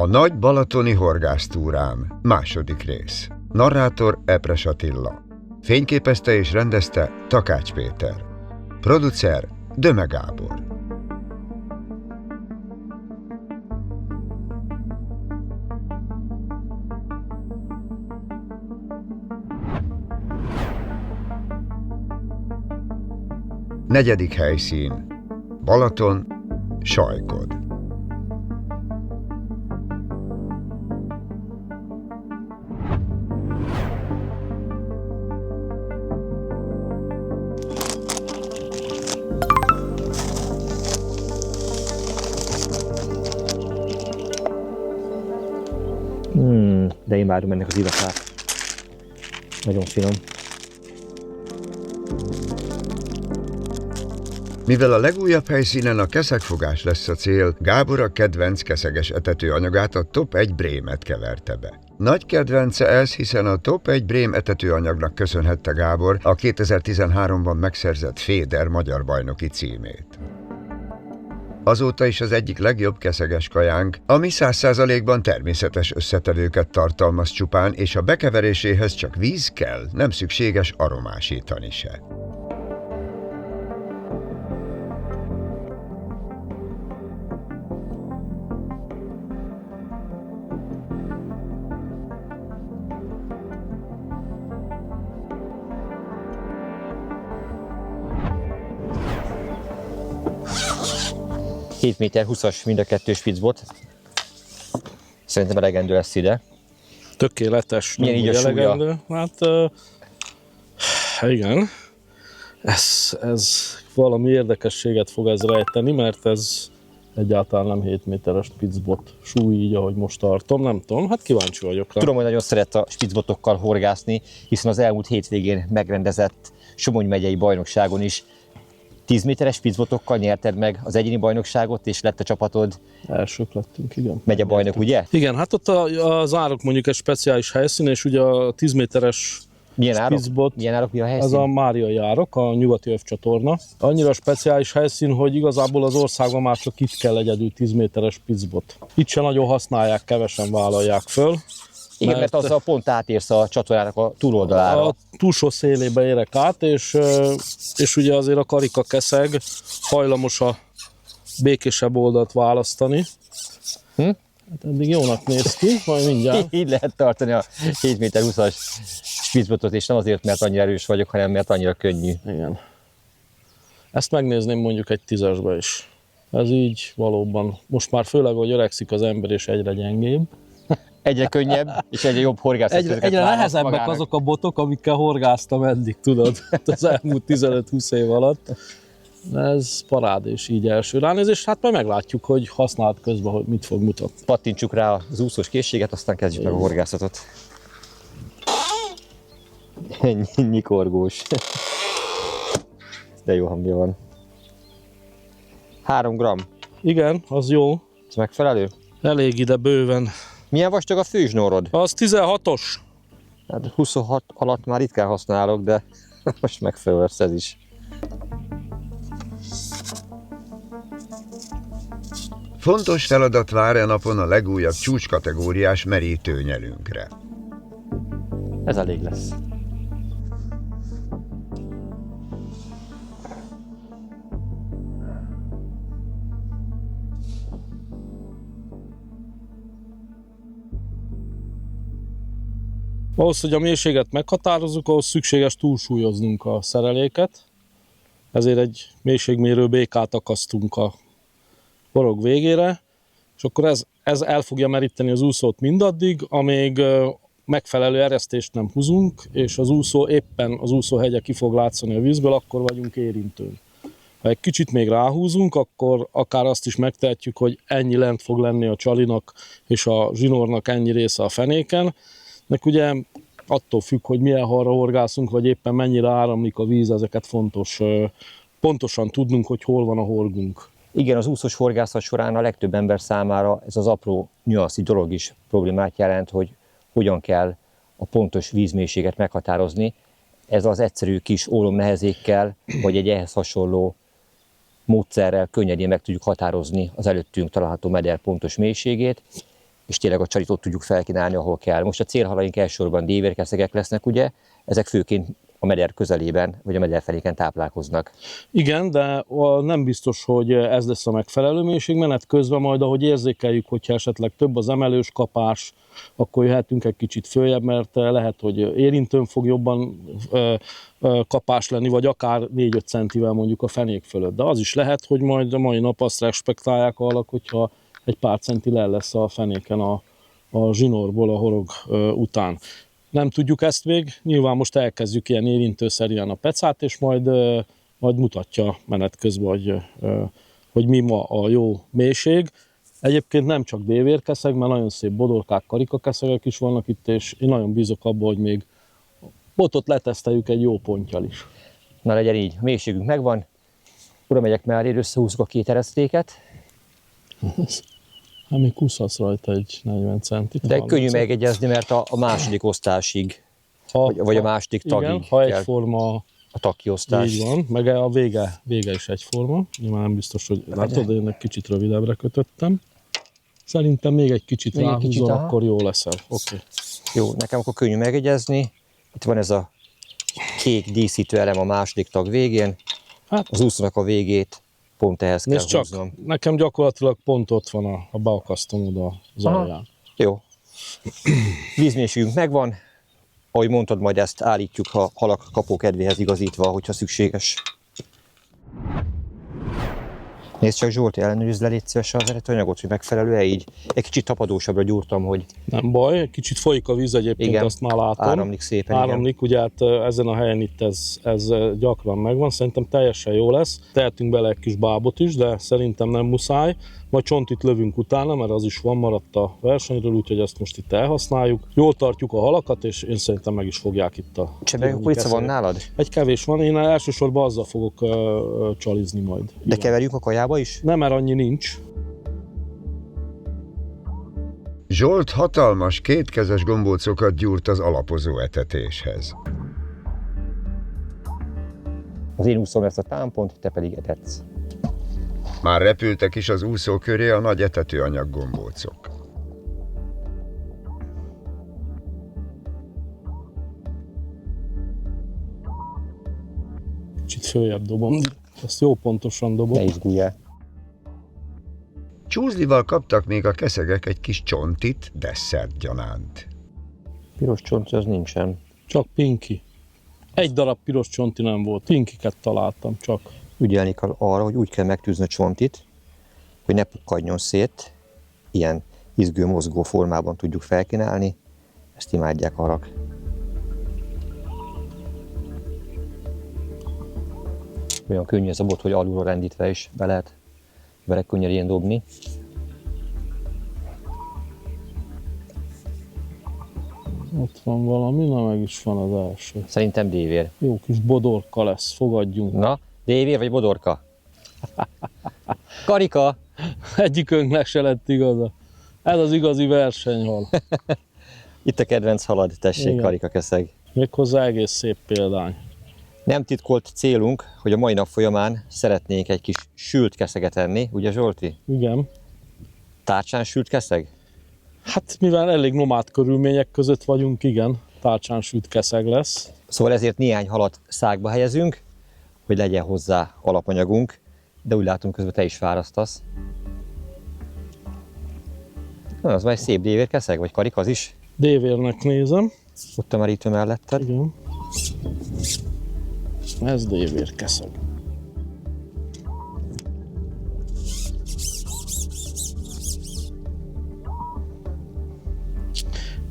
A Nagy Balatoni Horgásztúrám, második rész. Narrátor Epres Attila. Fényképezte és rendezte Takács Péter. Producer Döme Gábor. Negyedik helyszín. Balaton, Sajkod. De imádom ennek az illatát. Nagyon finom. Mivel a legújabb helyszínen a keszegfogás lesz a cél, Gábor a kedvenc keszeges etetőanyagát, a Top 1 Brémet keverte be. Nagy kedvence ez, hiszen a Top 1 Brém etetőanyagnak köszönhette Gábor a 2013-ban megszerzett Féder magyar bajnoki címét. Azóta is az egyik legjobb keszeges kajánk, ami 100%-ban természetes összetevőket tartalmaz csupán, és a bekeveréséhez csak víz kell, nem szükséges aromásítani se. Méter 20-as mind a kettő spicbot. Szerintem elegendő lesz ide. Tökéletes. Milyen így a súlya? Hát igen. Ez valami érdekességet fog ez rejteni, mert ez egyáltalán nem 7 méteres spicbot súly, így ahogy most tartom. Nem tudom, hát kíváncsi vagyok rá. Tudom, hogy nagyon szeret a spicbotokkal horgászni, hiszen az elmúlt hétvégén megrendezett Somogy megyei bajnokságon is 10 méteres spicbotokkal nyerted meg az egyéni bajnokságot, és lett a csapatod. Elsők lettünk, igen. Megye bajnok, ugye? Igen, hát ott az árok mondjuk egy speciális helyszín, és ugye a 10 méteres spicbot, Milyen árok, mi a helyszín? ez a Máriai árok, a nyugati övcsatorna. Annyira speciális helyszín, hogy igazából az országban már csak itt kell egyedül 10 méteres spicbot. Itt se nagyon használják, kevesen vállalják föl. Igen, mert azzal pont átérsz a csatornának a túloldalára. A túlsó szélébe érek át, és ugye azért a karikakeszeg hajlamos a békésebb oldalt választani. Hát eddig jónak néz ki, majd mindjárt. Így lehet tartani a 7 méter 20-as spicbotot, és nem azért, mert annyira erős vagyok, hanem mert annyira könnyű. Igen. Ezt megnézném mondjuk egy 10-esbe is. Ez így valóban. Most már főleg, hogy öregszik az ember, és egyre gyengébb. Egyre könnyebb, és egyre jobb horgászat. Egyre nehezebbek azok a botok, amikkel horgáztam eddig, tudod, az elmúlt 15-20 év alatt. Ez parádés így első ránézés, hát majd meglátjuk, hogy használt közben, hogy mit fog mutatni. Pattintsuk rá az úszós készséget, aztán kezdjük meg a horgászatot. Nyikorgós. De jó hangja van. 3 gram. Igen, az jó. Ez megfelelő? Elég ide bőven. Milyen vastag a főzsnórod? Az 16-os. Hát 26 alatt már ritkán használok, de most megfelelő lesz ez is. Fontos feladat vár e napon a legújabb csúcskategóriás merítőnyelünkre. Ez elég lesz. Ahhoz, hogy a mélységet meghatározzuk, ahhoz szükséges túlsúlyoznunk a szereléket. Ezért egy mélységmérő békát akasztunk a borog végére, és akkor ez el fogja meríteni az úszót mindaddig, amíg megfelelő eresztést nem húzunk, és az úszó éppen az úszóhegye ki fog látszani a vízből, akkor vagyunk érintőn. Ha egy kicsit még ráhúzunk, akkor akár azt is megtehetjük, hogy ennyi lent fog lenni a csalinak és a zsinórnak ennyi része a fenéken. Nek ugye attól függ, hogy milyen halra horgászunk, vagy éppen mennyire áramlik a víz, ezeket fontos pontosan tudnunk, hogy hol van a horgunk. Igen, az úszós horgászat során a legtöbb ember számára ez az apró nüanszi dolog is problémát jelent, hogy hogyan kell a pontos vízmélységet meghatározni. Ez az egyszerű kis ólomnehezékkel, vagy egy ehhez hasonló módszerrel könnyedén meg tudjuk határozni az előttünk található meder pontos mélységét. és tényleg a csalit ott tudjuk felkínálni, ahol kell. Most a célhalaink elsősorban dévérkeszegek lesznek, ugye? Ezek főként a meder közelében, vagy a mederfeléken táplálkoznak. Igen, de nem biztos, hogy ez lesz a megfelelő mélység. Menet közben majd, ahogy érzékeljük, hogyha esetleg több az emelős kapás, akkor jöhetünk egy kicsit följebb, mert lehet, hogy érintőn fog jobban kapás lenni, vagy akár 4-5 centivel mondjuk a fenék fölött. De az is lehet, hogy majd a mai nap azt respektálják a halak, hogyha egy pár centi le lesz a fenéken a zsinórból a horog után. Nem tudjuk ezt még, nyilván most elkezdjük ilyen érintőszerűen a pecát, és majd mutatja menet közben, hogy mi ma a jó mélység. Egyébként nem csak dévérkeszeg, mert nagyon szép bodorkák, karikakeszegek is vannak itt, és én nagyon bízok abban, hogy még botot leteszteljük egy jó ponttyal is. Na legyen így, a mélységünk megvan. Oda megyek mellé, összehúzzuk a két eresztéket. Hát még kuszhatsz rajta egy 40 centit. De könnyű megegyezni, mert a második osztásig, vagy a második tagig igen, ha kell egyforma a tagkiosztás. így van, meg a vége is egyforma. Nyilván nem biztos, hogy látod, én egy kicsit rövidebbre kötöttem. Szerintem még egy kicsit ráhúzol, akkor jó leszel. Okay. Jó, nekem akkor könnyű megegyezni. Itt van ez a kék díszítő elem a második tag végén. Hát, az úszónak a végét pont ehhez kell húznom. Nekem gyakorlatilag pont ott van, a beakasztom oda az alján. Jó. Vízmélységünk megvan. Ahogy mondtad, majd ezt állítjuk a halak kapókedvéhez igazítva, hogyha szükséges. Nézd csak, Zsolti, ellenőrizd le, légy szívesen az eredetőanyagot, hogy megfelelő-e így. Egy kicsit tapadósabbra gyúrtam, hogy... Nem baj, egy kicsit folyik a víz egyébként, igen, azt már látom. áramlik szépen. Áramlik, ugye hát ezen a helyen itt ez gyakran megvan, szerintem teljesen jó lesz. Tehetünk bele egy kis bábot is, de szerintem nem muszáj. Majd csontit lövünk utána, mert az is van, maradt a versenyről, úgyhogy ezt most itt elhasználjuk. Jól tartjuk a halakat, és én szerintem meg is fogják itt a... Csebegő kukorica van nálad? Egy kevés van, én elsősorban azzal fogok csalizni majd. De keverjük a kajába is? Nem, mert annyi nincs. Zsolt hatalmas kétkezes gombócokat gyúrt az alapozó etetéshez. Az én úszom lesz a támpont, te pedig etetsz. Már repültek is az úszó köré a nagy etetőanyag gombócok. Kicsit följebb dobom, ezt jó pontosan dobom. Ne izguljál. Csúzlival kaptak még a keszegek egy kis csontit, desszert gyanánt. Piros csonti az nincsen. Csak pinki. Egy darab piros csonti nem volt, pinkiket találtam csak. Ügyelni kell arra, hogy úgy kell megtűzni a csontit, hogy ne pukkadjon szét. Ilyen izgő, mozgó formában tudjuk felkínálni. Ezt imádják a halak. Olyan könnyű ez a bot, hogy alulról rendítve is be lehet vele könnyedén dobni. Ott van valami, na meg is van az első. Szerintem dévér. Jó kis bodorka lesz, fogadjunk. Na, dévér vagy bodorka? Karika! Egyikünknek se lett igaza. Ez az igazi versenyhal. Itt a kedvenc halad, tessék, igen. karikakeszeg. Méghozzá egész szép példány. Nem titkolt célunk, hogy a mai nap folyamán szeretnénk egy kis sült keszeget enni, ugye Zsolti? Igen. Tárcsán sült keszeg? Hát mivel elég nomád körülmények között vagyunk, igen, tárcsán sült keszeg lesz. Szóval ezért néhány halat szágba helyezünk, hogy legyen hozzá alapanyagunk, de úgy látom, közben te is fárasztasz. Na, az már egy szép dévérkeszeg, vagy karik az is? Dévérnek nézem. Ott a merítő melletted. Igen. Ez dévérkeszeg.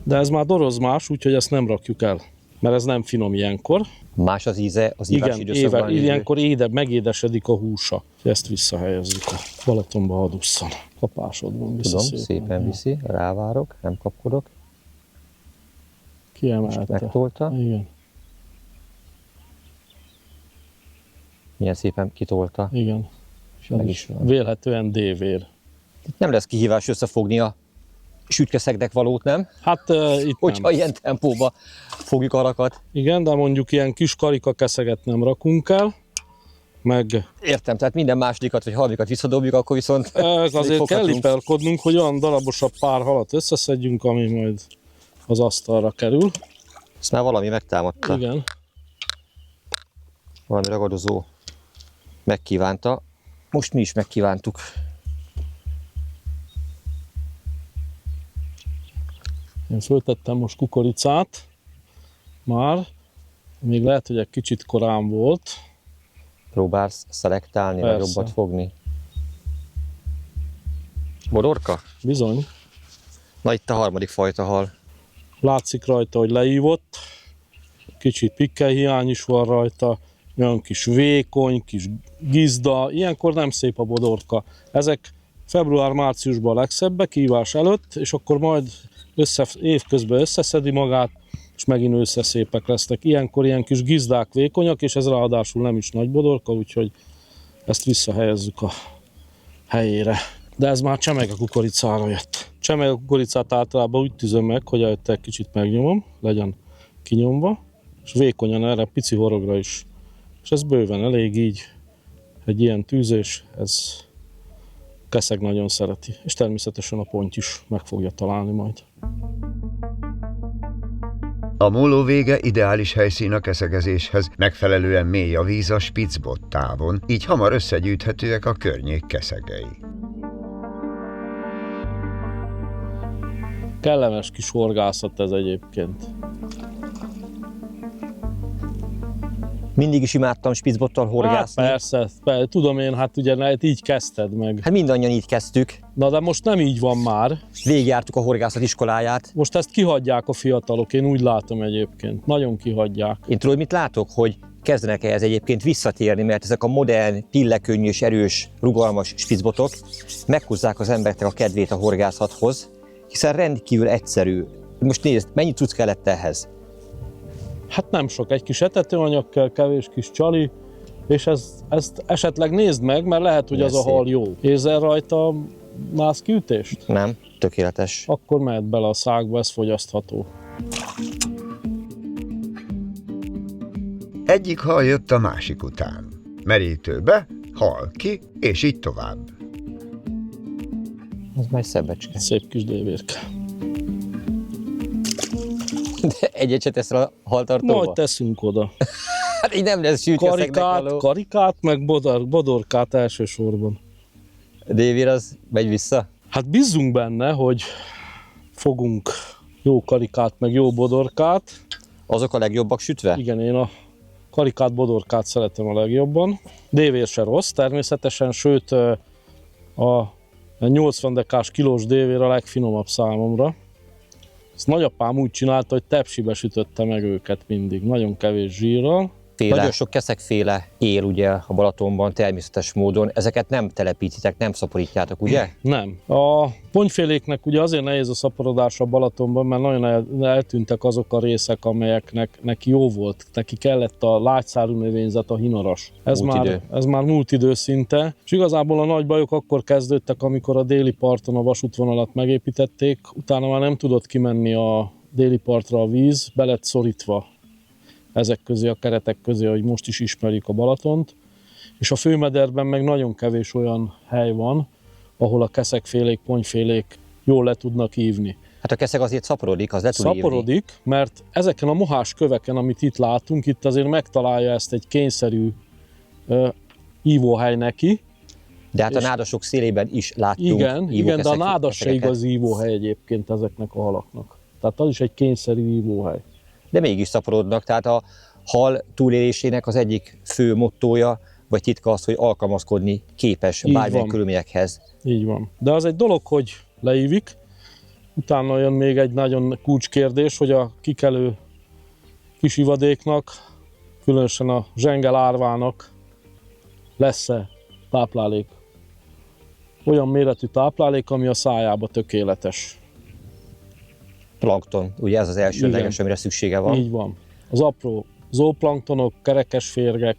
De ez már dorozmás, úgyhogy ezt nem rakjuk el, mert ez nem finom ilyenkor. Más az íze az ívás időszakban? Igen, ilyenkor megédesedik a húsa. Ezt visszahelyezzük a Balatonba, hadusszon. Kapásodban viszi. Tudom, szépen viszi, rávárok, nem kapkodok. Kiemelte. Megtolta. Igen. Milyen szépen kitolta. Igen. És meg is van. Vélhetően dévér. Nem lesz kihívás összefogni a sütkeszegnek valót, nem? Hát itt Hogyha nem. ilyen tempóba fogjuk a halakat. Igen, de mondjuk ilyen kis karikakeszeget nem rakunk el, meg Értem, tehát minden másodikat vagy harmadikat visszadobjuk, akkor viszont azért kell foghatunk. iperkodnunk, hogy olyan darabosabb pár halat összeszedjünk, ami majd az asztalra kerül. Ezt már valami megtámadta. Igen. Valami ragadozó megkívánta. Most mi is megkívántuk. Én föltettem most kukoricát. Már. Még lehet, hogy egy kicsit korán volt. Próbálsz szelektálni, vagy Persze. jobbat fogni. Bodorka? Bizony. Na itt a harmadik fajta hal. Látszik rajta, hogy leívott. Kicsit pikkelhiány is van rajta. Olyan kis vékony, kis gizda. Ilyenkor nem szép a bodorka. Ezek február-márciusban a legszebbek, ívás előtt, és akkor majd évközben összeszedi magát, és megint ősszel szépek lesznek. Ilyenkor ilyen kis gizdák vékonyak, és ez ráadásul nem is nagy bodorka, úgyhogy ezt visszahelyezzük a helyére. De ez már csemege kukoricára jött. Csemege kukoricát általában úgy tűzöm meg, hogy előtte egy kicsit megnyomom, legyen kinyomva, és vékonyan erre pici horogra is. És ez bőven elég így, egy ilyen tűzés, ez keszeg nagyon szereti. És természetesen a ponty is meg fogja találni majd. A móló vége ideális helyszín a keszegezéshez, megfelelően mély a víz a Spitzbott távon, így hamar összegyűjthetőek a környék keszegei. Kellemes kis horgászat ez egyébként. Mindig is imádtam Spitzbottal horgászni. Hát persze, tudom én, hát ugye így kezdted meg. Hát mindannyian így kezdtük. Na de most nem így van már. Végigjártuk a horgászat iskoláját. Most ezt kihagyják a fiatalok, én úgy látom egyébként. Nagyon kihagyják. Én tudod, mit látok? Hogy kezdenek ehhez egyébként visszatérni, mert ezek a modern, pillekönnyű és erős, rugalmas Spitzbotok meghúzzák az embereknek a kedvét a horgászathoz, hiszen rendkívül egyszerű. Most nézd, mennyi cucc kellett ehhez? Hát nem sok, egy kis etetőanyag kell, kevés kis csali, és ezt esetleg nézd meg, mert lehet, hogy az a hal jó. Érzel rajta mászkiütést? Nem, tökéletes. Akkor mehet bele a szágba, ez fogyasztható. Egyik hal jött a másik után. Merítőbe, hal ki, és így tovább. Ez már egy szebbecske. Szép kis dévérke. De egyet se teszel a haltartóba? Majd teszünk oda. Hát így nem lesz sűrűt Karikát, meg bodorkát elsősorban. Dévér az megy vissza? Hát bízzunk benne, hogy fogunk jó karikát, meg jó bodorkát. Azok a legjobbak sütve? Igen, én a karikát, bodorkát szeretem a legjobban. Dévér se rossz természetesen, sőt a 80 dekás kilós dévér a legfinomabb számomra. Ezt nagyapám úgy csinálta, hogy tepsibe sütötte meg őket mindig, nagyon kevés zsírral. Nagyon sok keszegféle él ugye a Balatonban természetes módon. Ezeket nem telepítitek, nem szaporítjátok, ugye? Nem. A pontyféléknek ugye azért nehéz a szaporodása a Balatonban, mert nagyon eltűntek azok a részek, amelyeknek neki jó volt. Neki kellett a lágyszárú növényzet, a hinaras. Ez már múlt idő szinte. És igazából a nagy bajok akkor kezdődtek, amikor a déli parton a vasútvonalat megépítették. Utána már nem tudott kimenni a déli partra a víz, be lett szorítva ezek közé, a keretek közé, hogy most is ismerjük a Balatont. És a főmederben meg nagyon kevés olyan hely van, ahol a keszegfélék, pontyfélék jól le tudnak ívni. Hát a keszeg azért szaporodik, az le tud Szaporodik, ívni. mert ezeken a mohás köveken, amit itt látunk, itt azért megtalálja ezt egy kényszerű ívóhely neki. De hát a nádasok szélében is láttunk Igen, de a nádas se igaz ívóhely egyébként ezeknek a halaknak. Tehát az is egy kényszerű ívóhely. De mégis szaporodnak, tehát a hal túlélésének az egyik fő mottója, vagy titka az, hogy alkalmazkodni képes bármilyen körülményekhez. Így van. De az egy dolog, hogy leívik, utána jön még egy nagyon kulcskérdés, hogy a kikelő kis ivadéknak, különösen a zsengel árvának lesz-e táplálék. Olyan méretű táplálék, ami a szájába tökéletes. Plankton, ugye ez az elsődleges, amire szüksége van. Így van. Az apró zooplanktonok, kerekesférgek.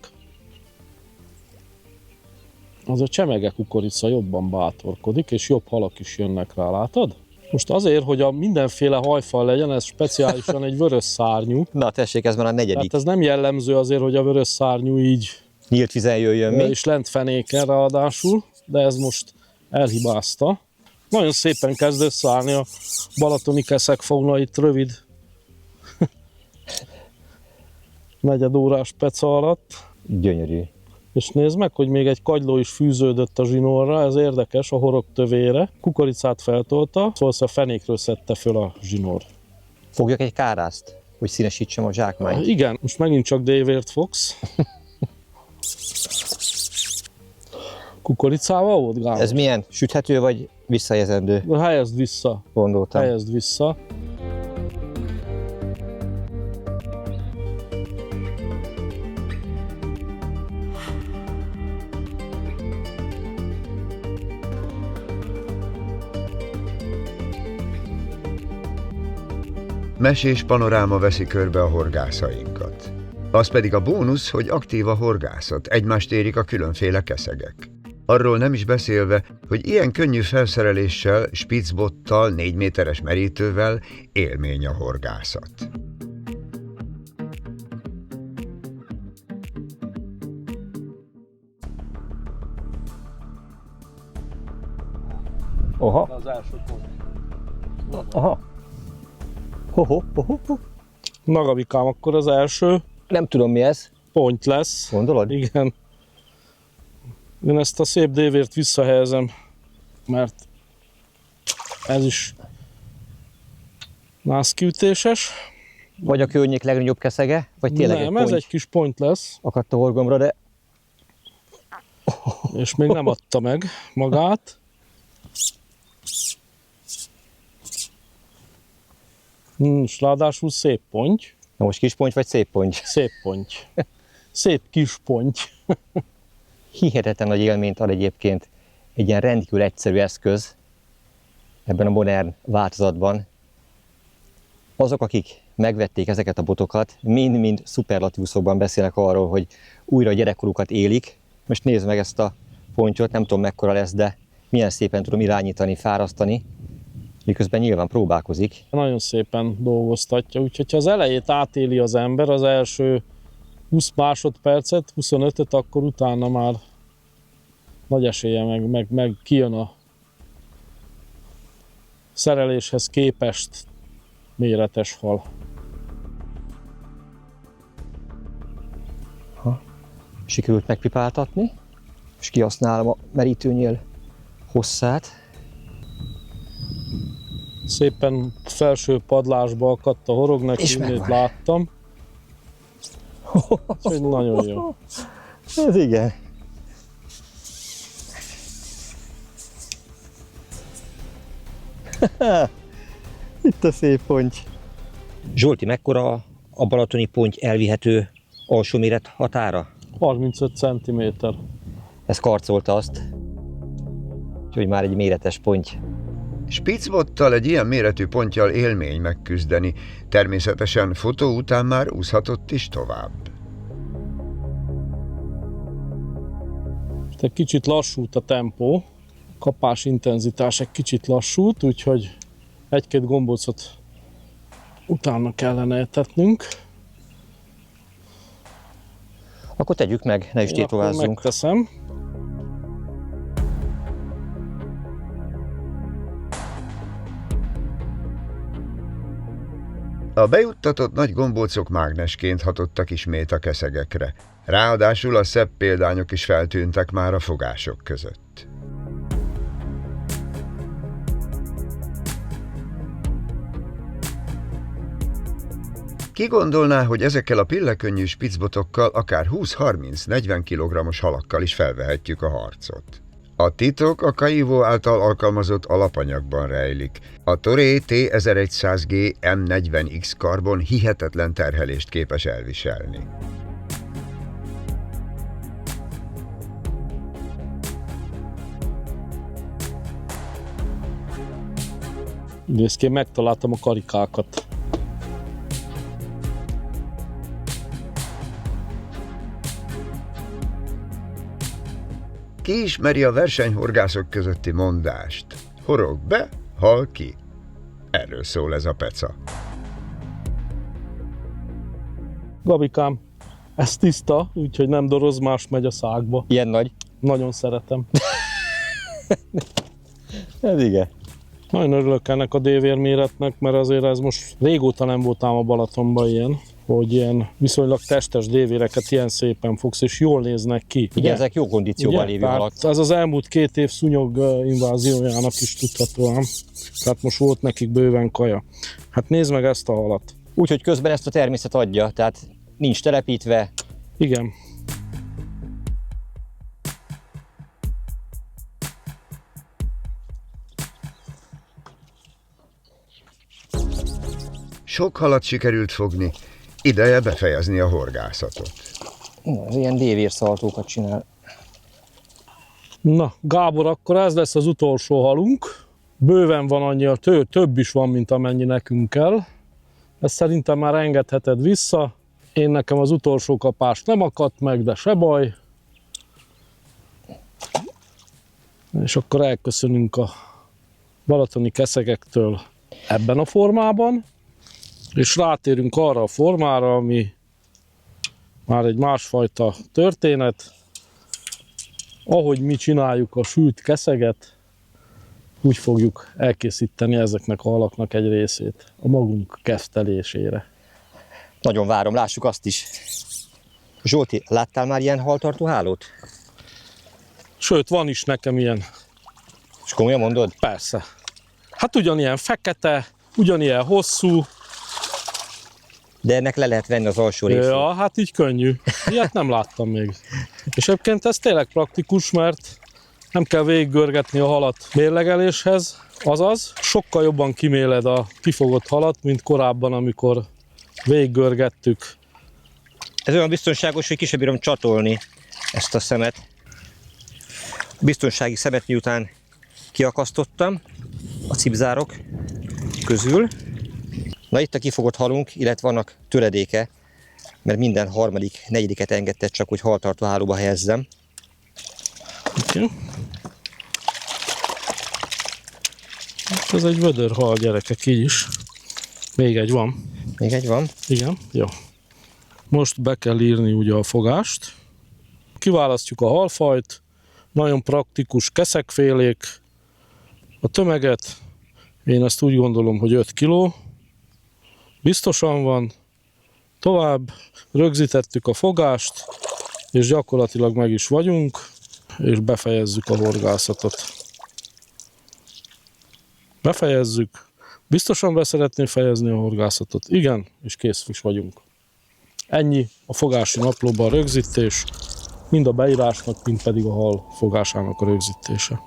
Az a csemege kukorica jobban bátorkodik, és jobb halak is jönnek rá, látod? Most azért, hogy a mindenféle hajfal legyen, ez speciálisan egy vörös szárnyú. Na tessék, ez már a negyedik. Tehát ez nem jellemző azért, hogy a vörös szárnyú így Nyílt vizen jöjjön mi? És lent fenéken ráadásul, de ez most elhibázta. Nagyon szépen kezd összeállni a balatoni keszegfauna, itt rövid negyedórás peca alatt. Gyönyörű. És nézd meg, hogy még egy kagyló is fűződött a zsinórra, ez érdekes, a horog tövére. Kukoricát feltolta, szóval a fenékről szedte föl a zsinór. Fogjak egy kárászt, hogy színesítsem a zsákmányt. Igen, most megint csak dévért fogsz. Kukoricával volt, Gábor? Ez milyen? Süthető vagy visszahelyezendő? Helyezd vissza. Gondoltam. Helyezd vissza. Mesés panoráma veszi körbe a horgászainkat. Az pedig a bónusz, hogy aktív a horgászat, egymást érik a különféle keszegek. Arról nem is beszélve, hogy ilyen könnyű felszereléssel, spitzbottal, 4 méteres merítővel élmény a horgászat. Oha, Az első pont. aha. Ho. Na, Gabikám, akkor az első Nem tudom mi ez. pont lesz. Gondolod? Igen. Én ezt a szép dévért visszahelyezem, mert ez is nászkiütéses. Vagy a környék legnagyobb keszege, vagy tényleg Nem, egy ez ponty egy kis pont lesz, akadt a horgomra, de és még nem adta meg magát. És ráadásul szép ponty. na most kis ponty vagy szép ponty? Szép ponty. Szép kis ponty. Hihetetlen nagy élményt ad egyébként egy ilyen rendkívül egyszerű eszköz ebben a modern változatban. Azok, akik megvették ezeket a botokat, mind-mind szuperlatívuszokban beszélnek arról, hogy újra a gyerekkorukat élik. Most nézd meg ezt a pontyot, nem tudom mekkora lesz, de milyen szépen tudom irányítani, fárasztani, miközben nyilván próbálkozik. Nagyon szépen dolgoztatja, úgyhogy ha az elejét átéli az ember, az első 20 másodpercet, 25-öt, akkor utána már nagy esélye meg kijön a szereléshez képest méretes hal. Sikerült megpipáltatni, és kihasználom a merítőnyél hosszát. Szépen felső padlásba akadt a horog neki, És innét megvan. láttam. Úgyhogy nagyon jó. Ez igen. Itt a szép ponty. Zsolti, mekkora a balatoni ponty elvihető alsó méret határa? 35 cm. Ez karcolta azt, úgyhogy már egy méretes ponty. Spitzbottal egy ilyen méretű ponttyal élmény megküzdeni, természetesen fotó után már úszhatott is tovább. Egy kicsit lassult a tempó, a kapás intenzitás egy kicsit lassult, úgyhogy egy-két gombócot utána kellene etetnünk. Akkor tegyük meg, ne is Én akkor tétovázzunk. megteszem. A bejuttatott nagy gombócok mágnesként hatottak ismét a keszegekre. Ráadásul a szebb példányok is feltűntek már a fogások között. Ki gondolná, hogy ezekkel a pillekönnyű spitzbotokkal akár 20-30-40 kg-os halakkal is felvehetjük a harcot. A titok a Kaivo által alkalmazott alapanyagban rejlik. A Toray T1100G M40X karbon hihetetlen terhelést képes elviselni. Nézd, megtaláltam a karikákat. Ki ismeri a versenyhorgászok közötti mondást? Horog be, hal ki. Erről szól ez a peca. Gabikám, Ez tiszta, úgyhogy nem doroz, más megy a szágba. Ilyen nagy? Nagyon szeretem. Ez igen. Nagyon örülök ennek a dévérméretnek, mert azért ez most régóta nem voltam a Balatonban ilyen, hogy ilyen viszonylag testes dévéreket ilyen szépen fogsz, és jól néznek ki. Igen, ezek jó kondícióban lévő halak. Ez az elmúlt 2 év szúnyog inváziójának is tudhatóan. Tehát most volt nekik bőven kaja. Hát nézd meg ezt a halat. Úgyhogy közben ezt a természet adja, tehát nincs telepítve. Igen. Sok halat sikerült fogni, ideje befejezni a horgászatot. Az ilyen dévérszaltókat csinál. Na, Gábor, akkor ez lesz az utolsó halunk. Bőven van annyi, több is van, mint amennyi nekünk kell. Ezt szerintem már engedheted vissza. Én nekem az utolsó kapás nem akadt meg, de se baj. És akkor elköszönünk a balatoni keszegektől ebben a formában, és rátérünk arra a formára, ami már egy másfajta történet. Ahogy mi csináljuk a sült keszeget, úgy fogjuk elkészíteni ezeknek a halaknak egy részét a magunk kesztelésére. Nagyon várom, lássuk azt is. Zsolti, láttál már ilyen haltartó hálót? Sőt, van is nekem ilyen. És komolyan mondod? Persze. Hát ugyanilyen fekete, ugyanilyen hosszú. De ennek le lehet venni az alsó részét. Ja, hát így könnyű. Ilyet nem láttam még. És egyébként ez tényleg praktikus, mert nem kell végiggörgetni a halat mérlegeléshez. Azaz, sokkal jobban kiméled a kifogott halat, mint korábban, amikor végiggörgettük. Ez olyan biztonságos, hogy ki sem bírom csatolni ezt a szemet. A biztonsági szemet miután kiakasztottam a cipzárok közül. Na itt a kifogott halunk, illetve vannak töredéke, mert minden harmadik, negyediket engedte csak, hogy haltartó hálóba helyezzem. Okay. Ez egy vödörhal, gyerekek, így is. Még egy van. Még egy van. Igen, jó. Most be kell írni ugye a fogást. Kiválasztjuk a halfajt, nagyon praktikus keszegfélék. A tömeget, én ezt úgy gondolom, hogy 5 kg. Biztosan van. Tovább rögzítettük a fogást, és gyakorlatilag meg is vagyunk, és befejezzük a horgászatot. Befejezzük. Biztosan be szeretné fejezni a horgászatot? Igen, és kész is vagyunk. Ennyi a fogási naplóban a rögzítés, mind a beírásnak, mind pedig a hal fogásának a rögzítése.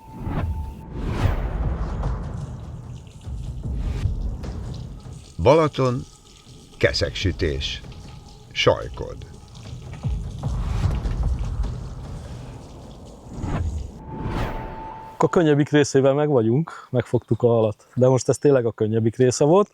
Balaton, keszegsütés, sajkod. A könnyebbik részével meg vagyunk, megfogtuk a halat, de most ez tényleg a könnyebbik része volt.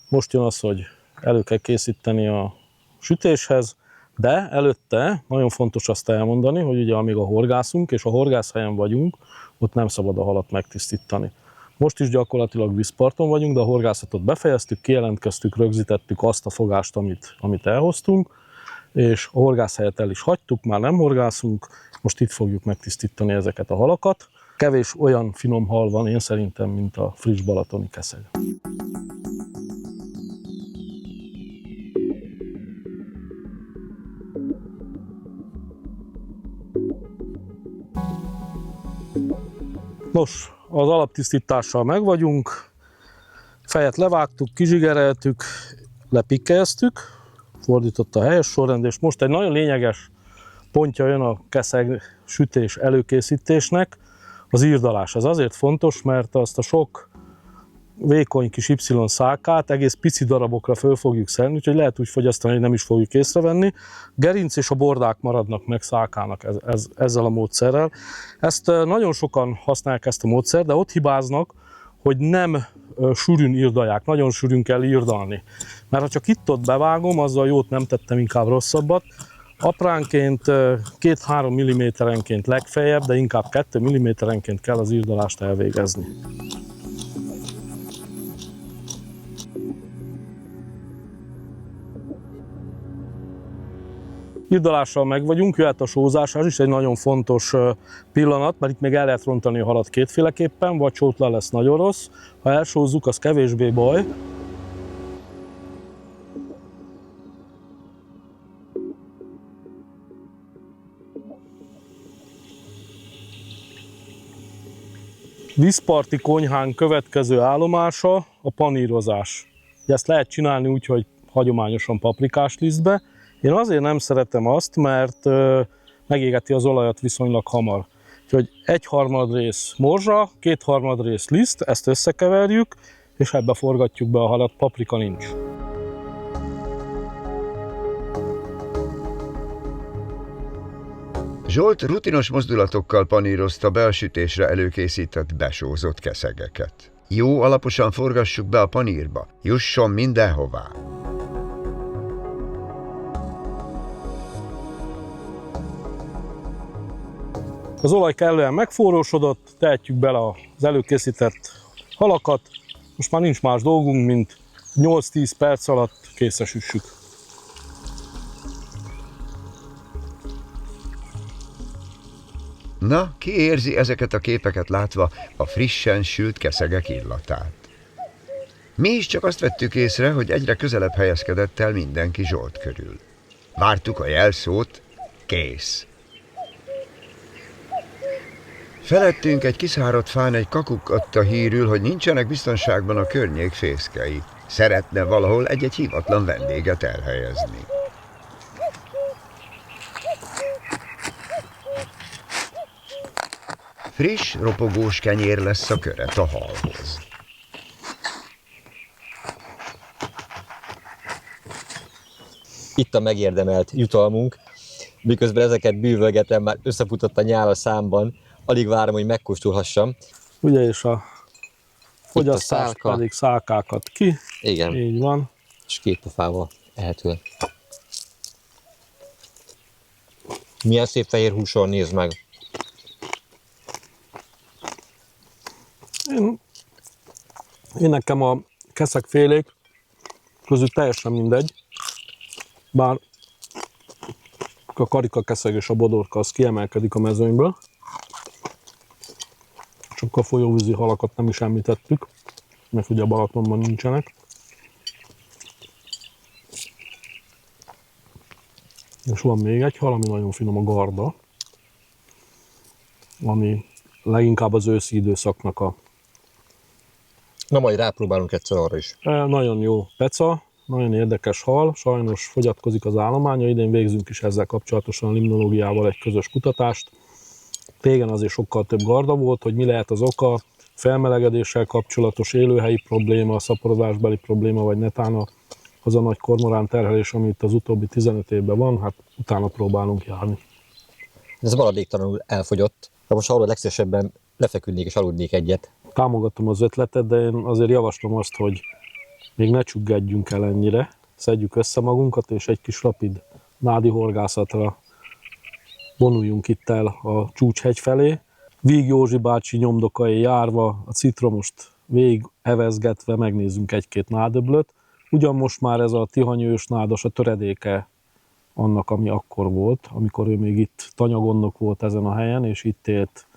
Most jön az, hogy elő kell készíteni a sütéshez, de előtte nagyon fontos azt elmondani, hogy ugye amíg a horgászunk és a horgászhelyen vagyunk, ott nem szabad a halat megtisztítani. Most is gyakorlatilag vízparton vagyunk, de a horgászatot befejeztük, kijelentkeztük, rögzítettük azt a fogást, amit elhoztunk, és a horgászhelyet el is hagytuk, már nem horgászunk, most itt fogjuk megtisztítani ezeket a halakat. Kevés olyan finom hal van én szerintem, mint a friss balatoni keszeg. Nos, az alaptisztítással meg vagyunk, fejet levágtuk, kizsigereltük, lepikkelztük, fordított a helyes sorrend, és most egy nagyon lényeges pontja jön a keszeg sütés előkészítésnek, az írdalás. Ez azért fontos, mert azt a sok vékony kis Y szálkát egész pici darabokra föl fogjuk szedni, úgyhogy lehet úgy fogyasztani, hogy nem is fogjuk észrevenni. Gerinc és a bordák maradnak meg szálkának ezzel a módszerrel. Ezt nagyon sokan használják ezt a módszert, de ott hibáznak, hogy nem sűrűn írdalják, nagyon sűrűn kell írdalni. Mert ha csak itt-ott bevágom, azzal jót nem tettem, inkább rosszabbat. Apránként 2-3 mm-enként legfeljebb, de inkább 2 mm-enként kell az írdalást elvégezni. Irdalással meg vagyunk, jöhet a sózás, ez is egy nagyon fontos pillanat, mert itt még el lehet rontani a halat kétféleképpen, vagy csótla lesz nagyon rossz, ha elsózzuk, az kevésbé baj. Vízparti konyhánk következő állomása a panírozás. Ezt lehet csinálni úgy, hogy hagyományosan paprikás lisztbe. Én azért nem szeretem azt, mert megégeti az olajat viszonylag hamar. Úgyhogy 1/3 rész morzsa, 2/3 rész liszt, ezt összekeverjük, és ebbe forgatjuk be a halat, paprika nincs. Zsolt rutinos mozdulatokkal panírozta be a sütésre előkészített besózott keszegeket. Jó alaposan forgassuk be a panírba, jusson mindenhová. Az olaj kellően megforrósodott, tehetjük bele az előkészített halakat. Most már nincs más dolgunk, mint 8-10 perc alatt készesüssük. Na, ki érzi ezeket a képeket látva a frissen sült keszegek illatát? Mi is csak azt vettük észre, hogy egyre közelebb helyezkedett el mindenki Zsolt körül. Vártuk a jelszót, kész. Felettünk egy kiszáradt fán egy kakuk adta hírül, hogy nincsenek biztonságban a környék fészkei. Szeretne valahol egy hívatlan vendéget elhelyezni. Friss, ropogós kenyér lesz a köret a halhoz. Itt a megérdemelt jutalmunk, miközben ezeket bűvölgetem, már összefutott a nyál a számban, alig várom, hogy megkóstolhassam. Ugye, és a fogyasztás szálka. pedig szálkákat ki. Igen. Így van. És 2 pofával ehető. Milyen szép fehér húson, nézd meg! Én nekem a keszegfélék közül teljesen mindegy, bár a karikakeszeg és a bodorka az kiemelkedik a mezőnyből. Csak a folyóvízi halakat nem is említettük, mert ugye a Balatonban nincsenek. És van még egy hal, ami nagyon finom, a garda, ami leginkább az őszi időszaknak a Na majd rápróbálunk egyszer arra is. nagyon jó peca, nagyon érdekes hal, sajnos fogyatkozik az állománya, idén végzünk is ezzel kapcsolatosan a limnológiával egy közös kutatást. Régen azért sokkal több garda volt, hogy mi lehet az oka, felmelegedéssel kapcsolatos élőhelyi probléma, szaporodásbeli probléma, vagy netán az a nagy kormorán terhelés, ami itt az utóbbi 15 évben van, hát utána próbálunk járni. Ez maradéktalanul elfogyott, de most arról legszívesebben lefeküdnék és aludnék egyet. Támogatom az ötletet, de én azért javaslom azt, hogy még ne csüggedjünk el ennyire, szedjük össze magunkat, és egy kis rapid nádi horgászatra vonuljunk itt el a Csúcshegy felé. Víg Józsi bácsi nyomdokai járva, a citromost végig evezgetve megnézzünk egy-két nádöblöt. Ugyan most már ez a tihanyős nádas a töredéke annak, ami akkor volt, amikor ő még itt tanyagondnok volt ezen a helyen, és itt élt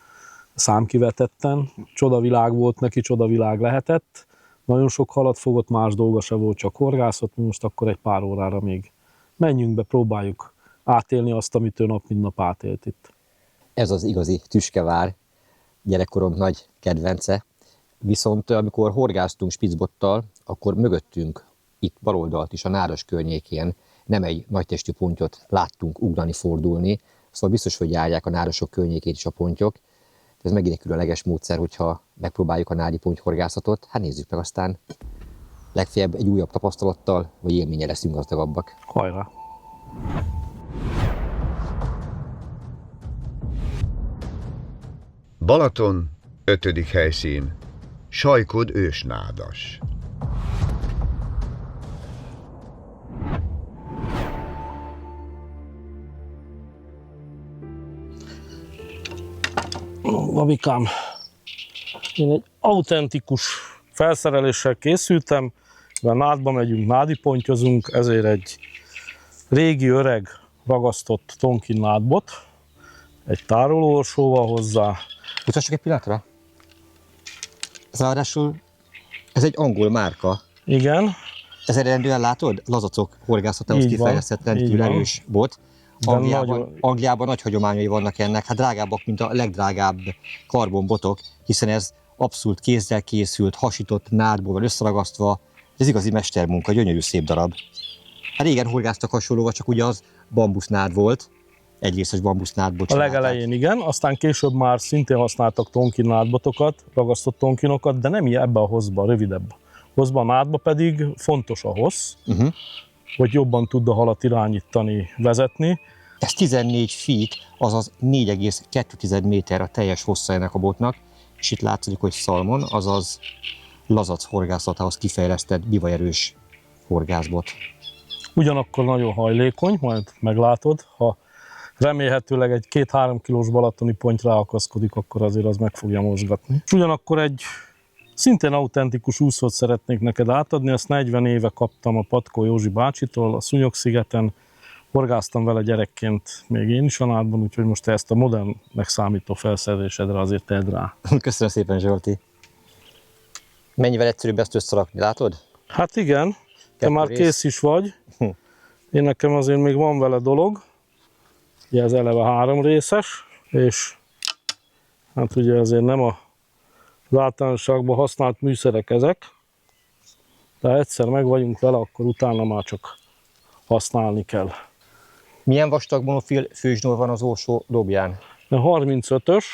számkivetetten. Csodavilág volt neki, csodavilág lehetett. Nagyon sok halat fogott, más dolga se volt, csak horgászott. Mi most akkor egy pár órára még menjünk be, próbáljuk átélni azt, amit ő nap mint nap átélt itt. Ez az igazi tüskevár, gyerekkorom nagy kedvence. Viszont amikor horgáztunk Spitzbottal, akkor mögöttünk, itt baloldalt is, a Nádas környékén nem egy nagytestű pontyot láttunk ugrani, fordulni, szóval biztos, hogy járják a nádasok környékét is a pontyok. Ez megint egy különleges módszer, hogyha megpróbáljuk a nádi pontyhorgászatot, hát nézzük meg, aztán legfeljebb egy újabb tapasztalattal, vagy élménye leszünk gazdagabbak. Hajrá! Balaton, 5. helyszín. Sajkod ősnádas. Babikám, én egy autentikus felszereléssel készültem, mivel nádba megyünk, nádi pontyozunk, ezért egy régi öreg ragasztott tonkinládbot, egy tárolóorsóval hozzá. Mutassuk egy pillanatra. Ráadásul ez egy angol márka. Igen, Ez eredendően látod? Lazacok horgászatához Így van, kifejlesztett így rendkívül van. erős bot. De Angliában, Angliában nagy hagyományai vannak ennek, hát drágábbak, mint a legdrágább karbonbotok, hiszen ez abszolút kézzel készült, hasított nádból van összeragasztva. Ez igazi mestermunka, gyönyörű szép darab. Hát régen horgáztak hasonlóval, csak ugye az bambusznád volt, egyrészes bambusznádból a csinálták. legelején igen, aztán később már szintén használtak tonkinládbotokat, ragasztott tonkinokat, de nem ebbe a hozba, rövidebb hozba, a nádba pedig fontos a hossz, hogy jobban tud a halat irányítani, vezetni. Ez 14 feet, azaz 4,2 méter a teljes hossza ennek a botnak, és itt látszik, hogy szalmon, azaz lazac horgászatához kifejlesztett bivajerős horgászbot. Ugyanakkor nagyon hajlékony, majd meglátod, ha remélhetőleg egy 2-3 kilós balatoni ponty ráakaszkodik, akkor azért az meg fogja mozgatni. És ugyanakkor egy szintén autentikus úszót szeretnék neked átadni, ezt 40 éve kaptam a Patkó Józsi bácsitól, a Szúnyog-szigeten, horgáztam vele gyerekként még én is a nádban, úgyhogy most ezt a modernnek számító felszerelésedre azért tedd rá. Köszönöm szépen, Zsolti. Mennyivel egyszerűbb ezt összerakni, látod? Hát igen, te Kettő már rész. kész is vagy. Én nekem azért még van vele dolog. Ugye ez eleve 3 részes, és hát ugye azért nem az általánosságban használt műszerek ezek, de ha egyszer meg vagyunk vele, akkor utána már csak használni kell. Milyen vastag monofil főzsnór van az orsó dobján? De 35-ös,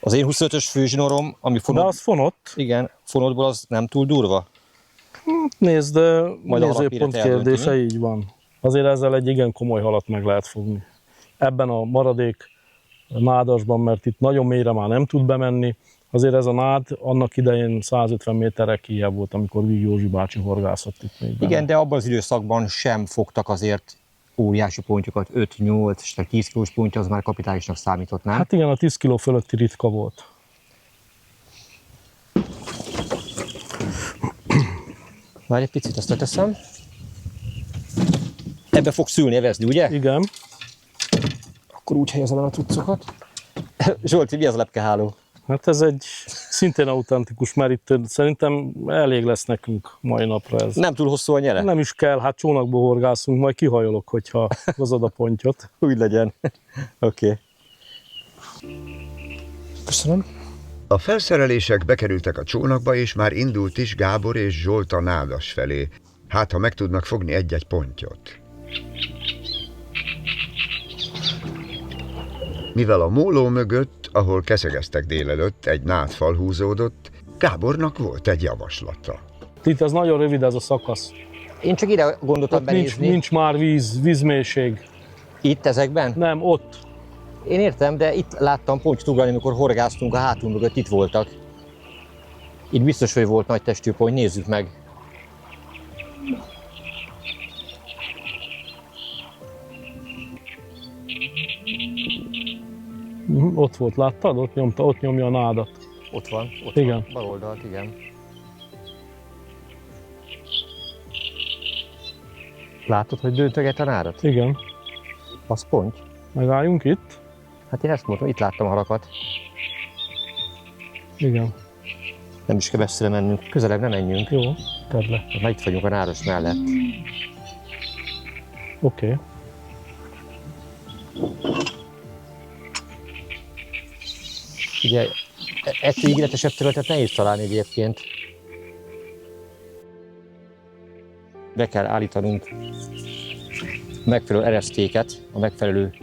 Az én 25-ös főzsnorom, ami de fonott, az fonott. igen, fonotból az nem túl durva. Nézd, Majd a nézőpont halapíret kérdése, eldönti, így van. Azért ezzel egy igen komoly halat meg lehet fogni. Ebben a maradék nádasban, mert itt nagyon mélyre már nem tud bemenni, azért ez a nád annak idején 150 méterre kijebb volt, amikor Víg Józsi bácsi horgászott itt még benne. Igen, de abban az időszakban sem fogtak azért óriási pontyokat, 5-8 és 10 kilós pontja, az már kapitálisnak számított, nem? Hát igen, a 10 kg fölötti ritka volt. Várj egy picit, azt leteszem. Ebbe fogsz ülni, evezni, ugye? Igen, Akkor úgy helyezem el a cuccokat. Zsolti, mi az a lepkeháló? hát ez egy szintén autentikus, mert itt szerintem elég lesz nekünk mai napra ez. Nem túl hosszú a nyere? Nem is kell, hát csónakból horgászunk, majd kihajolok, hogyha hozod a pontyot. Úgy legyen. Oké. Köszönöm. A felszerelések bekerültek a csónakba, és már indult is Gábor és Zsolt a nádas felé. Hát, ha meg tudnak fogni egy-egy pontyot. Mivel a móló mögött, ahol keszegeztek délelőtt, egy nádfal húzódott, Gábornak volt egy javaslata. Itt ez nagyon rövid ez a szakasz. Én csak ide gondoltam Ott nincs, benézni. nincs már vízmélység. Itt ezekben? Nem, ott. Én értem, de itt láttam pontyot ugrani, amikor horgáztunk, a hátunk mögött itt voltak. Itt biztos, hogy volt nagy testű ponty, nézzük meg. Ott volt, láttad? Ott nyomja a nádat. Ott van, ott Igen. van, bal oldalt, igen. Látod, hogy döntöget a nádat? Igen. Az ponty. Megálljunk itt? Hát én ezt mondtam, itt láttam a halakat. Igen. Nem is kell messzire mennünk, közelebb nem menjünk. Jó, tedd le. Már itt vagyunk a náros mellett. Oké. Ugye ettől ígéretesebb területet nehéz találni egyébként. Be kell állítanunk a megfelelő eresztéket, a megfelelő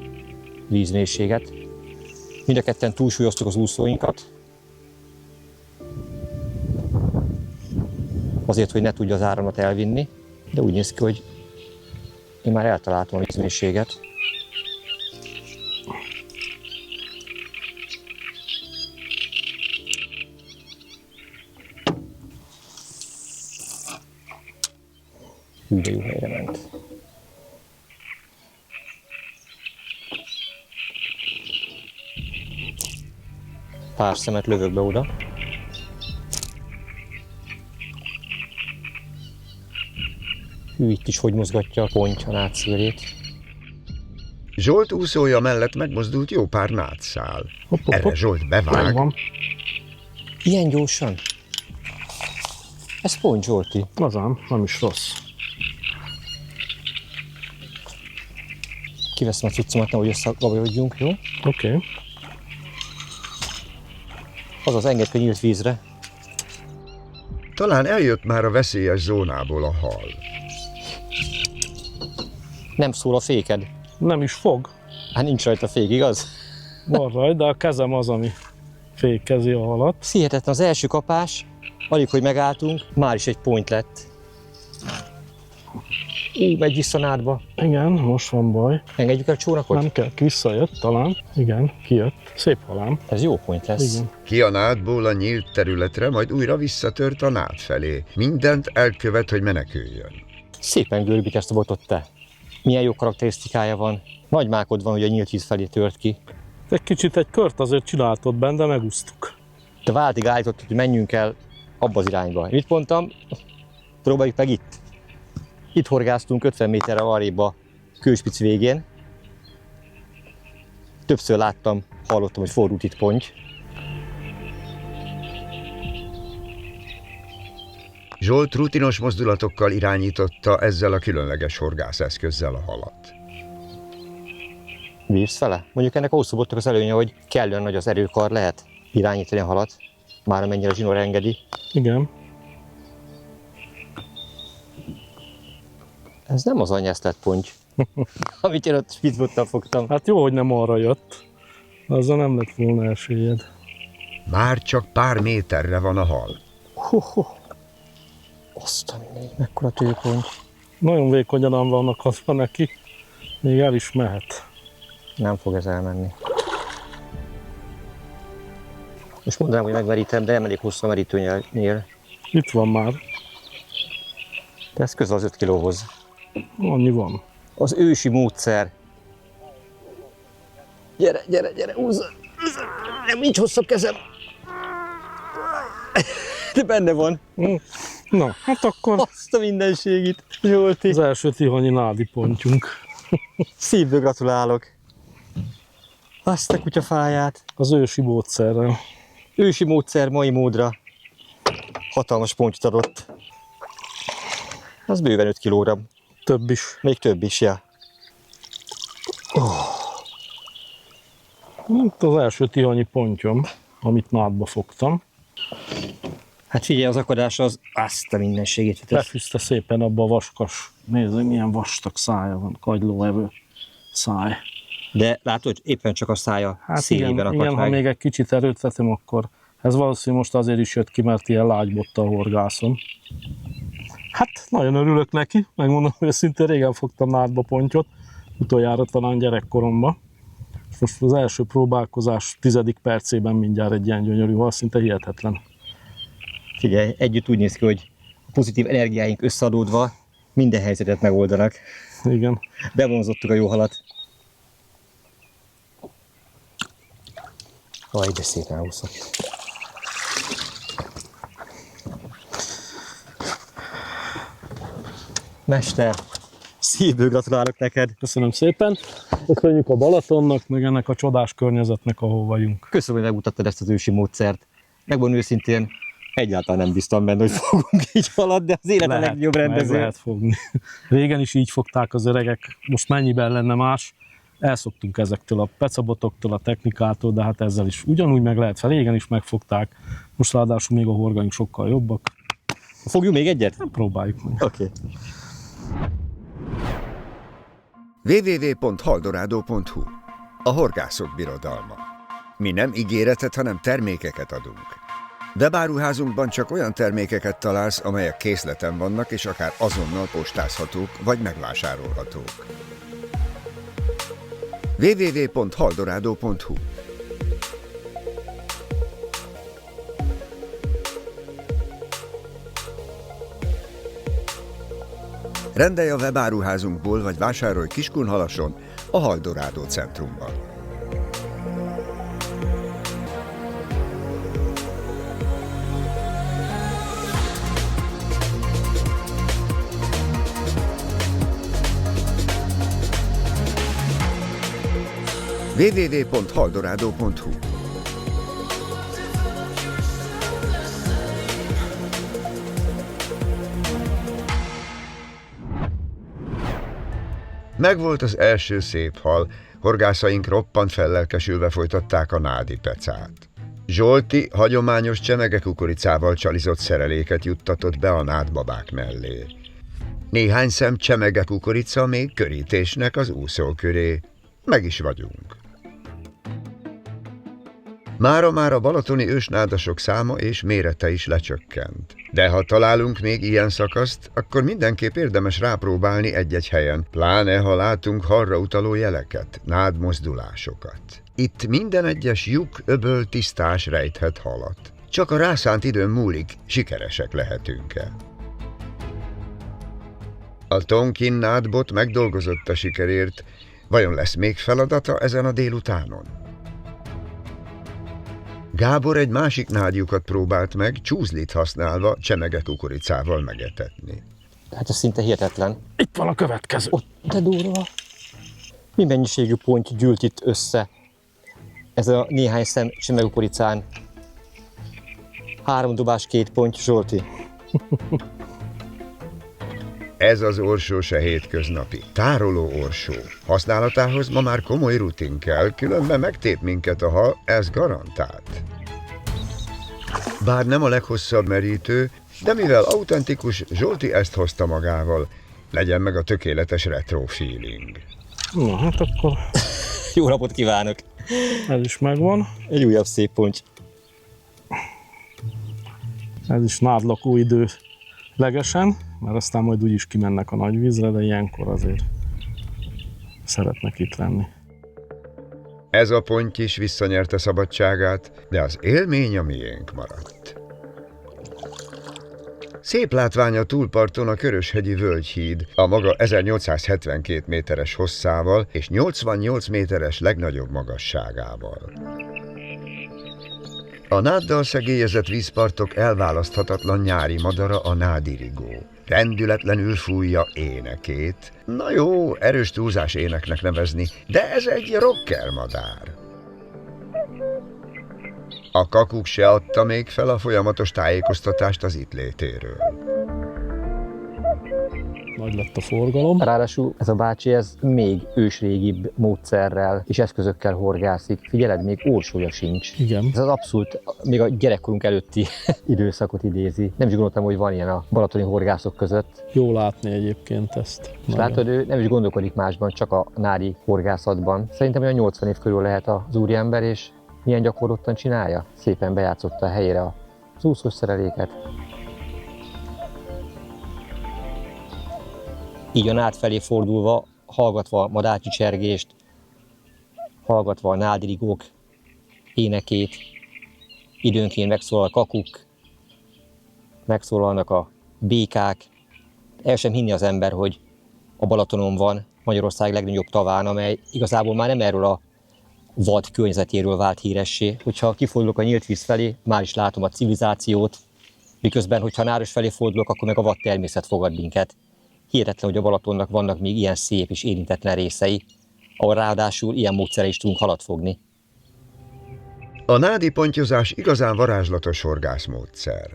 vízmélységet. Mind a ketten túlsúlyoztuk az úszóinkat, azért, hogy ne tudja az áramlat elvinni, de úgy néz ki, hogy én már eltaláltam a vízmélységet. Hű, de jó helyre ment. Pár szemet lövök be oda. Hű, itt is hogy mozgatja a ponty a nátszélét. Zsolt úszója mellett megmozdult jó pár nátszál. Erre Zsolt bevág. Megvan. Ilyen gyorsan? Ez ponty, Zsolti. Azán, nem is rossz. Kiveszem a cuccomat, nehogy összegabajodjunk, jó? Oké. Azaz engedj a nyílt vízre. Talán eljött már a veszélyes zónából a hal. Nem szól a féked. Nem is fog. Hát nincs rajta fék, igaz? Van rajta, de a kezem az, ami fékezi a halat. Hihetetlen, az első kapás, alig, hogy megálltunk, már is egy point lett. Megy vissza nádba. Igen, most van baj. Engedjük el a csónakot? Nem kell, visszajött talán. Igen, kijött. Szép halám. Ez jó point lesz. Igen. Ki a nádból a nyílt területre, majd újra visszatört a nád felé. Mindent elkövet, hogy meneküljön. Szépen görbít ezt a botot te. Milyen jó karakterisztikája van. Nagy mákod van, hogy a nyílt víz felé tört ki. Egy kicsit egy kört azért csináltod benne, de megúsztuk. De váltig állított, hogy menjünk el abba az irányba. Mit mondtam? Próbáljuk meg itt. Itt horgáztunk 50 méterre arrébb a kőspic végén. Többször láttam, hallottam, hogy fordult itt ponty. Zsolt rutinos mozdulatokkal irányította ezzel a különleges horgászeszközzel a halat. Bírsz vele? Mondjuk ennek a hosszú botnak az előnye, hogy kellően nagy az erőkar, lehet irányítani a halat, már amennyire a zsinór engedi. Igen. Ez nem az anyászlett ponty, amit én ott spicbottal fogtam. Hát jó, hogy nem arra jött. Azzal nem lett volna esélyed. Már csak pár méterre van a hal. Azt a mindenit, mekkora tőponty. Nagyon vékonyan vannak hazva neki. Még el is mehet. Nem fog ez elmenni. Most mondanám, hogy megmerítem, de elég hosszú a merítőnyél. Itt van már. De ez közel az 5 kilóhoz. Annyi van. Az ősi módszer. Gyere, gyere, gyere, húzza! Nem, nincs hosszabb kezem. De benne van. Na, hát akkor Azt a mindenségit, Zsolti. az első tihanyi nádi pontjunk. Szívből gratulálok. Azt a kutyafáját. Az ősi módszerrel. Ősi módszer mai módra. Hatalmas pontyot adott. Az bőven 5 kilóra. Több is. Még több is, ja. Itt az első tihanyi pontyom, amit nádba fogtam. Hát figyelj, az akadás az azt a mindenségét. Befűzte szépen abba a vaskas. Nézd, milyen vastag szája van, kagylóevő száj. De látod, hogy éppen csak a szája Hát szélében igen, akadt igen, ha meg. még egy kicsit erőt vetem, akkor ez valószínűleg most azért is jött ki, mert ilyen lágybottal horgászom. Hát nagyon örülök neki, megmondom, hogy szinte régen fogtam nádba pontyot, utoljára talán gyerekkoromban. Most az első próbálkozás 10. percében mindjárt egy ilyen gyönyörű hal, szinte hihetetlen. Figyelj, együtt úgy néz ki, hogy a pozitív energiáink összeadódva minden helyzetet megoldanak. Igen. Bevonzottuk a jó halat. Aj, de szépen elúszott. Mester, szívből gratulálok neked. Köszönöm szépen. Köszönjük a Balatonnak, meg ennek a csodás környezetnek, ahol vagyunk. Köszönöm, hogy megmutattad ezt az ősi módszert. Megmondom őszintén, egyáltalán nem bíztam benne, hogy fogunk így haladni, de az élet a legjobb rendező. Meg lehet fogni. Régen is így fogták az öregek, most mennyiben lenne más. Elszoktunk ezektől a pecabotoktól, a technikától, de hát ezzel is ugyanúgy meg lehet fel. Régen is megfogták, most ráadásul még a horgaink sokkal jobbak. Fogjunk még egyet? Nem próbáljuk meg. Oké. www.haldorado.hu A horgászok birodalma. Mi nem ígéretet, hanem termékeket adunk. Webáruházunkban csak olyan termékeket találsz, amelyek készleten vannak, és akár azonnal postázhatók, vagy megvásárolhatók. www.haldorado.hu Rendelj a webáruházunkból, vagy vásárolj Kiskunhalason, a Haldorado centrumban. www.haldorado.hu. Megvolt az első szép hal, horgászaink roppant fellelkesülve folytatták a nádi pecát. Zsolti hagyományos csemegekukoricával csalizott szereléket juttatott be a nádbabák mellé. Néhány szem csemegekukorica még körítésnek az úszó köré. Meg is vagyunk. Mára a balatoni ősnádasok száma és mérete is lecsökkent. De ha találunk még ilyen szakaszt, akkor mindenképp érdemes rápróbálni egy-egy helyen, pláne ha látunk halra utaló jeleket, nádmozdulásokat. Itt minden egyes lyuk, öböl, tisztás rejthet halat. Csak a rászánt időn múlik, sikeresek lehetünk-e. A Tonkin nádbot megdolgozott a sikerért, vajon lesz még feladata ezen a délutánon? Gábor egy másik nádjukat próbált meg, csúzlit használva csemegekukoricával megetetni. Hát ez szinte hihetetlen. Itt van a következő. Ott, de durva. Mi mennyiségű ponty gyűlt itt össze? Ez a néhány szem csemegekukoricán. 3 dobás, 2 ponty, Zsolti. Ez az orsó se hétköznapi, tároló orsó. Használatához ma már komoly rutin kell, különben megtép minket a hal, ez garantált. Bár nem a leghosszabb merítő, de mivel autentikus, Zsolti ezt hozta magával, legyen meg a tökéletes retro feeling. Na, hát akkor Jó napot kívánok! ez is megvan. Egy újabb szép ponty. Ez is nádlakó idő legesen, mert aztán majd úgyis kimennek a nagy vízre, de ilyenkor azért szeretnek itt lenni. Ez a ponty is visszanyerte szabadságát, de az élmény a miénk maradt. Szép látvány a túlparton a Köröshegyi Völgyhíd, a maga 1872 méteres hosszával és 88 méteres legnagyobb magasságával. A náddal szegélyezett vízpartok elválaszthatatlan nyári madara a nádirigó. Rendületlenül fújja énekét. Na jó, erős túlzás éneknek nevezni, de ez egy rocker madár. A kakuk se adta még fel a folyamatos tájékoztatást az itt létéről. Nagy lett a forgalom. Ráadásul ez a bácsi ez még ősrégibb módszerrel és eszközökkel horgászik. Figyeled, még orsója sincs. Igen. Ez az abszolút még a gyerekkorunk előtti időszakot idézi. Nem is gondoltam, hogy van ilyen a balatoni horgászok között. Jó látni egyébként ezt. És látod, ő nem is gondolkodik másban, csak a nádi horgászatban. Szerintem olyan 80 év körül lehet az úriember, és milyen gyakorlottan csinálja. Szépen bejátszotta a helyére az úszós szereléket. Így a nád felé fordulva, hallgatva a madárcsicsergést, hallgatva a nádirigók énekét, időnként megszólal a kakuk, megszólalnak a békák. El sem hinni az ember, hogy a Balatonon van Magyarország legnagyobb taván, amely igazából már nem erről a vad környezetéről vált híressé. Hogyha kifordulok a nyílt víz felé, már is látom a civilizációt, miközben, hogyha Náros felé fordulok, akkor meg a vad természet fogad minket. Hihetetlen, hogy a Balatonnak vannak még ilyen szép és érintetlen részei, ahol ráadásul ilyen módszerre is tudunk halat fogni. A nádi pontyozás igazán varázslatos horgászmódszer.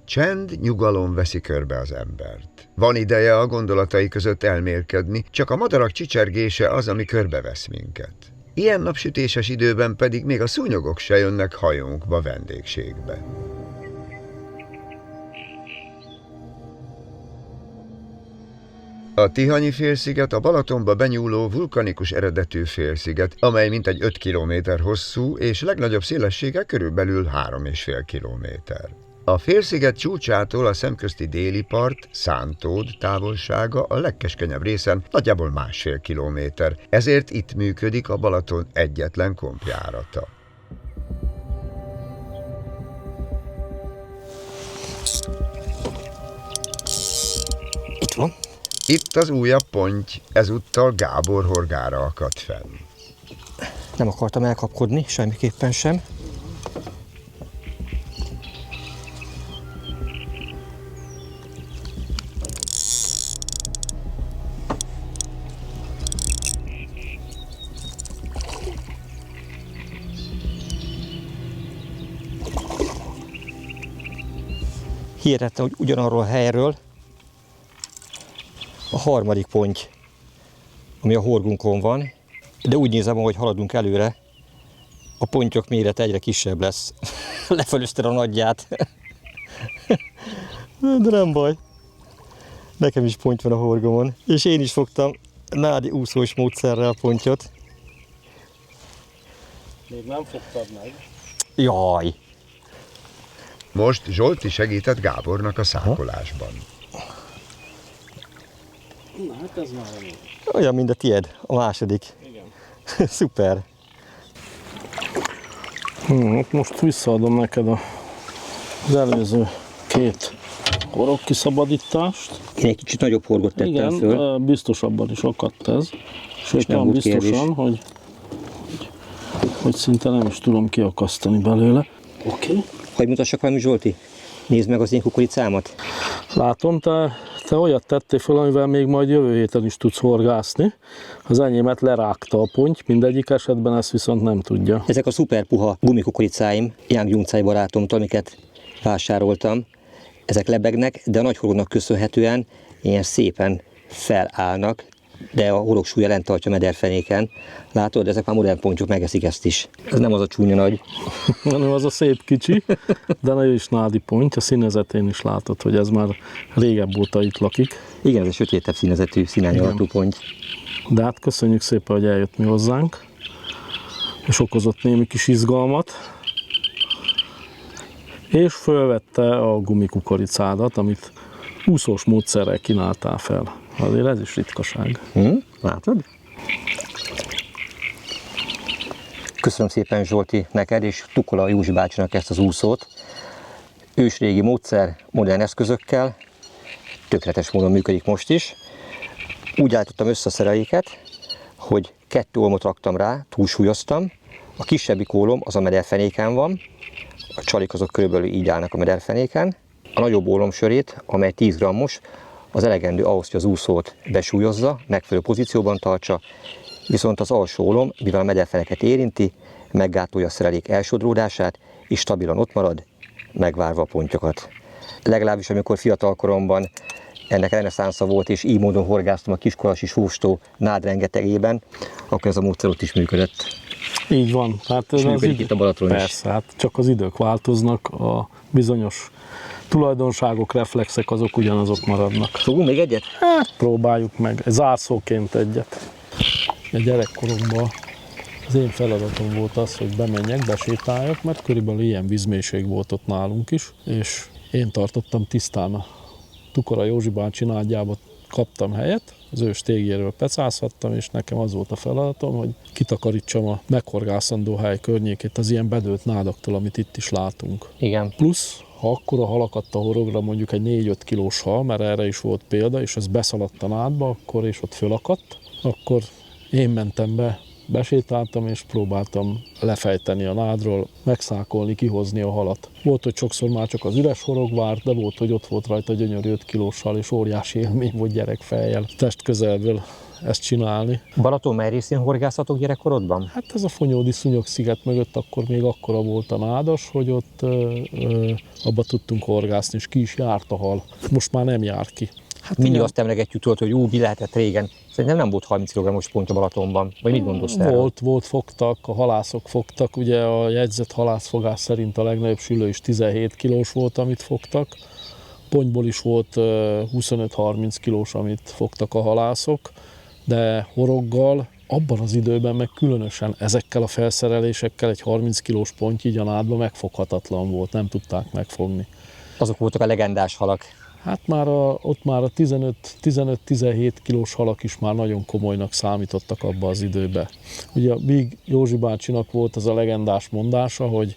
Csend, nyugalom veszi körbe az embert. Van ideje a gondolatai között elmélkedni, csak a madarak csicsergése az, ami körbevesz minket. Ilyen napsütéses időben pedig még a szúnyogok se jönnek hajónkba vendégségbe. A Tihanyi-félsziget a Balatonba benyúló vulkanikus eredetű félsziget, amely mintegy 5 kilométer hosszú és legnagyobb szélessége körülbelül 3,5 kilométer. A félsziget csúcsától a szemközti déli part, Szántód távolsága a legkeskenyebb részen nagyjából 1,5 kilométer, ezért itt működik a Balaton egyetlen kompjárata. Itt van. Itt az újabb ponty, ezúttal Gábor horgára akadt fenn. Nem akartam elkapkodni, semmiképpen sem. Hihetetlen, hogy ugyanarról a helyről a harmadik ponty, ami a horgunkon van, de úgy nézem, hogy haladunk előre, a pontyok mérete egyre kisebb lesz. Lefelőzted a nagyját. De nem baj. Nekem is ponty van a horgomon. És én is fogtam nádi úszós módszerrel a pontyot. Még nem fogtad meg. Jaj! Most Zsolti segített Gábornak a szákolásban. Na hát ez már elég. Olyan, mint a tied, a második. Igen. Szuper. Most visszaadom neked az előző 2 horog kiszabadítást. Én egy kicsit nagyobb horgot tettem Igen, föl. biztosabban is akadt ez. Sőt, nem olyan volt biztosan, hogy szinte nem is tudom kiakasztani belőle. Oké. Hogy mutassak valami, Zsolti? Nézd meg az én kukoricámat. Látom, te olyat tettél fel, amivel még majd jövő héten is tudsz horgászni. Az enyémet lerágta a ponty, mindegyik esetben ezt viszont nem tudja. Ezek a szuper puha gumikukoricáim, Young Juncai barátomtól, amiket vásároltam. Ezek lebegnek, de a nagy horognak köszönhetően ilyen szépen felállnak, de a horog súlya lent tartja a mederfenéken. Látod, ezek már modern pontyok megeszik ezt is. Ez nem az a csúnya nagy. Nem az a szép kicsi, de nagyon is nádi ponty, a színezetén is látod, hogy ez már régebb óta itt lakik. Igen, ez egy sötétebb színezetű, színárnyalatú ponty. De hát köszönjük szépen, hogy eljött mi hozzánk, és okozott némi kis izgalmat. És fölvette a gumikukoricádat, amit úszós módszerrel kínáltál fel. Azért ez is ritkaság. Látod? Köszönöm szépen, Zsolti, neked és Tukola Józsi bácsinak ezt az úszót. Ősrégi módszer, modern eszközökkel, tökéletes módon működik most is. Úgy állítottam össze a szereléket, hogy 2 olmot raktam rá, túlsúlyoztam. A kisebbik ólom az a mederfenéken van, a csalik azok körülbelül így állnak a mederfenéken. A nagyobb ólomsörét, amely 10 grammos, az elegendő ahhoz, hogy az úszót besúlyozza, megfelelő pozícióban tartsa, viszont az alsó ólom, mivel a mederfeneket érinti, meggátolja a szerelék elsodródását, és stabilan ott marad, megvárva a pontyokat. Legalábbis amikor fiatal koromban ennek reneszánsza volt, és így módon horgáztam a kiskolasi sóstó nád rengetegében, akkor ez a módszer ott is működött. Így van. Hát ez működik itt a Balaton is. Persze, hát csak az idők változnak, a bizonyos tulajdonságok, reflexek azok ugyanazok maradnak. Fogunk még egyet? Hát próbáljuk meg, zárszóként egyet. A gyerekkoromban az én feladatom volt az, hogy bemenjek, besétáljak, mert körülbelül ilyen vízmélység volt ott nálunk is, és én tartottam tisztán a Tukola Józsi bácsi nádjába, kaptam helyet, az ő stégéről pecázhattam, és nekem az volt a feladatom, hogy kitakarítsam a meghorgászandó hely környékét az ilyen bedőlt nádaktól, amit itt is látunk. Igen. Plusz, ha akkora hal akadt a horogra, mondjuk egy 4-5 kilós hal, mert erre is volt példa, és ez beszaladt a nádba, akkor, és ott fölakadt, akkor én mentem be, besétáltam, és próbáltam lefejteni a nádról, megszákolni, kihozni a halat. Volt, hogy sokszor már csak az üres horog várt, de volt, hogy ott volt rajta gyönyörű 5 kilós hal, és óriási élmény volt gyerekfejjel test közelből ezt csinálni. Balaton mely részén horgászatok gyerekkorodban? Hát ez a Fonyódi Szúnyog-sziget mögött akkor még akkora volt a nádas, hogy ott abba tudtunk horgászni, és ki is járt a hal. Most már nem jár ki. Hát mindig azt emlegetjük tudod, hogy mi lehetett régen. Szerintem nem volt 30 kg-os ponty a Balatonban. Vagy mit gondolsz erről? Volt, fogtak, a halászok fogtak. Ugye a jegyzett halászfogás szerint a legnagyobb sülő is 17 kilós volt, amit fogtak. Pontyból is volt 25-30 kilós, amit fogtak a halászok. De horoggal abban az időben meg különösen ezekkel a felszerelésekkel egy 30 kilós ponty így a nádba megfoghatatlan volt, nem tudták megfogni. Azok voltak a legendás halak. Hát ott már a 15-17 kilós halak is már nagyon komolynak számítottak abba az időbe. Ugye Big Józsi bácsinak volt az a legendás mondása, hogy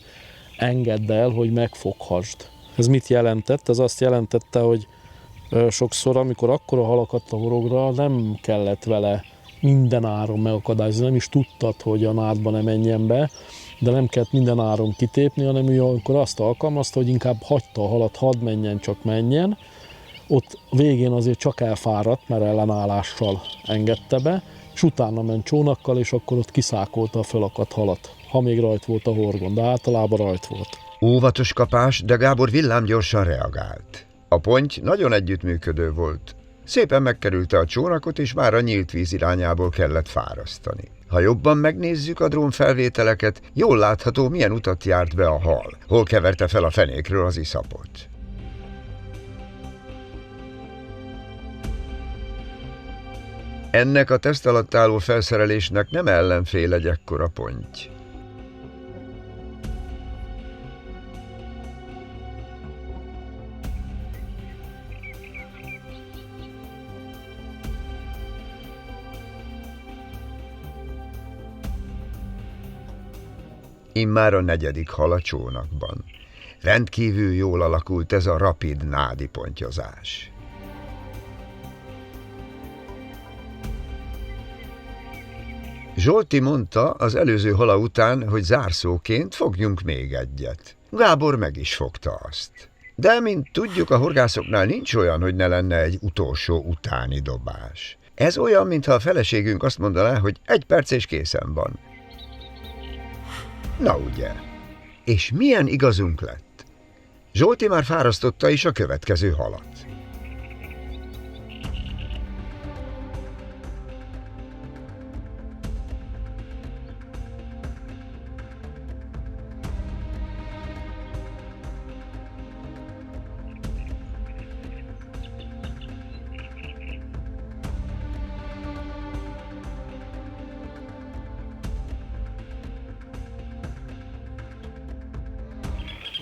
engedd el, hogy megfoghasd. Ez mit jelentett? Ez azt jelentette, hogy sokszor, amikor akkora halakat a horogra, nem kellett vele minden áron megakadályozni, nem is tudtad, hogy a nádba ne menjen be, de nem kellett minden áron kitépni, hanem ő akkor azt alkalmazta, hogy inkább hagyta a halat, hadd menjen, csak menjen. Ott végén azért csak elfáradt, mert ellenállással engedte be, és utána ment csónakkal, és akkor ott kiszákolta a fölakadt halat, ha még rajt volt a horgon, de általában rajt volt. Óvatos kapás, de Gábor villámgyorsan reagált. A ponty nagyon együttműködő volt. Szépen megkerülte a csónakot, és már a nyílt víz irányából kellett fárasztani. Ha jobban megnézzük a drónfelvételeket, jól látható, milyen utat járt be a hal, hol keverte fel a fenékről az iszapot. Ennek a teszt alatt álló felszerelésnek nem ellenfél egy ekkora ponty. Immár a 4. hal a csónakban. Rendkívül jól alakult ez a rapid nádi pontyozás. Zsolti mondta az előző hala után, hogy zárszóként fogjunk még egyet. Gábor meg is fogta azt. De, mint tudjuk, a horgászoknál nincs olyan, hogy ne lenne egy utolsó utáni dobás. Ez olyan, mintha a feleségünk azt mondaná, hogy 1 perc és készen van. Na ugye. És milyen igazunk lett? Zsolti már fárasztotta is a következő halat.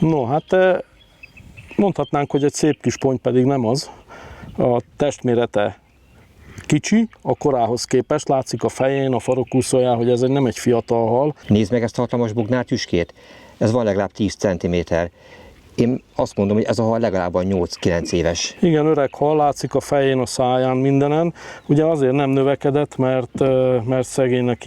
No, hát mondhatnánk, hogy egy szép kis ponty, pedig nem az. A testmérete kicsi, a korához képest, látszik a fején, a farokúszóján, hogy ez nem egy fiatal hal. Nézd meg ezt a hatalmas bugnár tüskét, ez van legalább 10 cm. Én azt mondom, hogy ez a hal legalább 8-9 éves. Igen, öreg hal, látszik a fején, a száján, mindenen. Ugye azért nem növekedett, mert szegénynek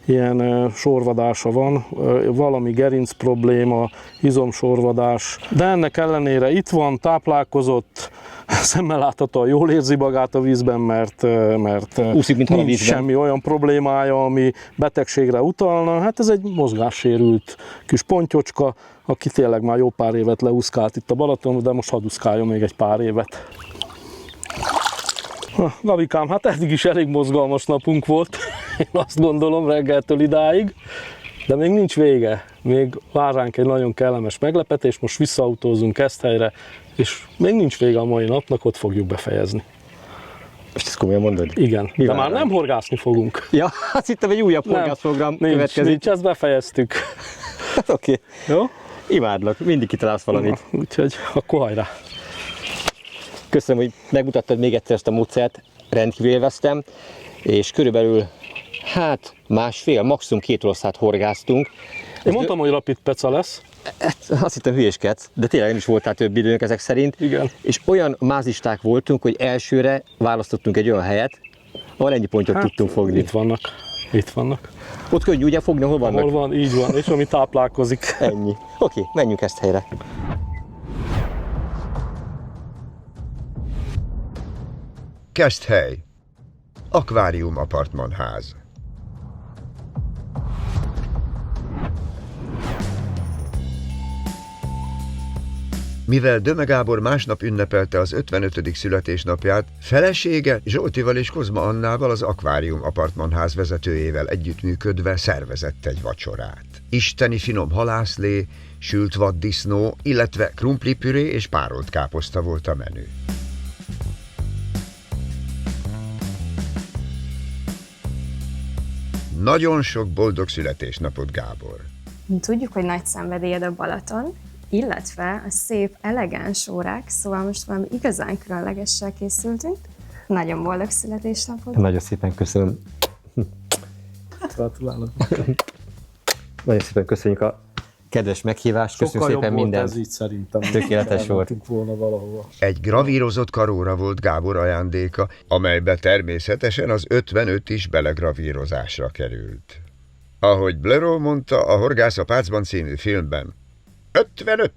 ilyen sorvadása van, valami gerinc probléma, izomsorvadás, de ennek ellenére itt van, táplálkozott, szemmel láthatóan jól érzi magát a vízben, mert úszik, mint nincs semmi olyan problémája, ami betegségre utalna. Hát ez egy mozgássérült kis pontyocska, aki tényleg már jó pár évet leúszkált itt a Balaton, de most hadd úszkáljon még egy pár évet. Gabikám, hát eddig is elég mozgalmas napunk volt, én azt gondolom reggeltől idáig, de még nincs vége. Még vár ránk egy nagyon kellemes meglepetés, most visszaautózunk Keszthelyre, és még nincs vége a mai napnak, ott fogjuk befejezni. Most ezt komolyan mondod? Igen, de már nem horgászni fogunk. Ja, azt hittem, egy újabb horgászprogram következik. Nincs, ezt befejeztük. Oké. Jó? Imádlak, mindig kitalálsz valamit. Úgyhogy akkor hajrá! Köszönöm, hogy megmutattad még egyszer ezt a módszert, rendkívül élveztem, és körülbelül másfél, maximum 2 órát horgáztunk. Én mondtam, hogy rapid peca lesz. Azt hittem hülyéskedsz, de tényleg nem is voltál több időnk ezek szerint. Igen. És olyan mázisták voltunk, hogy elsőre választottunk egy olyan helyet, ahol ennyi pontyot tudtunk fogni. Itt vannak. Ott könnyű ugye fogni, hol vannak? Hol van, így van, és ami táplálkozik. Ennyi. Oké, menjünk ezt helyre. Keszthely. Akvárium apartmanház. Mivel Döme Gábor másnap ünnepelte az 55. születésnapját, felesége Zsoltival és Kozma Annával, az Akvárium apartmanház vezetőjével együttműködve szervezett egy vacsorát. Isteni finom halászlé, sült vaddisznó, illetve krumplipüré és párolt káposzta volt a menü. Nagyon sok boldog születésnapot, Gábor! Tudjuk, hogy nagy szenvedélyed a Balaton, illetve a szép, elegáns órák, szóval most valami igazán különlegessel készültünk. Nagyon boldog születésnapot! Nagyon szépen köszönöm. Gratulálok! Nagyon szépen köszönjük a kedves meghívást, köszönjük szépen mindent. Ez így szerintem. Tökéletes volt. Volna valahova. Egy gravírozott karóra volt Gábor ajándéka, amelybe természetesen az 55 is belegravírozásra került. Ahogy Blero mondta a Horgász a Pácban című filmben, 55!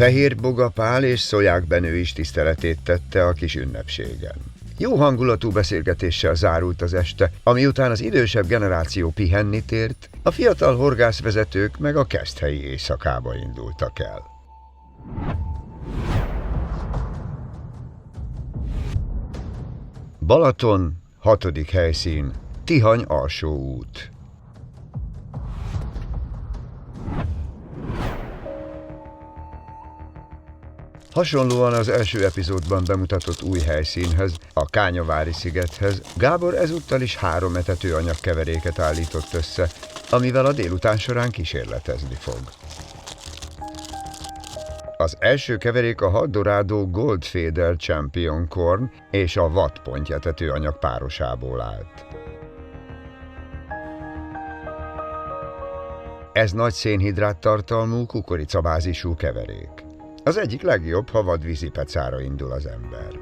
Fehér Boga Pál és Szolyák Benő is tiszteletét tette a kis ünnepségen. Jó hangulatú beszélgetéssel zárult az este, ami után az idősebb generáció pihenni tért, a fiatal horgászvezetők meg a Keszthelyi éjszakába indultak el. Balaton, 6. helyszín, Tihany alsó út. Hasonlóan az első epizódban bemutatott új helyszínhez, a Kányavári szigethez, Gábor ezúttal is 3 etetőanyag keveréket állított össze, amivel a délután során kísérletezni fog. Az első keverék a Haldorado Goldfeder Champion Corn és a Watt-ponty etetőanyag párosából állt. Ez nagy szénhidrát tartalmú kukoricabázisú keverék. Az egyik legjobb, ha vadvízi pecára indul az ember.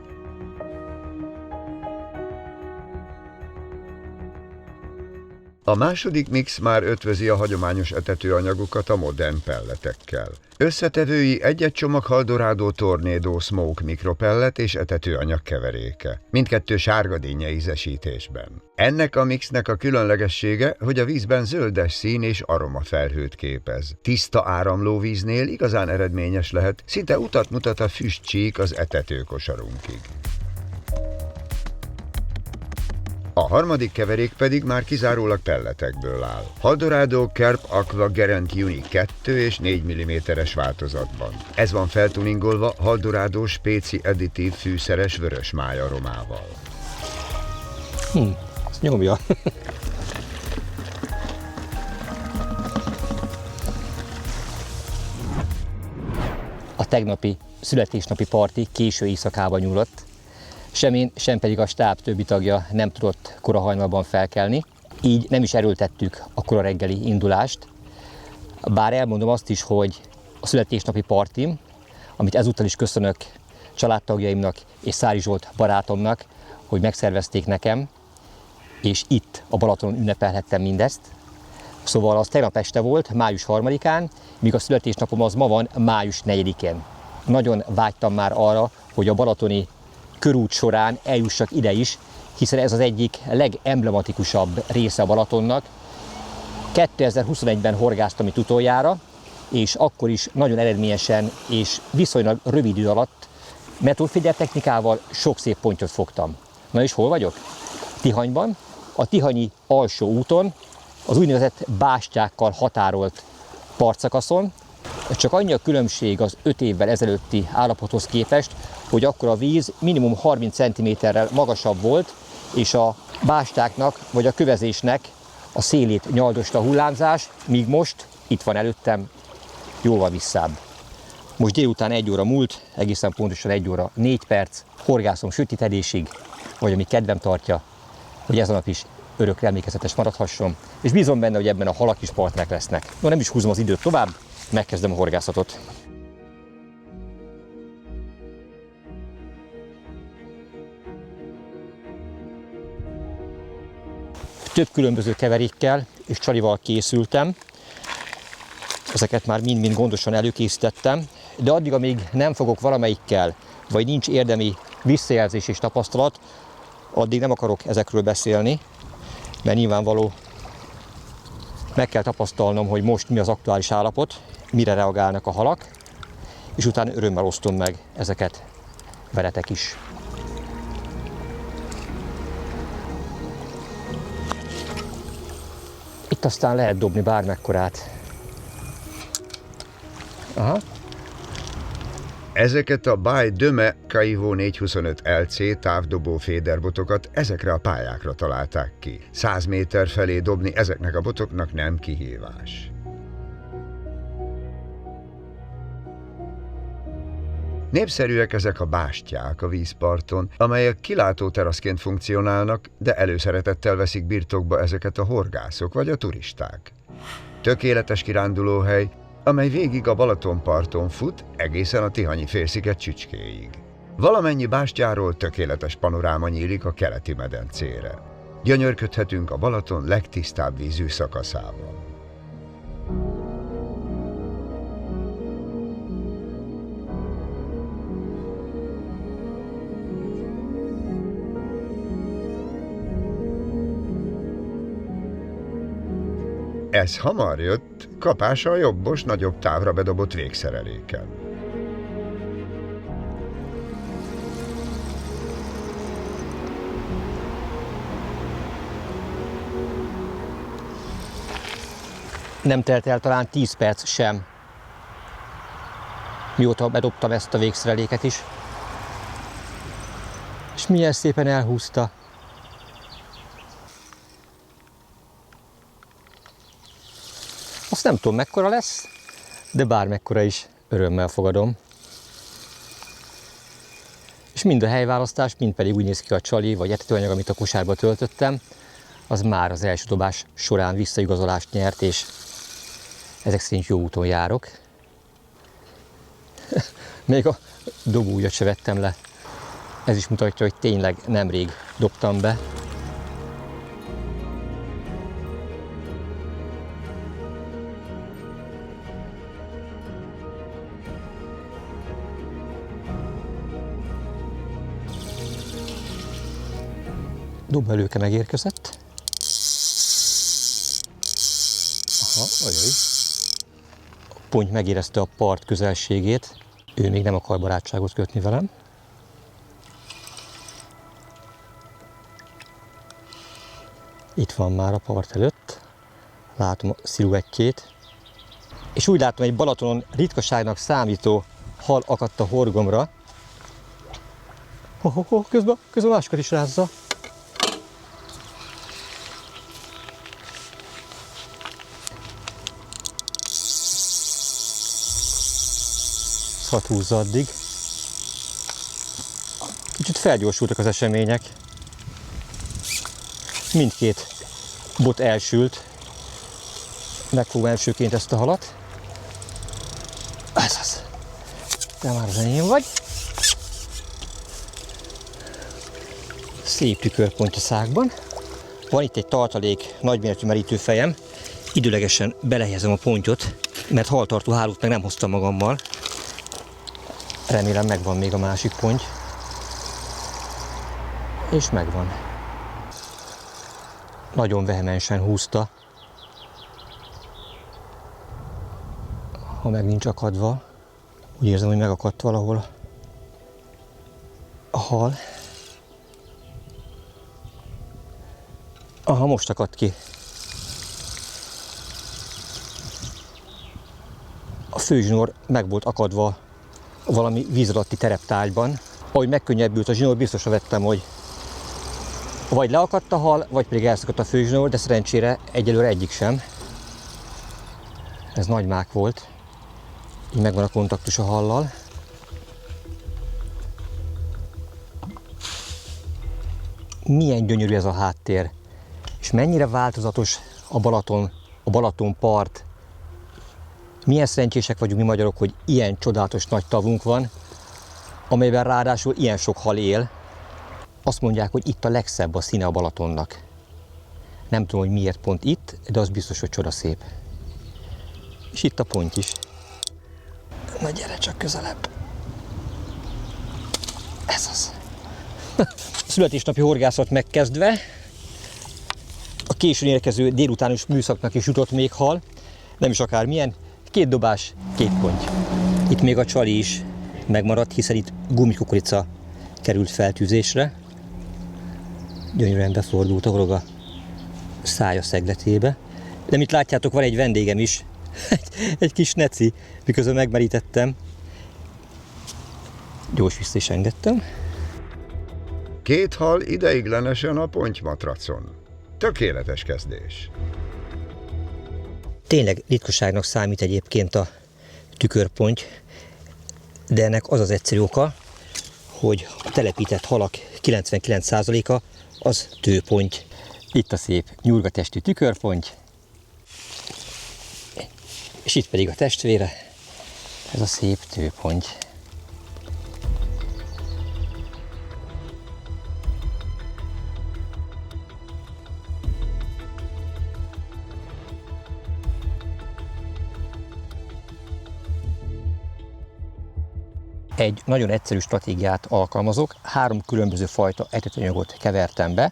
A második mix már ötvözi a hagyományos etetőanyagokat a modern pelletekkel. Összetevői egy csomag Haldorado Tornado Smoke mikropellet és etetőanyag keveréke. Mindkettő sárgadínnye ízesítésben. Ennek a mixnek a különlegessége, hogy a vízben zöldes szín és aromafelhőt képez. Tiszta áramló víznél igazán eredményes lehet, szinte utat mutat a füstcsík az etetőkosarunkig. A harmadik keverék pedig már kizárólag pelletekből áll. Haldorado Carp Aqua Guarant Uni 2 és 4 mm-es változatban. Ez van feltuningolva Haldorado Spéci Additív fűszeres vörös máj aromával. Ezt nyomja. A tegnapi születésnapi parti késő éjszakába nyúlott. Sem én, sem pedig a stáb többi tagja nem tudott kora hajnalban felkelni, így nem is erőltettük a kora reggeli indulást. Bár elmondom azt is, hogy a születésnapi partim, amit ezúttal is köszönök családtagjaimnak és Szári Zsolt barátomnak, hogy megszervezték nekem, és itt a Balatonon ünnepelhettem mindezt. Szóval az tegnap este volt, május 3-án, míg a születésnapom az ma van, május 4-én. Nagyon vágytam már arra, hogy a balatoni körút során eljussak ide is, hiszen ez az egyik legemblematikusabb része a Balatonnak. 2021-ben horgáztam itt utoljára, és akkor is nagyon eredményesen és viszonylag rövid idő alatt metódfigyeltechnikával sok szép pontyot fogtam. Na és hol vagyok? Tihanyban, a tihanyi alsó úton, az úgynevezett bástyákkal határolt partszakaszon. Csak annyi a különbség az 5 évvel ezelőtti állapothoz képest, hogy akkor a víz minimum 30 cm-rel magasabb volt, és a bástyáknak vagy a kövezésnek a szélét nyaldosta a hullámzás, míg most itt van előttem jóval visszább. Most délután 1 óra múlt, egészen pontosan 1 óra 4 perc, horgászom sötétedésig, vagy ami kedvem tartja, hogy ez a nap is örökre emlékezetes maradhasson, és bízom benne, hogy ebben a halak is partnerek lesznek. No, nem is húzom az időt tovább, megkezdem a horgászatot. Több különböző keverékkel és csalival készültem. Ezeket már mind-mind gondosan előkészítettem, de addig, amíg nem fogok valamelyikkel, vagy nincs érdemi visszajelzés és tapasztalat, addig nem akarok ezekről beszélni, mert nyilvánvaló meg kell tapasztalnom, hogy most mi az aktuális állapot, mire reagálnak a halak, és utána örömmel osztom meg ezeket veletek is. Itt aztán lehet dobni bármekkorát. Aha. Ezeket a By Döme Kaiho 425 LC távdobó féderbotokat ezekre a pályákra találták ki. 100 méter felé dobni ezeknek a botoknak nem kihívás. Népszerűek ezek a bástyák a vízparton, amelyek kilátóteraszként funkcionálnak, de előszeretettel veszik birtokba ezeket a horgászok vagy a turisták. Tökéletes kirándulóhely, amely végig a Balatonparton fut, egészen a Tihanyi félsziget csücskéig. Valamennyi bástyáról tökéletes panoráma nyílik a keleti medencére. Gyönyörködhetünk a Balaton legtisztább vízű szakaszával. Ez hamar jött, kapása a jobbos, nagyobb távra bedobott végszereléken. Nem telt el talán 10 perc sem, mióta bedobtam ezt a végszereléket is. És milyen szépen elhúzta. Azt nem tudom, mekkora lesz, de bármekkora is örömmel fogadom. És mind a helyválasztás, mind pedig úgy néz ki a csali vagy etetőanyag, amit a kosárba töltöttem, az már az első dobás során visszaigazolást nyert, és ezek szerint jó úton járok. Még a dobóujjat se vettem le. Ez is mutatja, hogy tényleg nemrég dobtam be. Dobelőke megérkezett. Aha, ajaj. A ponty megérezte a part közelségét. Ő még nem akar barátságot kötni velem. Itt van már a part előtt. Látom a sziluettjét. És úgy látom, egy Balatonon ritkaságnak számító hal akadt a horgomra. Közben másokat is rázza. Hadd húzza addig. Kicsit felgyorsultak az események. Mindkét bot elsült. Megfogom elsőként ezt a halat. Ez az. De már az enyém vagy. Szép tükörponty a szákban. Van itt egy tartalék nagyméretű merítőfejem. Időlegesen belehelyezem a pontyot, mert haltartó hálót meg nem hoztam magammal. Remélem megvan még a másik ponty. És megvan. Nagyon vehemensen húzta. Ha meg nincs akadva, úgy érzem, hogy megakadt valahol a hal. Aha, most akadt ki. A főzsinór meg volt akadva valami víz alatti tereptárgyban. Ahogy megkönnyebbült a zsinór, biztosra vettem, hogy vagy leakadt a hal, vagy pedig elszakadt a főzsinór, de szerencsére egyelőre egyik sem. Ez nagy mák volt. Így megvan a kontaktus a hallal. Milyen gyönyörű ez a háttér, és mennyire változatos a Balaton part. Milyen szerencsések vagyunk mi magyarok, hogy ilyen csodálatos nagy tavunk van, amelyben ráadásul ilyen sok hal él. Azt mondják, hogy itt a legszebb a színe a Balatonnak. Nem tudom, hogy miért pont itt, de az biztos, hogy csodaszép. És itt a ponty is. Na gyere csak közelebb. Ez az. Születésnapi horgászat megkezdve. A későn érkező délutánus műszaknak is jutott még hal. Nem is akármilyen. 2 dobás, 2 ponty. Itt még a csali is megmaradt, hiszen itt gumikukorica került feltűzésre. Gyönyörűen befordult a horog a szája szegletébe. De mint látjátok, van egy vendégem is. Egy kis neci, miközben megmerítettem. Gyors vissza is engedtem. 2 hal ideiglenesen a pontymatracon. Tökéletes kezdés. Tényleg ritkaságnak számít egyébként a tükörponty, de ennek az az egyszerű oka, hogy a telepített halak 99%-a az tőponty. Itt a szép nyurgatestű tükörponty, és itt pedig a testvére, ez a szép tőponty. Egy nagyon egyszerű stratégiát alkalmazok, 3 különböző fajta etetőanyagot kevertem be.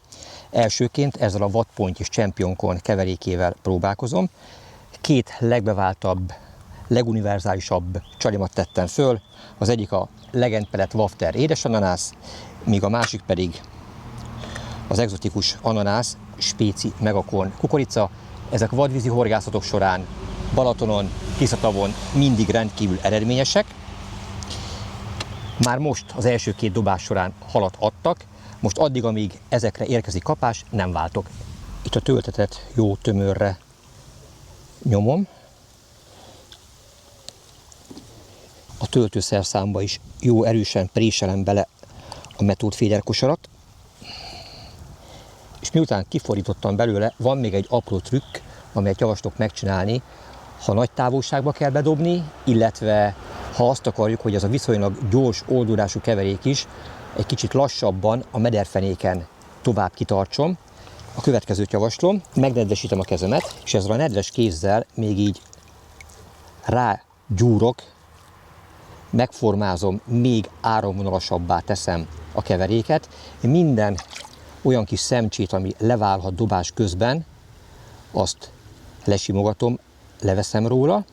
Elsőként ezzel a Wattpoint és Championcon keverékével próbálkozom. 2 legbeváltabb, leguniverzálisabb csalimat tettem föl. Az egyik a Legend Pellet Wafter édesananász, míg a másik pedig az egzotikus ananász Spéci Megacorn kukorica. Ezek vadvízi horgászatok során Balatonon, Tiszatavon mindig rendkívül eredményesek. Már most az első 2 dobás során halat adtak, most addig, amíg ezekre érkezik kapás, nem váltok. Itt a töltetet jó tömörre nyomom. A töltőszerszámba is jó erősen préselem bele a metódféder kosarat. És miután kifordítottam belőle, van még egy apró trükk, amelyet javaslok megcsinálni, ha nagy távolságba kell bedobni, illetve ha azt akarjuk, hogy ez a viszonylag gyors oldódású keverék is egy kicsit lassabban a mederfenéken tovább kitartson. A következőt javaslom, megnedvesítem a kezemet, és ezzel a nedves kézzel még így rágyúrok, megformázom, még áramvonalasabbá teszem a keveréket. Minden olyan kis szemcsét, ami leválhat dobás közben, azt lesimogatom, leveszem róla.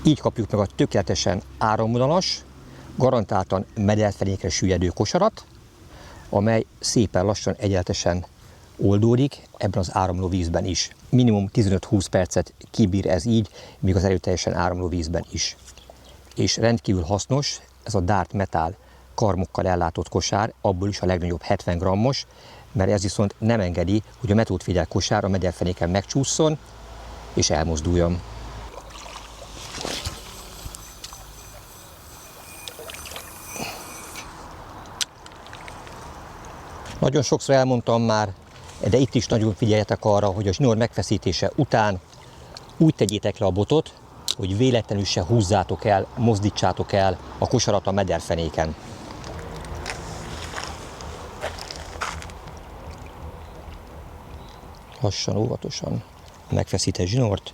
Így kapjuk meg a tökéletesen áramvonalas, garantáltan mederfenékre süllyedő kosarat, amely szépen lassan egyenletesen oldódik ebben az áramló vízben is. Minimum 15-20 percet kibír ez így, míg az erőteljesen áramló vízben is. És rendkívül hasznos ez a Dart Metal karmokkal ellátott kosár, abból is a legnagyobb 70 grammos, mert ez viszont nem engedi, hogy a metódféder kosár a mederfenéken megcsúszson és elmozduljon. Nagyon sokszor elmondtam már, de itt is nagyon figyeljetek arra, hogy a zsinór megfeszítése után úgy tegyétek le a botot, hogy véletlenül se húzzátok el, mozdítsátok el a kosarat a mederfenéken. Lassan, óvatosan megfeszített zsinort,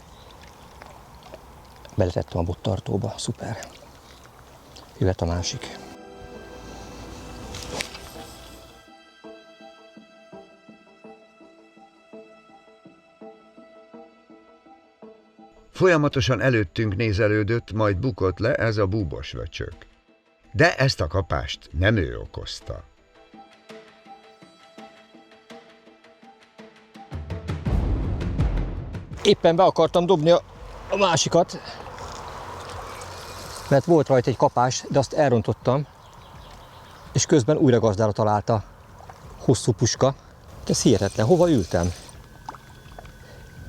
beletettem a bottartóba, szuper. Jöhet a másik. Folyamatosan előttünk nézelődött, majd bukott le ez a búbos vöcsök. De ezt a kapást nem ő okozta. Éppen be akartam dobni a másikat, mert volt rajta egy kapás, de azt elrontottam, és közben újra gazdára találta. Hosszú puska. Ez hihetetlen, hova ültem?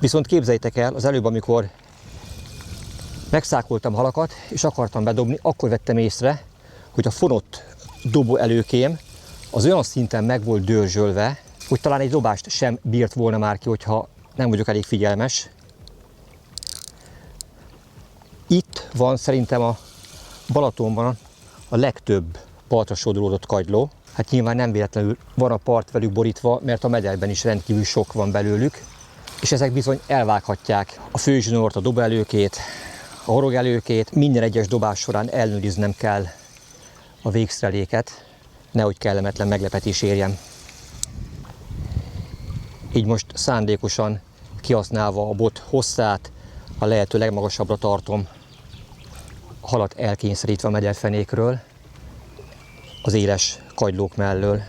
Viszont képzeljétek el, az előbb, amikor megszákoltam halakat, és akartam bedobni, akkor vettem észre, hogy a fonott dobó előkém az olyan szinten meg volt dörzsölve, hogy talán egy dobást sem bírt volna már ki, hogyha nem vagyok elég figyelmes. Itt van szerintem a Balatonban a legtöbb partra sodródott kagyló. Hát nyilván nem véletlenül van a part velük borítva, mert a mederben is rendkívül sok van belőlük, és ezek bizony elvághatják a főzsinort, a dobelőkét, a horogelőkét. Minden egyes dobás során ellenőriznem kell a végszreléket, nehogy kellemetlen meglepetés érjem. Így most szándékosan kihasználva a bot hosszát, a lehető legmagasabbra tartom, a halat elkényszerítve a mederfenékről, az éles kagylók mellől.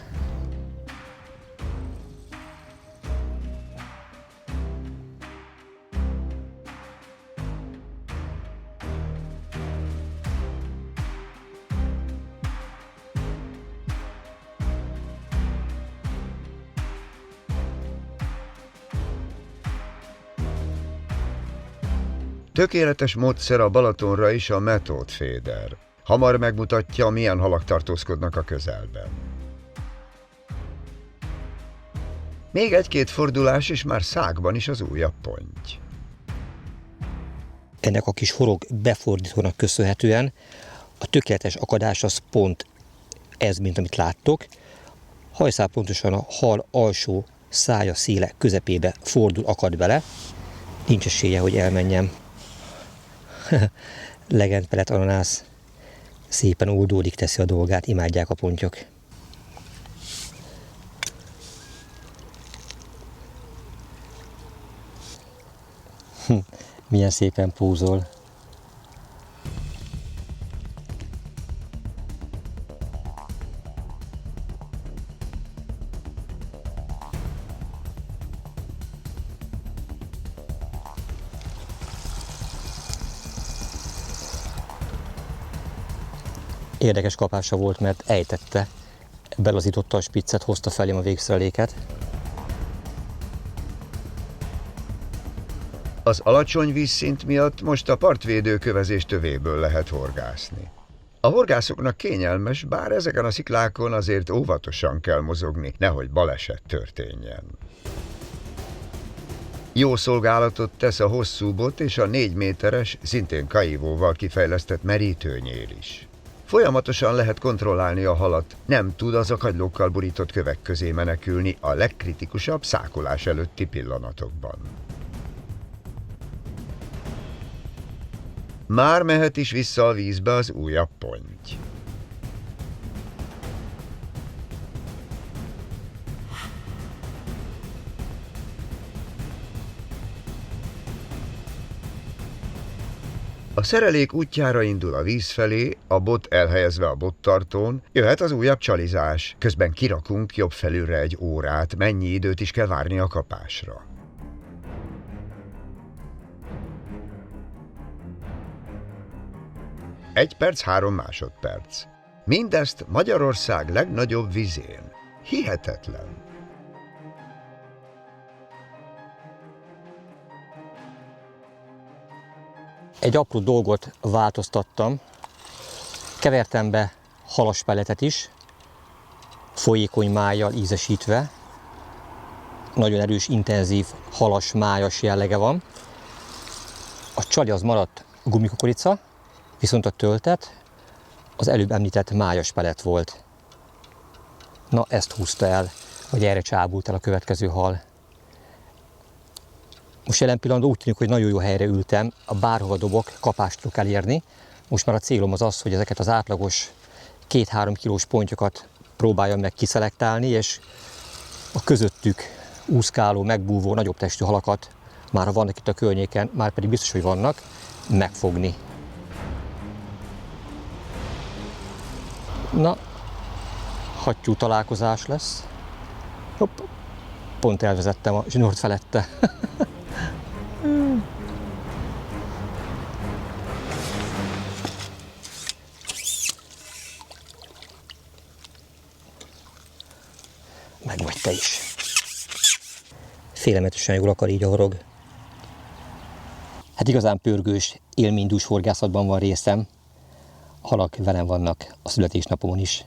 Tökéletes módszer a Balatonra is a metódféder. Hamar megmutatja, milyen halak tartózkodnak a közelben. Még egy-két fordulás, és már szágban is az újabb ponty. Ennek a kis horog befordítónak köszönhetően a tökéletes akadás az pont ez, mint amit láttok. Hajszál pontosan a hal alsó szája széle közepébe fordul, akad bele. Nincs esélye, hogy elmenjem. Legend ananász szépen oldódik, teszi a dolgát, imádják a pontyok. Milyen szépen pózol. Érdekes kapása volt, mert ejtette, belazította a spiccet, hozta felém a végszereléket. Az alacsony vízszint miatt most a partvédő kövezés tövéből lehet horgászni. A horgászoknak kényelmes, bár ezeken a sziklákon azért óvatosan kell mozogni, nehogy baleset történjen. Jó szolgálatot tesz a hosszú bot és a 4 méteres, szintén kaivóval kifejlesztett merítőnyél is. Folyamatosan lehet kontrollálni a halat, nem tud az akagylókkal borított kövek közé menekülni a legkritikusabb szákolás előtti pillanatokban. Már mehet is vissza a vízbe az újabb ponty. A szerelék útjára indul a víz felé, a bot elhelyezve a bottartón, jöhet az újabb csalizás, közben kirakunk jobb felülre egy órát, mennyi időt is kell várni a kapásra. Egy perc, 3 másodperc. Mindezt Magyarország legnagyobb vizén. Hihetetlen. Egy apró dolgot változtattam. Kevertem be halaspelletet is, folyékony májjal ízesítve. Nagyon erős, intenzív halas, májas jellege van. A csali az maradt gumikukorica, viszont a töltet az előbb említett májas pellet volt. Na, ezt húzta el, vagy erre csábult el a következő hal. Most jelen pillanatban úgy tűnik, hogy nagyon jó helyre ültem, a bárhova dobok, kapást tudok elérni. Most már a célom az az, hogy ezeket az átlagos 2-3 kilós pontyokat próbáljam meg kiszelektálni, és a közöttük úszkáló, megbúvó, nagyobb testű halakat, már ha vannak itt a környéken, már pedig biztos, hogy vannak, megfogni. Na, hattyú találkozás lesz. Hopp, pont elvezettem a zsinort felette. Meg vagy te is. Félelmetesen jól akar így a horog. Hát igazán pörgős, élménydús horgászatban van részem. A halak velem vannak a születésnapomon is.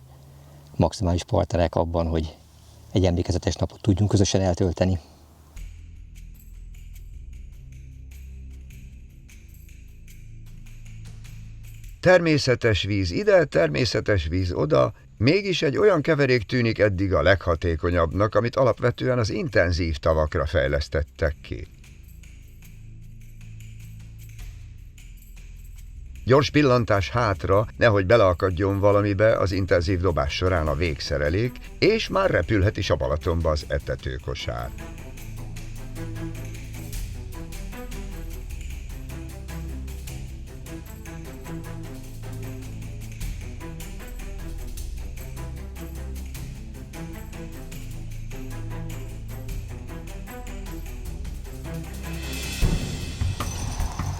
Maximális partnerek abban, hogy egy emlékezetes napot tudjunk közösen eltölteni. Természetes víz ide, természetes víz oda, mégis egy olyan keverék tűnik eddig a leghatékonyabbnak, amit alapvetően az intenzív tavakra fejlesztettek ki. Gyors pillantás hátra, nehogy beleakadjon valamibe az intenzív dobás során a végszerelék, és már repülhet is a Balatonba az etetőkosár.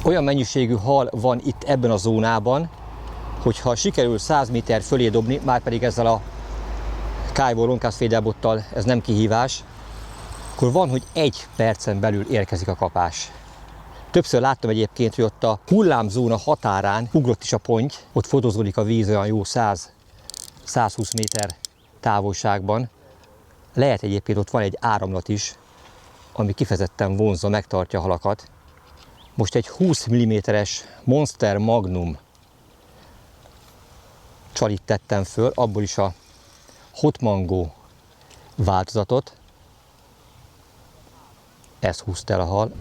Olyan mennyiségű hal van itt ebben a zónában, hogyha sikerül 100 méter fölé dobni, már pedig ezzel a kájból ronkászfédelbottal ez nem kihívás, akkor van, hogy 1 percen belül érkezik a kapás. Többször láttam egyébként, hogy ott a hullámzóna határán ugrott is a ponty, ott fotózódik a víz olyan jó 100-120 méter távolságban. Lehet egyébként ott van egy áramlat is, ami kifejezetten vonzza, megtartja a halakat. Most egy 20 mm-es Monster Magnum csalit tettem föl, abból is a Hot Mango változatot. Ez húzta el a hal.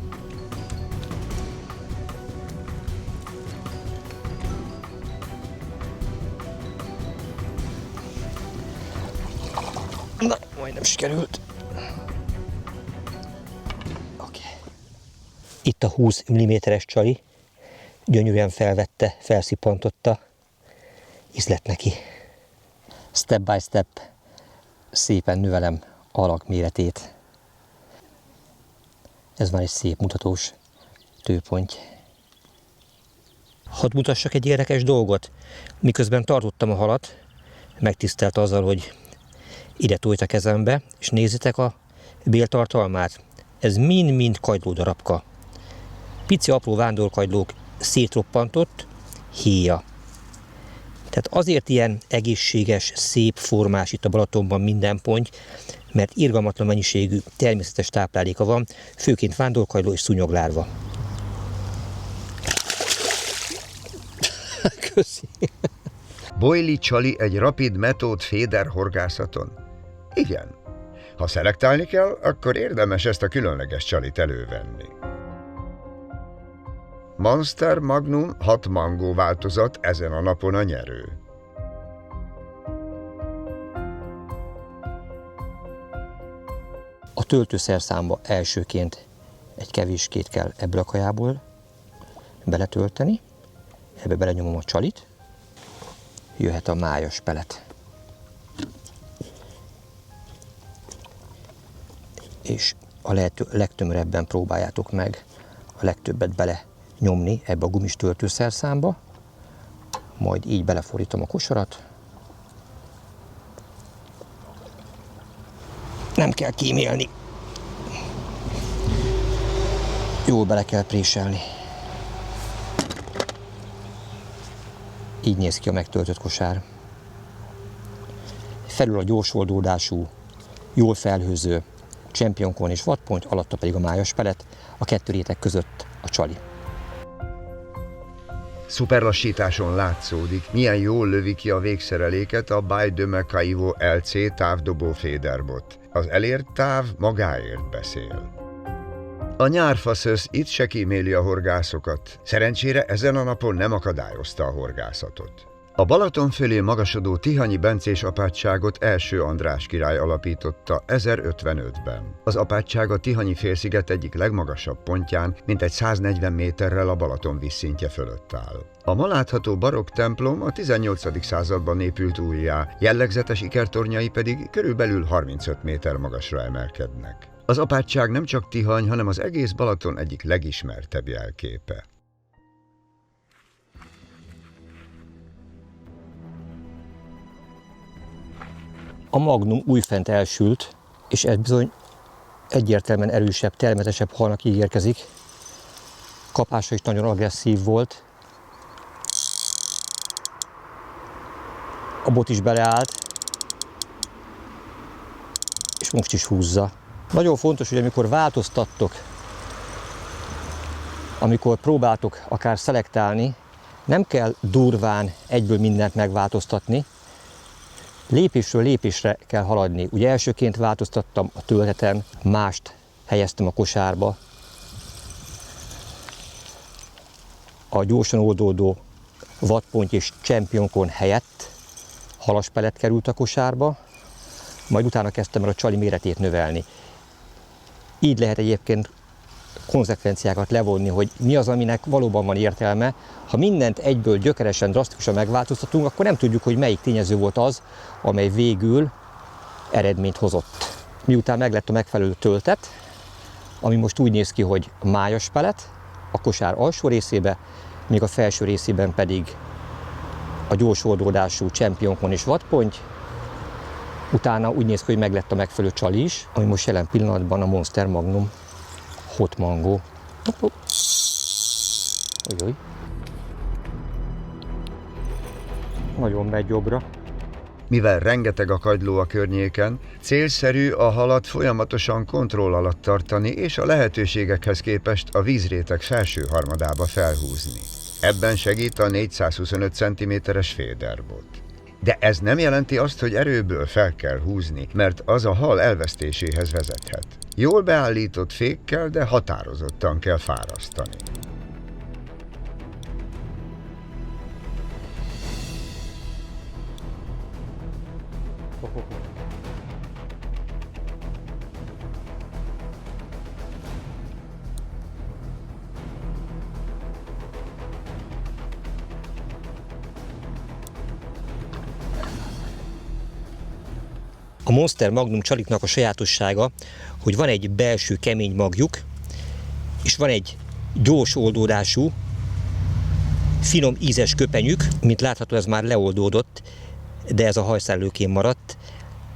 Na, majdnem sikerült. Oké. Itt a 20 mm-es csali. Gyönyörűen felvette, felszippantotta. Ízlett neki. Step by step szépen növelem a halak méretét. Ez már egy szép mutatós tőponty. Hadd mutassak egy érdekes dolgot. Miközben tartottam a halat, megtisztelt azzal, hogy ide tojt a kezembe, és nézzétek a béltartalmát. Ez mind-mind kagylódarabka. Pici apró vándorkagylók szétroppantott héja. Tehát azért ilyen egészséges, szép formás itt a Balatonban minden ponty, mert irgalmatlan mennyiségű természetes tápláléka van, főként vándorkagyló és szúnyoglárva. Köszi. Boilie csali egy rapid metód féder horgászaton? Igen. Ha szelektálni kell, akkor érdemes ezt a különleges csalit elővenni. Monster Magnum 6 mangó változat ezen a napon a nyerő. A töltőszerszámba elsőként egy kevéskét kell ebből a kajából beletölteni. Ebbe belenyomom a csalit. Jöhet a májas pelet. És a lehető legtömörebben próbáljátok meg a legtöbbet bele nyomni ebbe a gumis töltőszerszámba. Majd így belefordítom a kosarat. Nem kell kímélni. Jól bele kell préselni. Így néz ki a megtöltött kosár. Felül a gyorsoldódású, jól felhőző Champion Corn és vadponty, alatta pedig a májas pelet, a kettő réteg között a csali. Szuperlassításon látszódik, milyen jól lövi ki a végszereléket a By de Macaivo LC távdobó féderbot. Az elért táv magáért beszél. A nyárfaszösz itt se kíméli a horgászokat. Szerencsére ezen a napon nem akadályozta a horgászatot. A Balaton fölé magasodó tihanyi bencés apátságot első András király alapította 1055-ben. Az apátság a Tihanyi félsziget egyik legmagasabb pontján, mintegy 140 méterrel a Balaton vízszintje fölött áll. A ma látható barokk templom a 18. században épült újjá, jellegzetes ikertornyai pedig körülbelül 35 méter magasra emelkednek. Az apátság nem csak Tihany, hanem az egész Balaton egyik legismertebb jelképe. A Magnum újfent elsült, és ez bizony egyértelműen erősebb, termetesebb halnak ígérkezik. Kapása is nagyon agresszív volt. A bot is beleállt, és most is húzza. Nagyon fontos, hogy amikor változtattok, amikor próbáltok akár szelektálni, nem kell durván egyből mindent megváltoztatni, lépésről lépésre kell haladni. Ugye elsőként változtattam a tölteten, mást helyeztem a kosárba. A gyorsan oldódó vadponty és Champion Corn helyett halaspelet került a kosárba, majd utána kezdtem el a csali méretét növelni. Így lehet egyébként konzekvenciákat levonni, hogy mi az, aminek valóban van értelme. Ha mindent egyből gyökeresen, drasztikusan megváltoztatunk, akkor nem tudjuk, hogy melyik tényező volt az, amely végül eredményt hozott. Miután meglett a megfelelő töltet, ami most úgy néz ki, hogy májas pelet a kosár alsó részébe, míg a felső részében pedig a gyors oldódású Champion Corn és vadponty. Utána úgy néz ki, hogy meglett a megfelelő csali is, ami most jelen pillanatban a Monster Magnum Hot Mango. Ujjj. Nagyon megy jobbra. Mivel rengeteg a kagyló a környéken, célszerű a halat folyamatosan kontroll alatt tartani és a lehetőségekhez képest a vízréteg felső harmadába felhúzni. Ebben segít a 425 cm-es féderbot. De ez nem jelenti azt, hogy erőből fel kell húzni, mert az a hal elvesztéséhez vezethet. Jól beállított fékkel, de határozottan kell fárasztani. A Monster Magnum csaliknak a sajátossága, hogy van egy belső kemény magjuk, és van egy gyors oldódású, finom ízes köpenyük, mint látható, ez már leoldódott, de ez a hajszellőkén maradt,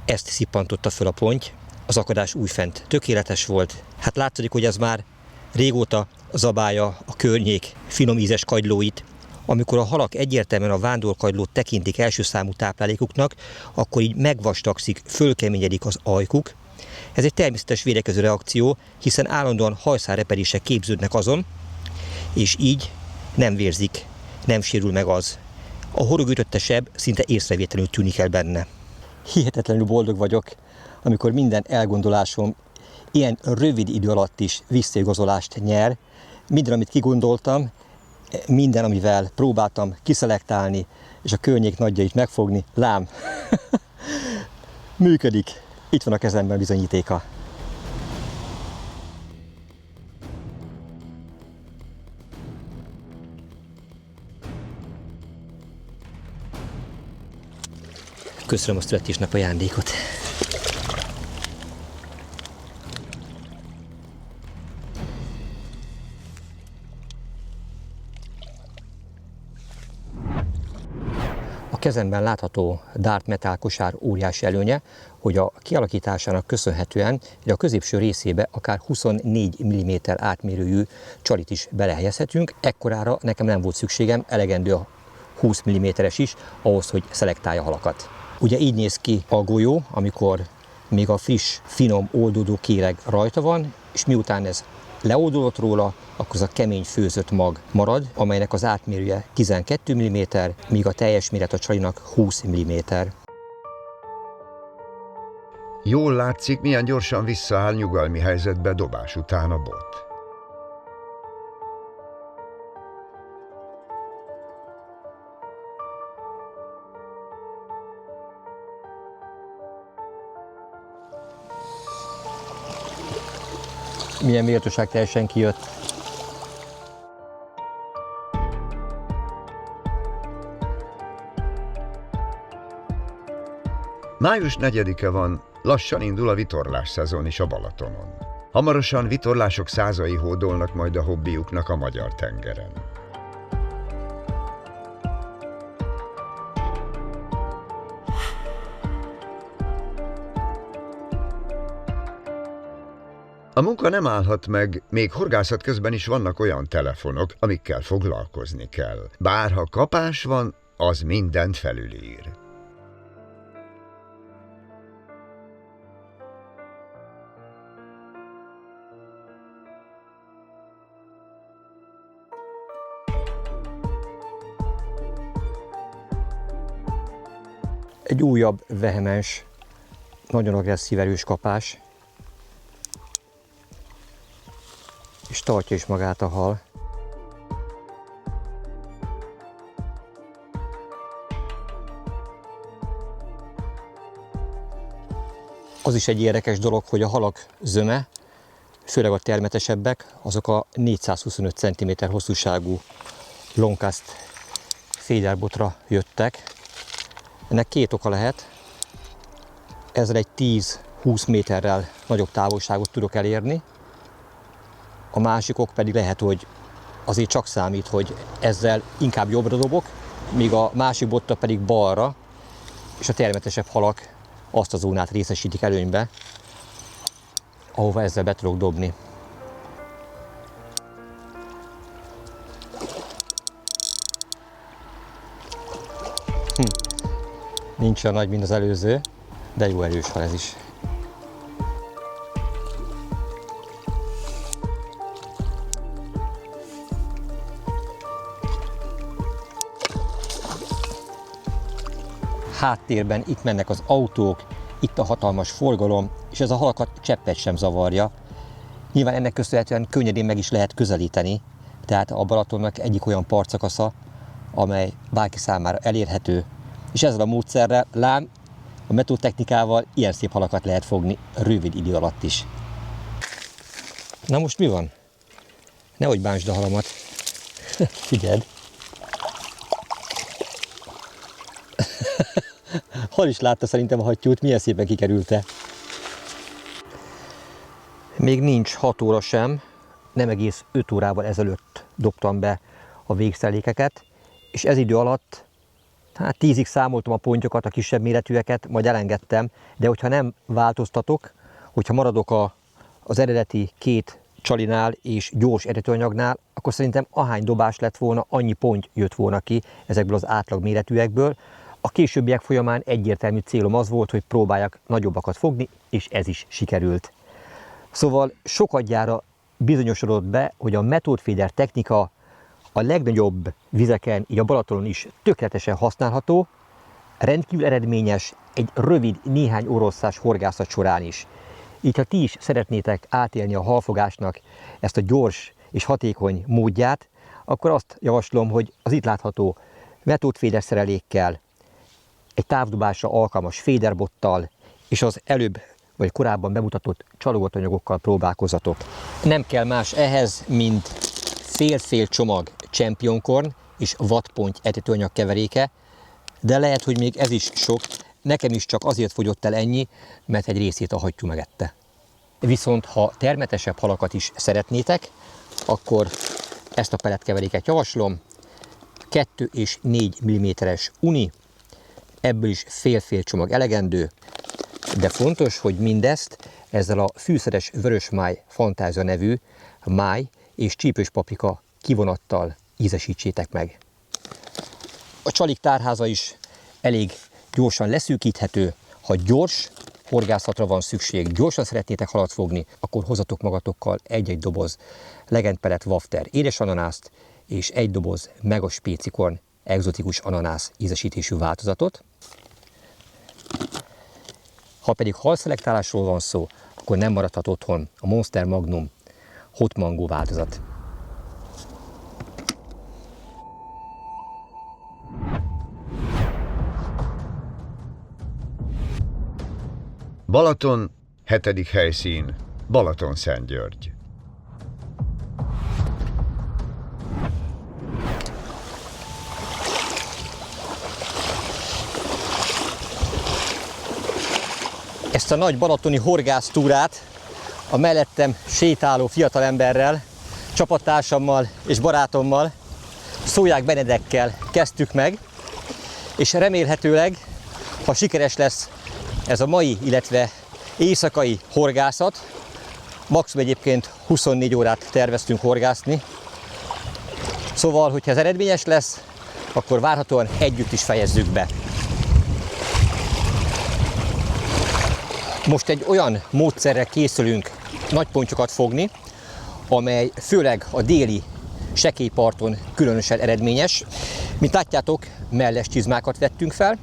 ezt szippantotta föl a ponty, az akadás újfent tökéletes volt. Hát látszik, hogy ez már régóta zabálja a környék finom ízes kagylóit. Amikor a halak egyértelműen a vándorkagylót tekintik első számú táplálékuknak, akkor így megvastagszik, fölkeményedik az ajkuk. Ez egy természetes védekező reakció, hiszen állandóan hajszálrepedések képződnek azon, és így nem vérzik, nem sérül meg az. A horogütötte seb szinte észrevétlenül tűnik el benne. Hihetetlenül boldog vagyok, amikor minden elgondolásom ilyen rövid idő alatt is visszaigazolást nyer. Minden, amit kigondoltam, minden, amivel próbáltam kiszelektálni, és a környék nagyjait megfogni, lám, működik. Itt van a kezemben bizonyítéka. Köszönöm a születésnap ajándékot. A kezemben látható Dart Metal kosár óriási előnye, hogy a kialakításának köszönhetően a középső részébe akár 24 mm átmérőjű csalit is belehelyezhetünk. Ekkorára nekem nem volt szükségem, elegendő a 20 mm-es is ahhoz, hogy szelektálja halakat. Ugye így néz ki a golyó, amikor még a friss, finom, oldódó kéreg rajta van, és miután ez leoldódott róla, akkor az a kemény főzött mag marad, amelynek az átmérője 12 mm, míg a teljes méret a csalinak 20 mm. Jól látszik, milyen gyorsan visszaáll nyugalmi helyzetbe dobás után a bot. Milyen méltóság teljesen kijött. Május 4-e van, lassan indul a vitorlás szezon is a Balatonon. Hamarosan vitorlások százai hódolnak majd a hobbiuknak a magyar tengeren. A munka nem állhat meg, még horgászat közben is vannak olyan telefonok, amikkel foglalkozni kell. Bár ha kapás van, az mindent felülír. Egy újabb vehemens, nagyon agresszív erős kapás, és tartja is magát a hal. Az is egy érdekes dolog, hogy a halak zöme, főleg a termetesebbek, azok a 425 cm hosszúságú longcast féderbotra jöttek. Ennek két oka lehet. Ezzel egy 10-20 méterrel nagyobb távolságot tudok elérni. A másik ok pedig lehet, hogy azért csak számít, hogy ezzel inkább jobbra dobok, míg a másik botta pedig balra, és a termetesebb halak azt a zónát részesítik előnybe, ahova ezzel be tudok dobni. Nincs olyan nagy, mint az előző, de jó erős hal ez is. Háttérben itt mennek az autók, itt a hatalmas forgalom, és ez a halakat cseppet sem zavarja. Nyilván ennek köszönhetően könnyedén meg is lehet közelíteni, tehát a Balatonnak egyik olyan partszakasza, amely bárki számára elérhető, és ezzel a módszerrel, lám, a metódtechnikával ilyen szép halakat lehet fogni rövid idő alatt is. Na most mi van? Nehogy bántsd a halamat. Figyeld! Hal is látta szerintem a hattyút, milyen szépen kikerült-e. Még nincs 6 óra sem, nem egész 5 órával ezelőtt dobtam be a végszelékeket, és ez idő alatt, hát 10-ig számoltam a pontyokat, a kisebb méretűeket, majd elengedtem, de hogyha nem változtatok, hogyha maradok az eredeti 2 csalinál és gyors eredetőanyagnál, akkor szerintem ahány dobás lett volna, annyi pont jött volna ki ezekből az átlag méretűekből. A későbbiek folyamán egyértelmű célom az volt, hogy próbáljak nagyobbakat fogni, és ez is sikerült. Szóval sokadjára bizonyosodott be, hogy a metódféder technika a legnagyobb vizeken, így a Balatonon is tökéletesen használható, rendkívül eredményes egy rövid, néhány oroszás horgászat során is. Így ha ti is szeretnétek átélni a halfogásnak ezt a gyors és hatékony módját, akkor azt javaslom, hogy az itt látható metódféder szerelékkel, egy távdobásra alkalmas féderbottal és az előbb vagy korábban bemutatott csalogott anyagokkal próbálkozatok. Nem kell más ehhez, mint fél-fél csomag championkorn és wattponty etetőanyag keveréke, de lehet, hogy még ez is sok, nekem is csak azért fogyott el ennyi, mert egy részét a hattyú megette. Viszont ha termetesebb halakat is szeretnétek, akkor ezt a pelletkeveréket javaslom, 2 és 4 mm-es uni, ebből is fél-fél csomag elegendő, de fontos, hogy mindezt ezzel a fűszeres vörösmáj Fantázia nevű máj és csípős paprika kivonattal ízesítsétek meg. A csalik tárháza is elég gyorsan leszűkíthető. Ha gyors horgászatra van szükség, gyorsan szeretnétek halat fogni, akkor hozzatok magatokkal egy-egy doboz Legend Wafter édes ananászt és egy doboz Mega Spécikorn egzotikus ananász ízesítésű változatot. Ha pedig halszelektálásról van szó, akkor nem maradhat otthon a Monster Magnum Hot Mango változat. Balaton, 7. helyszín, Balatonszentgyörgy. Ezt a nagy balatoni horgásztúrát a mellettem sétáló fiatalemberrel, csapattársammal és barátommal, Szólyák Benedekkel kezdtük meg, és remélhetőleg, ha sikeres lesz ez a mai, illetve éjszakai horgászat, maximum egyébként 24 órát terveztünk horgászni, szóval, hogyha ez eredményes lesz, akkor várhatóan együtt is fejezzük be. Most egy olyan módszerrel készülünk nagy pontyokat fogni, amely főleg a déli sekélyparton különösen eredményes. Mint látjátok, melles csizmákat vettünk fel,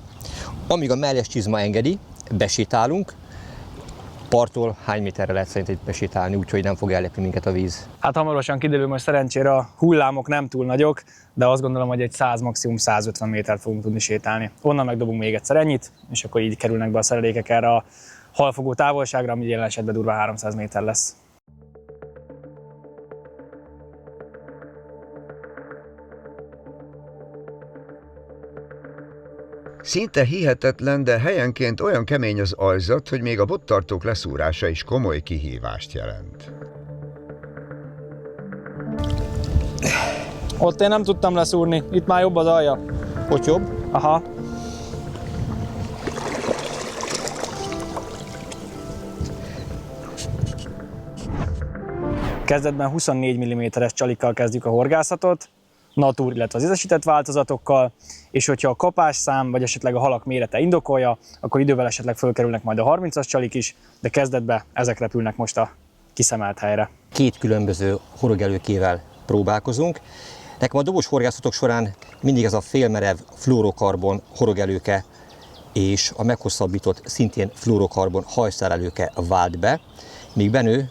amíg a melles csizma engedi, besétálunk. Parttól hány méterre lehet szerint besétálni, úgyhogy nem fog ellepni minket a víz? Hát hamarosan kiderül, most szerencsére a hullámok nem túl nagyok, de azt gondolom, hogy egy 100, maximum 150 métert fogunk tudni sétálni. Onnan megdobunk még egyszer ennyit, és akkor így kerülnek be a szerelékek erre a halfogó távolságra, ami jelen esetben durván 300 méter lesz. Szinte hihetetlen, de helyenként olyan kemény az aljzat, hogy még a bottartók leszúrása is komoly kihívást jelent. Ott én nem tudtam leszúrni, itt már jobb az alja. Ott jobb? Aha. Kezdetben 24 mm-es csalikkal kezdjük a horgászatot, natúr, illetve az ízesített változatokkal, és hogyha a kapásszám, vagy esetleg a halak mérete indokolja, akkor idővel esetleg fölkerülnek majd a 30-as csalik is, de kezdetben ezek repülnek most a kiszemelt helyre. 2 különböző horogelőkével próbálkozunk. Nekem a dobos horgászatok során mindig ez a félmerev fluorokarbon horogelőke és a meghosszabbított, szintén fluorokarbon hajszálelőke vált be, míg Benő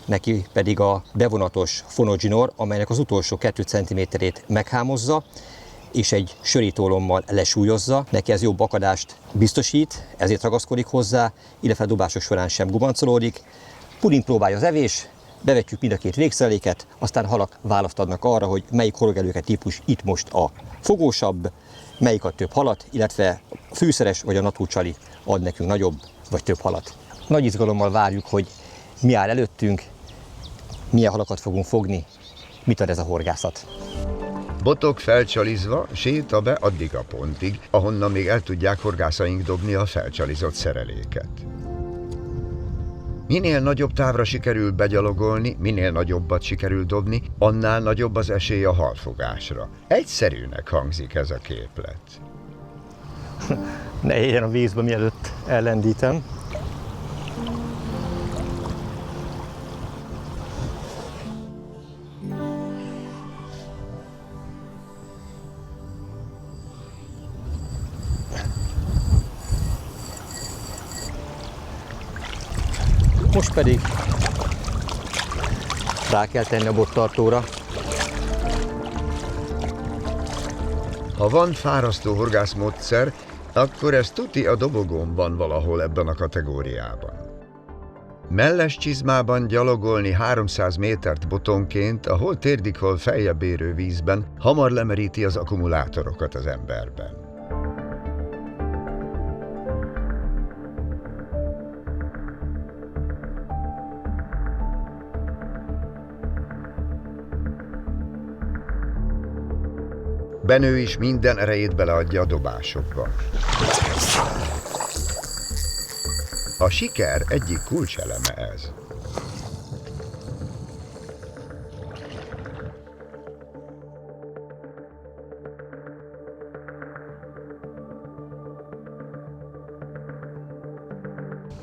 neki pedig a bevonatos Fonoginor, amelynek az utolsó 2 cm-ét meghámozza, és egy sörítólommal lesúlyozza. Neki ez jobb akadást biztosít, ezért ragaszkodik hozzá, illetve a dobások során sem gubancolódik. Pudin próbálja az evés, bevetjük mind a 2 végszereléket, aztán halak választ adnak arra, hogy melyik horogelőke típus itt most a fogósabb, melyik ad több halat, illetve a fűszeres vagy a naturcsali ad nekünk nagyobb vagy több halat. Nagy izgalommal várjuk, hogy mi áll előttünk, milyen halakat fogunk fogni, mit ad ez a horgászat. Botok felcsalizva séta be addig a pontig, ahonnan még el tudják horgászaink dobni a felcsalizott szereléket. Minél nagyobb távra sikerül begyalogolni, minél nagyobbat sikerül dobni, annál nagyobb az esély a halfogásra. Egyszerűnek hangzik ez a képlet. Ne éljen a vízbe, mielőtt ellendítem. Most pedig rá kell tenni a bottartóra. Ha van fárasztó horgászmódszer, akkor ez tuti a dobogón van valahol ebben a kategóriában. Melles csizmában gyalogolni 300 métert botonként, ahol térdig, hol feljebb érő vízben, hamar lemeríti az akkumulátorokat az emberben. Benő is minden erejét beleadja a dobásokba. A siker egyik kulcseleme ez.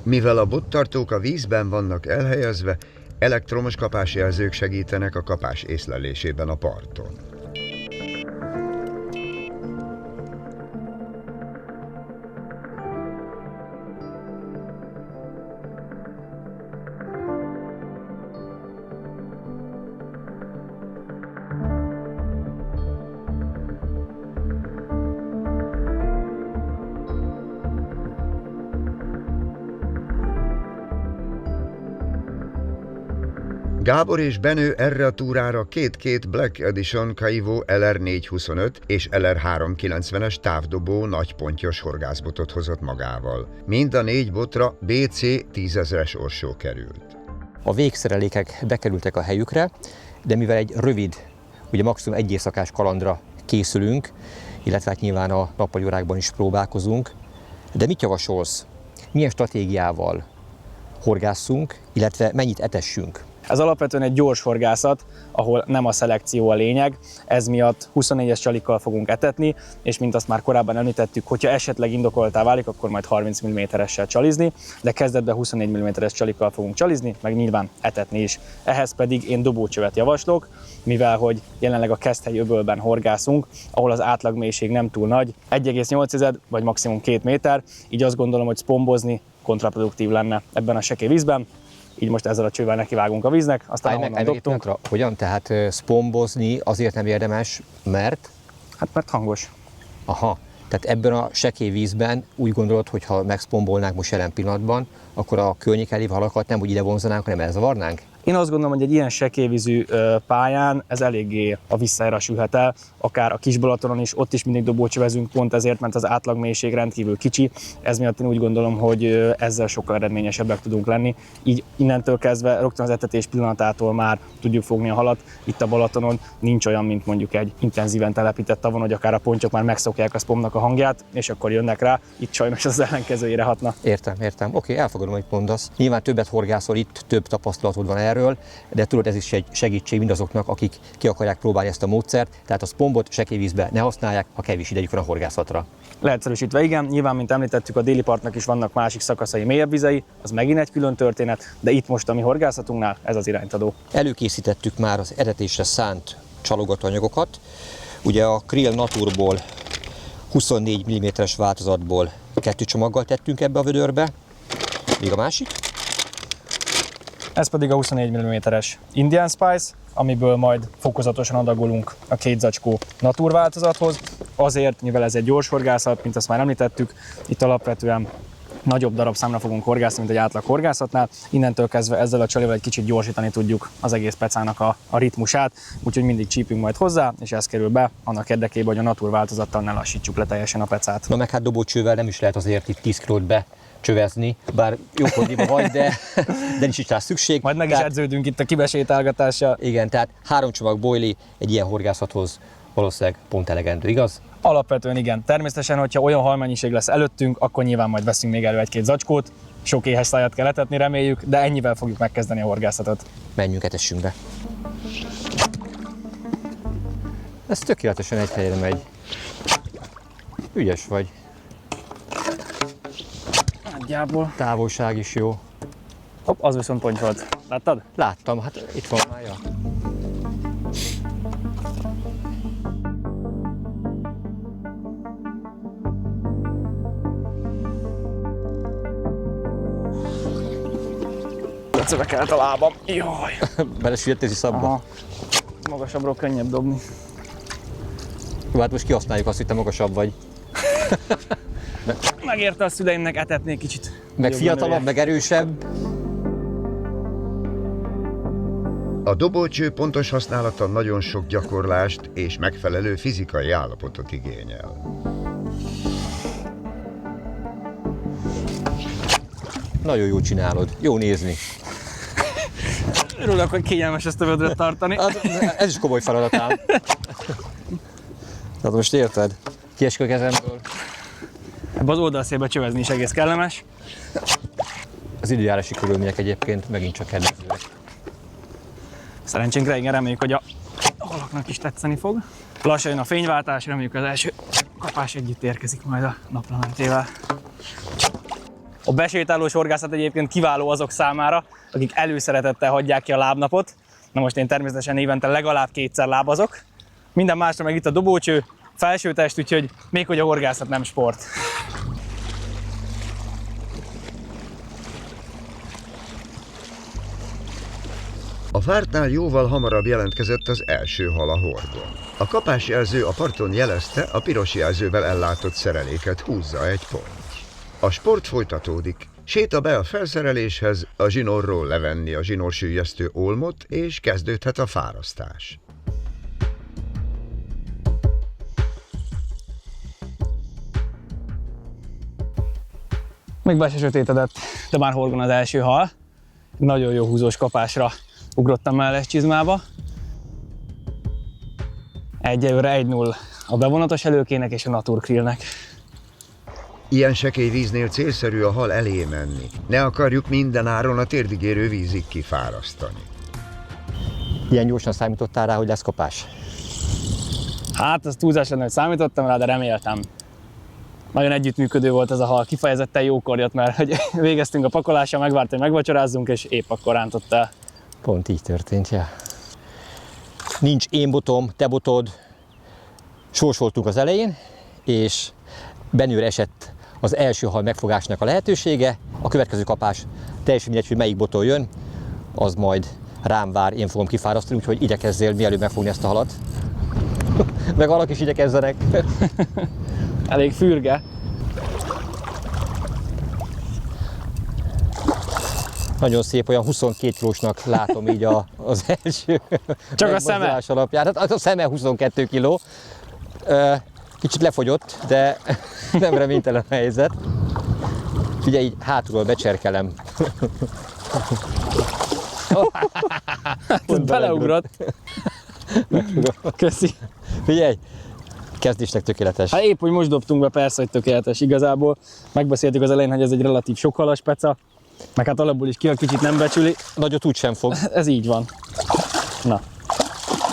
Mivel a bottartók a vízben vannak elhelyezve, elektromos kapásjelzők segítenek a kapás észlelésében a parton. Gábor és Benő erre a túrára két Black Edition Kaivo LR425 és LR390-es távdobó nagypontyos horgászbotot hozott magával. Mind a 4 botra BC 10.000-es orsó került. A végszerelékek bekerültek a helyükre, de mivel egy rövid, ugye maximum egy éjszakás kalandra készülünk, illetve hát nyilván a nappali órákban is próbálkozunk, de mit javasolsz? Milyen stratégiával horgásszunk, illetve mennyit etessünk? Ez alapvetően egy gyors horgászat, ahol nem a szelekció a lényeg, ez miatt 24-es csalikkal fogunk etetni, és mint azt már korábban említettük, hogyha esetleg indokoltá válik, akkor majd 30 mm-essel csalizni, de kezdetben 24 mm-es csalikkal fogunk csalizni, meg nyilván etetni is. Ehhez pedig én dobócsövet javaslok, mivel hogy jelenleg a Keszthely öbölben horgászunk, ahol az átlagmélység nem túl nagy, 1,8 vagy maximum 2 méter, így azt gondolom, hogy spombozni kontraproduktív lenne ebben a sekély vízben. Így most ezzel a csővel nekivágunk a víznek, aztán ahonnan dobtunk. Hogyan? Tehát spombozni azért nem érdemes, mert? Hát mert hangos. Aha, tehát ebben a sekély vízben úgy gondolod, hogy ha megspombolnánk most jelen pillanatban, akkor a környéken lévő halakat nem úgy ide vonzanánk, hanem elzavarnánk? Én azt gondolom, hogy egy ilyen sekélyvízű pályán ez eléggé a visszájára sülhet el, akár a Kis-Balatonon is, ott is mindig dobócsövezünk, pont ezért, mert az átlagmélység rendkívül kicsi, ez miatt én úgy gondolom, hogy ezzel sokkal eredményesebbek tudunk lenni. Így innentől kezdve rögtön az etetés pillanatától már tudjuk fogni a halat. Itt a Balatonon nincs olyan, mint mondjuk egy intenzíven telepített tavon, hogy akár a pontyok már megszokják a spomnak a hangját, és akkor jönnek rá, itt sajnos az ellenkezőjére hatna. Értem. Oké, elfogadom, hogy mondasz. Nyilván többet horgászol itt, több tapasztalatod van erről, de tudod, ez is egy segítség mindazoknak, akik ki akarják próbálni ezt a módszert, tehát a spombot sekélyvízbe ne használják, ha kevés idejük van a horgászatra. Leegyszerűsítve igen, nyilván, mint említettük, a déli partnak is vannak másik szakaszai, mélyebb vizei, az megint egy külön történet, de itt most a mi horgászatunknál ez az iránytadó. Előkészítettük már az etetésre szánt csalogatóanyagokat. Ugye a Krill Naturból 24 mm-es változatból 2 csomaggal tettünk ebbe a vödörbe, még a másik. Ez pedig a 24 mm-es Indian Spice, amiből majd fokozatosan adagolunk a 2 zacskó natur változathoz. Azért, mivel ez egy gyors horgászat, mint azt már említettük, itt alapvetően nagyobb darabszámra fogunk horgászni, mint egy átlag horgászatnál. Innentől kezdve ezzel a csalival egy kicsit gyorsítani tudjuk az egész pecának a ritmusát, úgyhogy mindig csípünk majd hozzá, és ez kerül be annak érdekében, hogy a natur változattal ne lassítsuk le teljesen a pecát. Na meg hát dobócsővel nem is lehet azért itt 10 kilót becsövezni, bár jó kondiba vagy, de nincs is rá szükség. Majd meg is edződünk itt a kibesétálgatással. Igen, tehát 3 csomag boilie egy ilyen horgászathoz valószínűleg pont elegendő, igaz? Alapvetően igen. Természetesen, hogyha olyan halmennyiség lesz előttünk, akkor nyilván majd veszünk még elő egy-két zacskót. Sok éhes szájat kell etetni, reméljük, de ennyivel fogjuk megkezdeni a horgászatot. Menjünk, etessünk be. Ez tökéletesen egy helyre megy. Ügyes vagy. Nagyjából. Távolság is jó. Hopp, az viszont ponty volt. Láttad? Láttam, hát itt van már. Ja. Szövekelt a lábam. Jaj. Belesüllyedtél szabba? Aha. Magasabbról könnyebb dobni. Jó, hát most kihasználjuk azt, hogy te magasabb vagy. Megérte a szüleimnek etetni kicsit. Meg jobban fiatalabb, nőjek. meg erősebb. A dobócső pontos használata nagyon sok gyakorlást és megfelelő fizikai állapotot igényel. Nagyon jól csinálod. Jó nézni. Örülök, hogy kényelmes ezt a vödröt tartani. Ez is komoly feladatám. Tehát most érted? Kiesik a kezemből. Ebbe az oldalszélbe csövezni is egész kellemes. Az időjárási körülmények egyébként megint csak kedvezőek. Szerencsénkre igen, reméljük, hogy a halaknak is tetszeni fog. Lassan jön a fényváltás, reméljük az első kapás együtt érkezik majd a naplementével. A besétálós horgászat egyébként kiváló azok számára, akik előszeretettel hagyják ki a lábnapot. Na most én természetesen évente legalább 2-szer lábazok. Minden másra meg itt a dobócső, felsőtest, úgyhogy még hogy a horgászat nem sport. A vártnál jóval hamarabb jelentkezett az első hal a hordon. A kapásjelző a parton jelezte, a piros jelzővel ellátott szereléket húzza egy pont. A sport folytatódik. Séta be a felszereléshez, a zsinórról levenni a zsinórsüllyesztő olmot, és kezdődhet a fárasztás. Még be se sötétedett, de már horgon az első hal. Nagyon jó húzós kapásra ugrottam melles csizmába. Egyelőre 1-0 a bevonatos előkének és a naturkrillnek. Ilyen sekély víznél célszerű a hal elé menni. Ne akarjuk minden áron a térdig érő vízig kifárasztani. Ilyen gyorsan számítottál rá, hogy lesz kapás? Hát, az túlzás lenne, hogy számítottam rá, de reméltem. Nagyon együttműködő volt ez a hal, kifejezetten jókor jött, mert hogy végeztünk a pakolással, megvárt, hogy megvacsorázzunk, és épp akkor rántott el. Pont így történt, ja. Nincs én botom, te botod. Sorsoltunk az elején, és Benőre esett az első hal megfogásnak a lehetősége. A következő kapás teljesen mindegy, hogy melyik boton jön, az majd rám vár, én fogom kifárasztani, úgyhogy igyekezzél mielőbb megfogni ezt a halat. Meg alak is igyekezzenek. Elég fürge. Nagyon szép, olyan 22 kilósnak látom így az első Csak a szeme? megmozdulás alapján. Hát a szeme 22 kiló. Kicsit lefogyott, de nem reménytelen a helyzet. Figyelj, így hátulról becserkelem. Beleugrott. Köszi. Figyelj, kezdésnek tökéletes. Hát épp, hogy most dobtunk be, persze, hogy tökéletes igazából. Megbeszéltük az elején, hogy ez egy relatív sokhalas peca, meg hát alapból is ki a kicsit nem becsüli. Nagyot úgy sem fog. Ez így van. Na,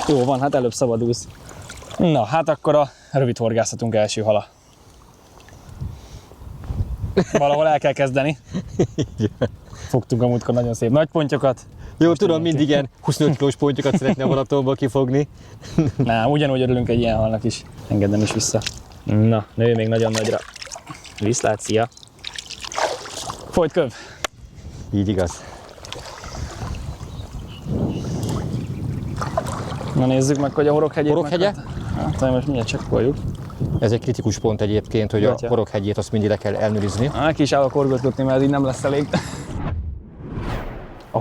jó van, hát előbb szabadulsz. Na, hát akkor a rövid horgászatunk első hala. Valahol el kell kezdeni. Fogtunk a múltkor nagyon szép nagy pontyokat. Jó, Most tudom, mindenki. mindig ilyen 25 kilós pontyokat szeretne a Balatonból kifogni. Nem, ugyanúgy örülünk egy ilyen halnak is. Engedd nem is vissza. Na, nőj még nagyon nagyra. Viszlát, szia! Folyt köv! Így igaz. Na nézzük meg, hogy a Horoghegyét Horoghegye? Hát, most mindjárt csekkoljuk. Ez egy kritikus pont egyébként, hogy Gatya. a Horoghegyét azt mindig le kell ellenőrizni. Neki is el a korgotgatni, mert ez így nem lesz elég. A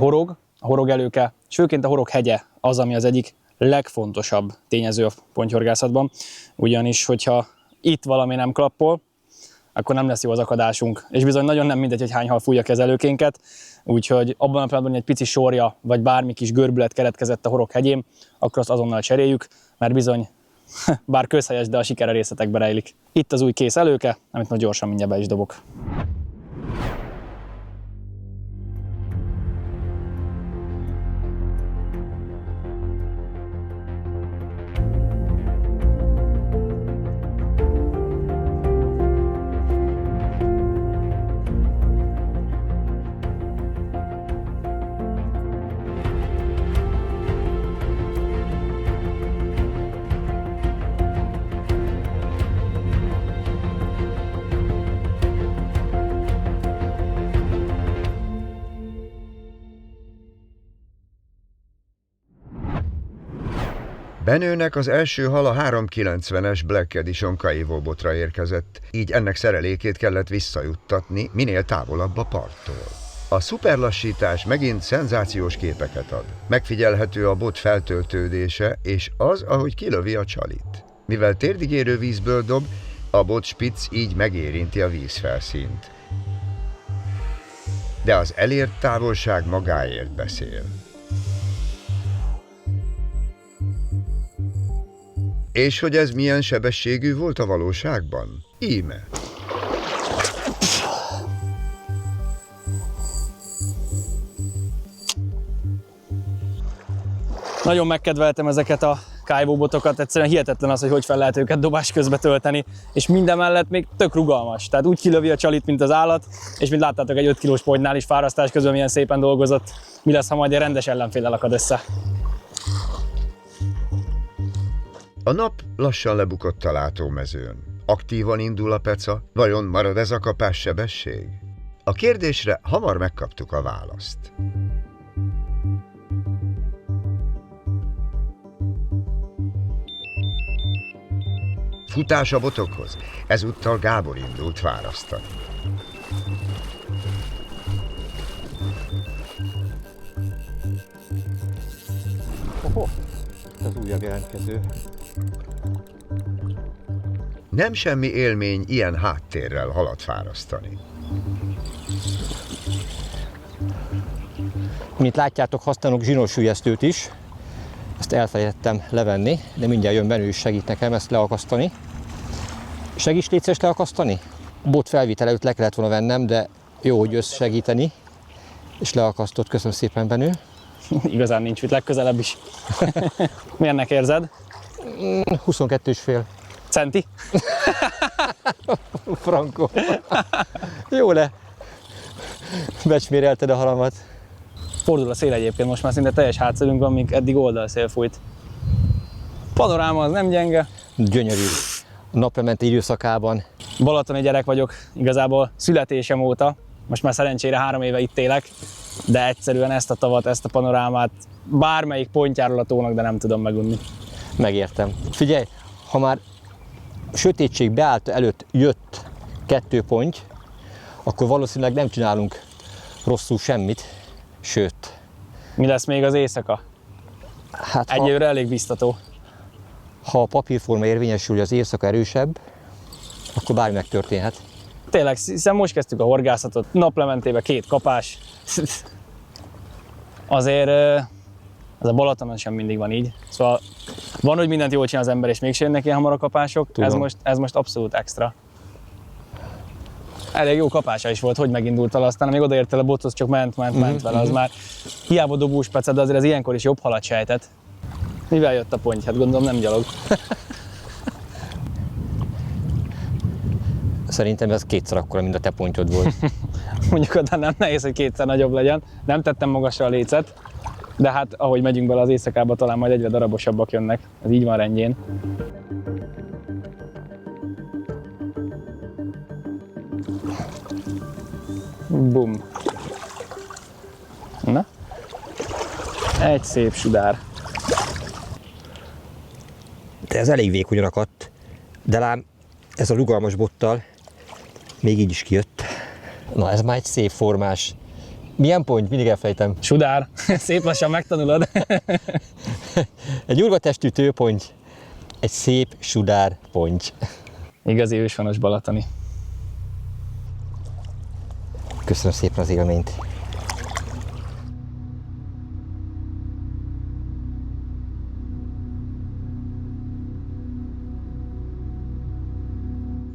horog előke, és főként a horoghegye az, ami az egyik legfontosabb tényező a pontyhorgászatban, ugyanis, hogyha itt valami nem klappol, akkor nem lesz jó az akadásunk. És bizony nagyon nem mindegy, hogy hány hal fújja kezelőkénket, úgyhogy abban a pillanatban, hogy egy pici sorja, vagy bármi kis görbület keletkezett a horoghegyén, akkor azt azonnal cseréljük, mert bizony, bár közhelyes, de a siker a részletekbe rejlik. Itt az új kész előke, amit most gyorsan mindjárt be is dobok. Benőnek az első hal a 390-es Black Edition Kaivo botra érkezett, így ennek szerelékét kellett visszajuttatni minél távolabb a parttól. A szuperlassítás megint szenzációs képeket ad. Megfigyelhető a bot feltöltődése és az, ahogy kilövi a csalit. Mivel térdigérő vízből dob, a bot spitz így megérinti a vízfelszínt. De az elért távolság magáért beszél. És hogy ez milyen sebességű volt a valóságban? Íme. Nagyon megkedveltem ezeket a Kaivo botokat, egyszerűen hihetetlen az, hogy fel lehet őket dobás közben tölteni, és mindemellett még tök rugalmas. Tehát úgy kilövi a csalit, mint az állat, és mint láttátok egy 5 kilós ponynál is fárasztás közben milyen szépen dolgozott. Mi lesz, ha majd egy rendes ellenféllel akad össze? A nap lassan lebukott a látómezőn. Aktívan indul a peca, vajon marad ez a kapás sebesség? A kérdésre hamar megkaptuk a választ. Futás a botokhoz, ezúttal Gábor indult fárasztani. Az újabb jelentkező. Nem semmi élmény ilyen háttérrel halat fárasztani. Mint látjátok, használok zsinórsüllyesztőt is. Ezt elfelejtettem levenni, de mindjárt jön Benő és segít nekem ezt leakasztani. Segíts légy szíves leakasztani? A bot felvétel előtt le kellett volna vennem, de jó, hogy jössz segíteni. És leakasztott, köszönöm szépen, Benő. Igazán nincs mit, legközelebb is. Milyennek érzed? 22,5 Centi? Franco. Jó le. Becsmérelted a halamat. Fordul a szél egyébként, most már szinte teljes hátszélünk van, míg eddig oldalszél fújt. Panoráma az nem gyenge. Gyönyörű. A naplemente időszakában. Balatoni gyerek vagyok igazából születésem óta. Most már szerencsére 3 éve itt élek, de egyszerűen ezt a tavat, ezt a panorámát bármelyik pontjáról a tónak, de nem tudom megunni. Megértem. Figyelj, ha már a sötétség beállta előtt jött 2 ponty, akkor valószínűleg nem csinálunk rosszul semmit, sőt. Mi lesz még az éjszaka? Hát Egyelőre elég biztató. ha a papírforma érvényesül, hogy az éjszaka erősebb, akkor bármi megtörténhet. Tényleg, hiszen most kezdtük a horgászatot, naplementébe 2 kapás. Azért ez a Balatonon sem mindig van így. Szóval van, hogy mindent jól csinál az ember, és mégsem jönnek ilyen hamar a kapások. Ez most abszolút extra. Elég jó kapása is volt, hogy megindult vele, aztán amíg odaértél a bothoz, csak ment vele, az már hiába dobós peced, de azért ez ilyenkor is jobb halat sejtett. Mivel jött a ponty? Hát gondolom nem gyalog. Szerintem ez 2-szer akkora, mint a te pontyod volt. Mondjuk oda nem nehéz, hogy 2-szer nagyobb legyen. Nem tettem magasra a lécet, de hát ahogy megyünk bele az éjszakába, talán majd egyre darabosabbak jönnek. Ez így van rendjén. Bum. Na? Egy szép sudár. De ez elég vékonyan akadt, de lám Ez a rugalmas bottal még így is kijött. Na, ez már egy szép formás. Milyen pont? Mindig elfejtem. Sudár, szép lassan megtanulod. Egy nyurgatestű tőponty, egy szép sudár ponty. Igazi őshonos balatoni. Köszönöm szépen az élményt.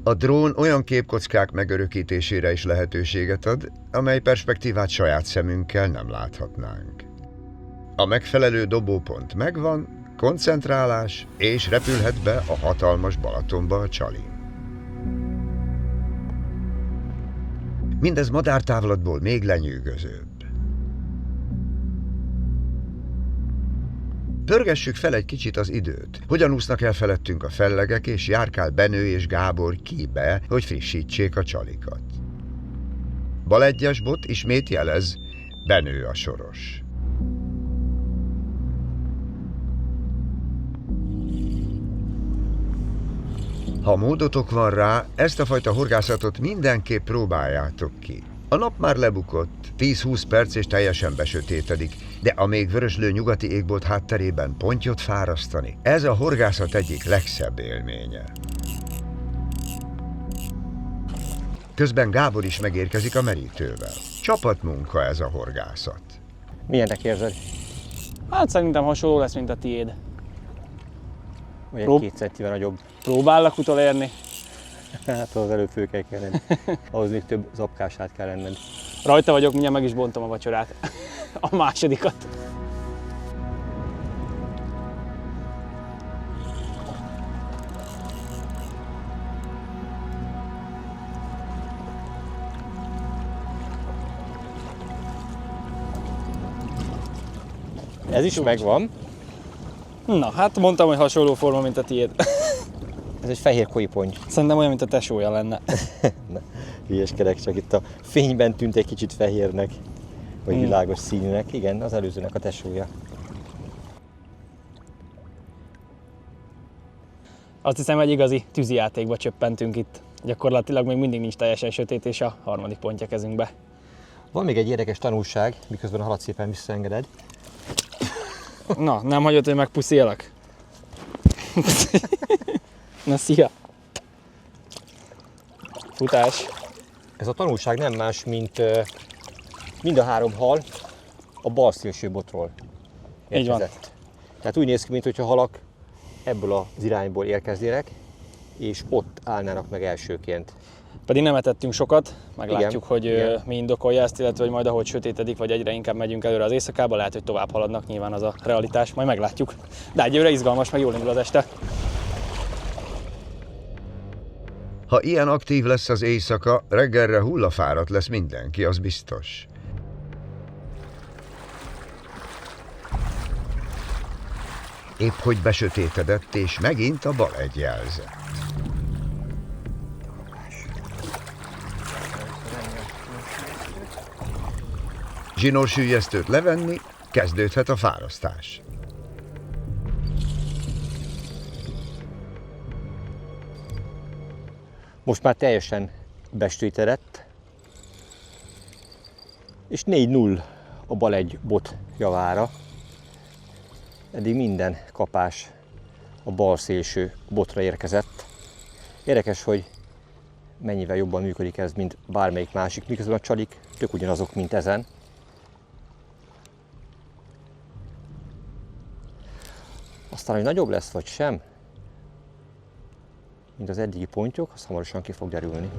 A drón olyan képkockák megörökítésére is lehetőséget ad, amely perspektívát saját szemünkkel nem láthatnánk. A megfelelő dobópont megvan, koncentrálás, és repülhet be a hatalmas Balatonba a Csalin. Mindez madártávlatból még lenyűgözőbb. Pörgessük fel egy kicsit az időt. Hogyan úsznak el felettünk a fellegek, és járkál Benő és Gábor kibe, hogy frissítsék a csalikat. Bal egyes bot ismét jelez, Benő a soros. Ha módotok van rá, ezt a fajta horgászatot mindenképp próbáljátok ki. A nap már lebukott, 10-20 perc és teljesen besötétedik, de a még vöröslő nyugati égbolt hátterében pontyot fárasztani, ez a horgászat egyik legszebb élménye. Közben Gábor is megérkezik a merítővel. Csapatmunka ez a horgászat. Milyennek érzed? Hát szerintem hasonló lesz, mint a tiéd. Vagy egy 2 centivel nagyobb? Próbállak utolérni. Hát az előbb fő kell kelned. Ahhoz még több zapkását kell lenned. Rajta vagyok, mindjárt meg is bontom a vacsorát. A másodikat. Ez is megvan. Na, hát mondtam, hogy hasonló forma, mint a tiéd. Ez egy fehér kojipony. Szerintem olyan, mint a tesója lenne. Hülyeskedek, csak itt a fényben tűnt egy kicsit fehérnek, vagy világos színűnek. Igen, az előzőnek a tesója. Azt hiszem, egy igazi tűzijátékba csöppentünk itt. Gyakorlatilag még mindig nincs teljesen sötét, és a harmadik pontja kezünkbe. Van még egy érdekes tanulság, miközben a halat szépen visszaengeded. Na, nem hagyod, hogy megpuszélak? Na, szia! Futás! Ez a tanulság nem más, mint mind a 3 hal a bal szélső botról érkezett. Tehát úgy néz ki, mintha halak ebből az irányból érkeznének, és ott állnának meg elsőként. Pedig nem etettünk sokat, meglátjuk, Igen, hogy igen. mi indokolja ezt, illetve hogy majd ahogy sötétedik, vagy egyre inkább megyünk előre az éjszakába, lehet, hogy tovább haladnak, nyilván az a realitás, majd meglátjuk. De egyébként izgalmas, meg jól indul az este. Ha ilyen aktív lesz az éjszaka, reggelre hullafáradt lesz mindenki, az biztos. Épp hogy besötétedett, és megint a bal egy jelzett. Zsinórsüllyesztőt levenni, kezdődhet a fárasztás. Most már teljesen besötétedett, és 4-0 a bal egy bot javára. Eddig minden kapás a bal szélső botra érkezett. Érdekes, hogy mennyivel jobban működik ez, mint bármelyik másik, miközben a csalik tök ugyanazok, mint ezen. Aztán, hogy nagyobb lesz vagy sem, mint az eddigi pontyok, az hamarosan ki fog derülni.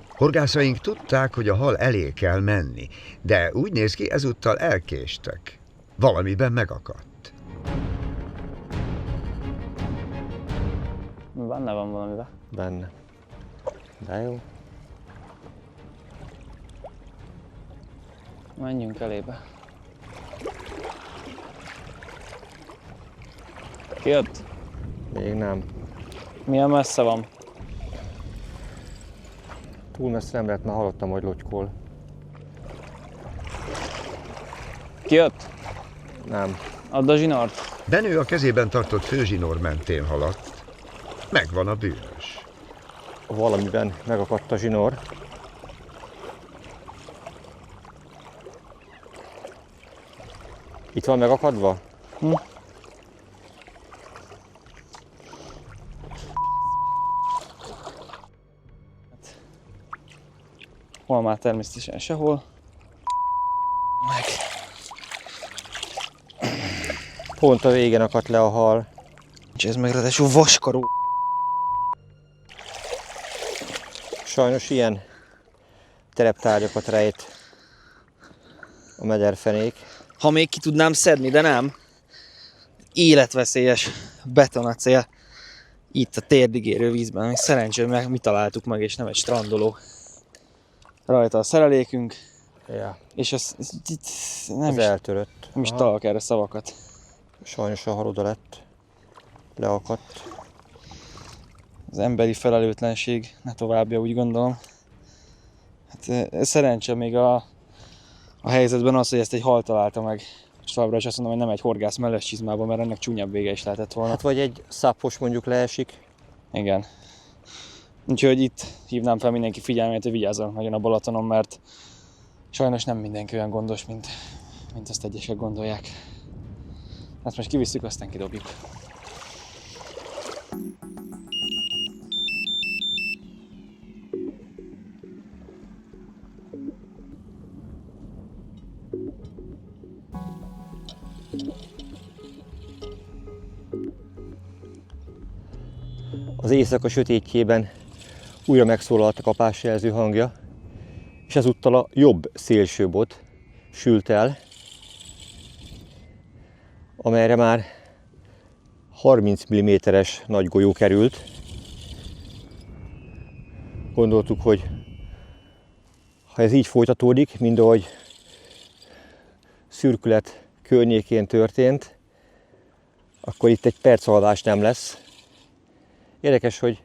Horgászaink tudták, hogy a hal elé kell menni, de úgy néz ki, ezúttal elkéstek. Valamiben megakadt. Benne van valamiben. Benne. De jó. Menjünk elébe. Kijött? Még nem. Milyen messze van? Túl messze nem lehet, már hallottam, hogy lotykol. Kijött? Nem. Add a zsinort. Benő a kezében tartott főzsinór mentén haladt. Megvan a bűnös. Valamiben megakadt a zsinór. Itt van megakadva? Hol már természetesen sehol. Meg. Pont a végén akadt le a hal. És ez meg ráadásul vaskarú. Sajnos ilyen tereptárgyakat rejt a mederfenék. Ha még ki tudnám szedni, de nem. Életveszélyes betonacél. Itt a térdig érő vízben, ami szerencsére meg mi találtuk meg, és nem egy strandoló. Rajta a szerelékünk, Ja, és ez nem ez is, eltörött. nem is Aha. találok erre szavakat. Sajnos a hal oda lett. Leakadt. Az emberi felelőtlenség, ne továbbja, úgy gondolom. Hát szerencse még a helyzetben az, hogy ezt egy hal találta meg. És továbbra is azt mondom, hogy nem egy horgász mellett csizmában, mert ennek csúnyabb vége is lehetett volna. Hát vagy egy szappos mondjuk leesik. Igen. Úgyhogy itt hívnám fel mindenki figyelmét, hogy vigyázzanak nagyon a Balatonon, mert sajnos nem mindenki olyan gondos, mint azt egyesek gondolják. Hát most kivisszük, aztán kidobjuk. Az éjszaka sötétjében újra megszólalt a kapásjelző hangja, és ezúttal a jobb szélsőbot sült el, amelyre már 30 mm-es nagy golyó került. Gondoltuk, hogy ha ez így folytatódik, mint ahogy szürkület környékén történt, akkor itt egy percalvás nem lesz. Érdekes, hogy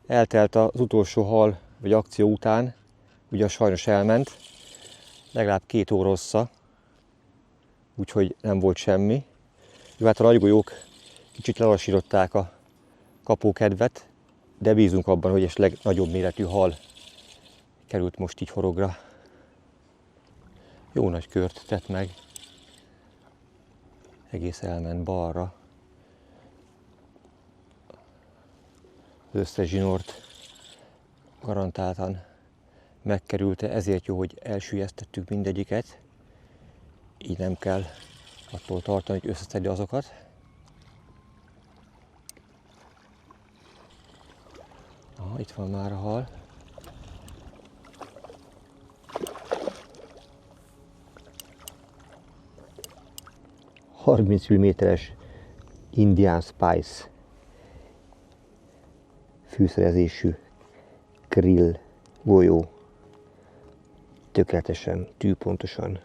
eltelt az utolsó hal vagy akció után, ugye sajnos elment, legalább 2 óra hossza, úgyhogy nem volt semmi. Jó, hát a nagygolyók kicsit lelassították a kapókedvet, de bízunk abban, hogy esetleg nagyobb méretű hal került most így horogra. Jó nagy kört tett meg, egész elment balra. Az összes zsinort garantáltan megkerülte, ezért jó, hogy elsüllyesztettük mindegyiket. Így nem kell attól tartani, hogy összeszedje azokat. Aha, itt van már a hal. Mm-es Indian Spice fűszerezésű grill golyó tökéletesen, tűpontosan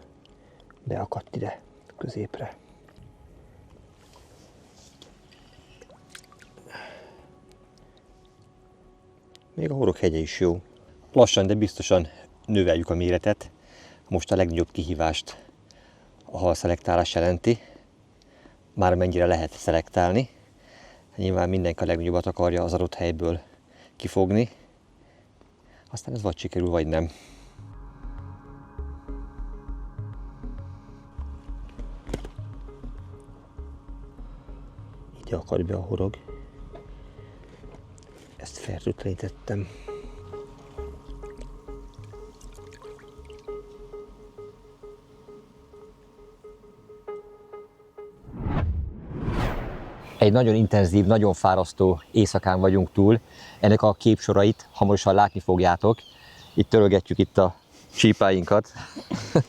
beakadt ide középre. Még a Horoghegye is jó. Lassan, de biztosan növeljük a méretet. Most a legnagyobb kihívást a halszelektálás jelenti. Már mennyire lehet szelektálni. Nyilván mindenki a legnagyobbat akarja az adott helyből kifogni. Aztán ez vagy sikerül, vagy nem. Ide akad be a horog. Ezt fertőtlenítettem. Egy nagyon intenzív, nagyon fárasztó éjszakán vagyunk túl. Ennek a képsorait hamarosan látni fogjátok. Itt törölgetjük itt a csípáinkat.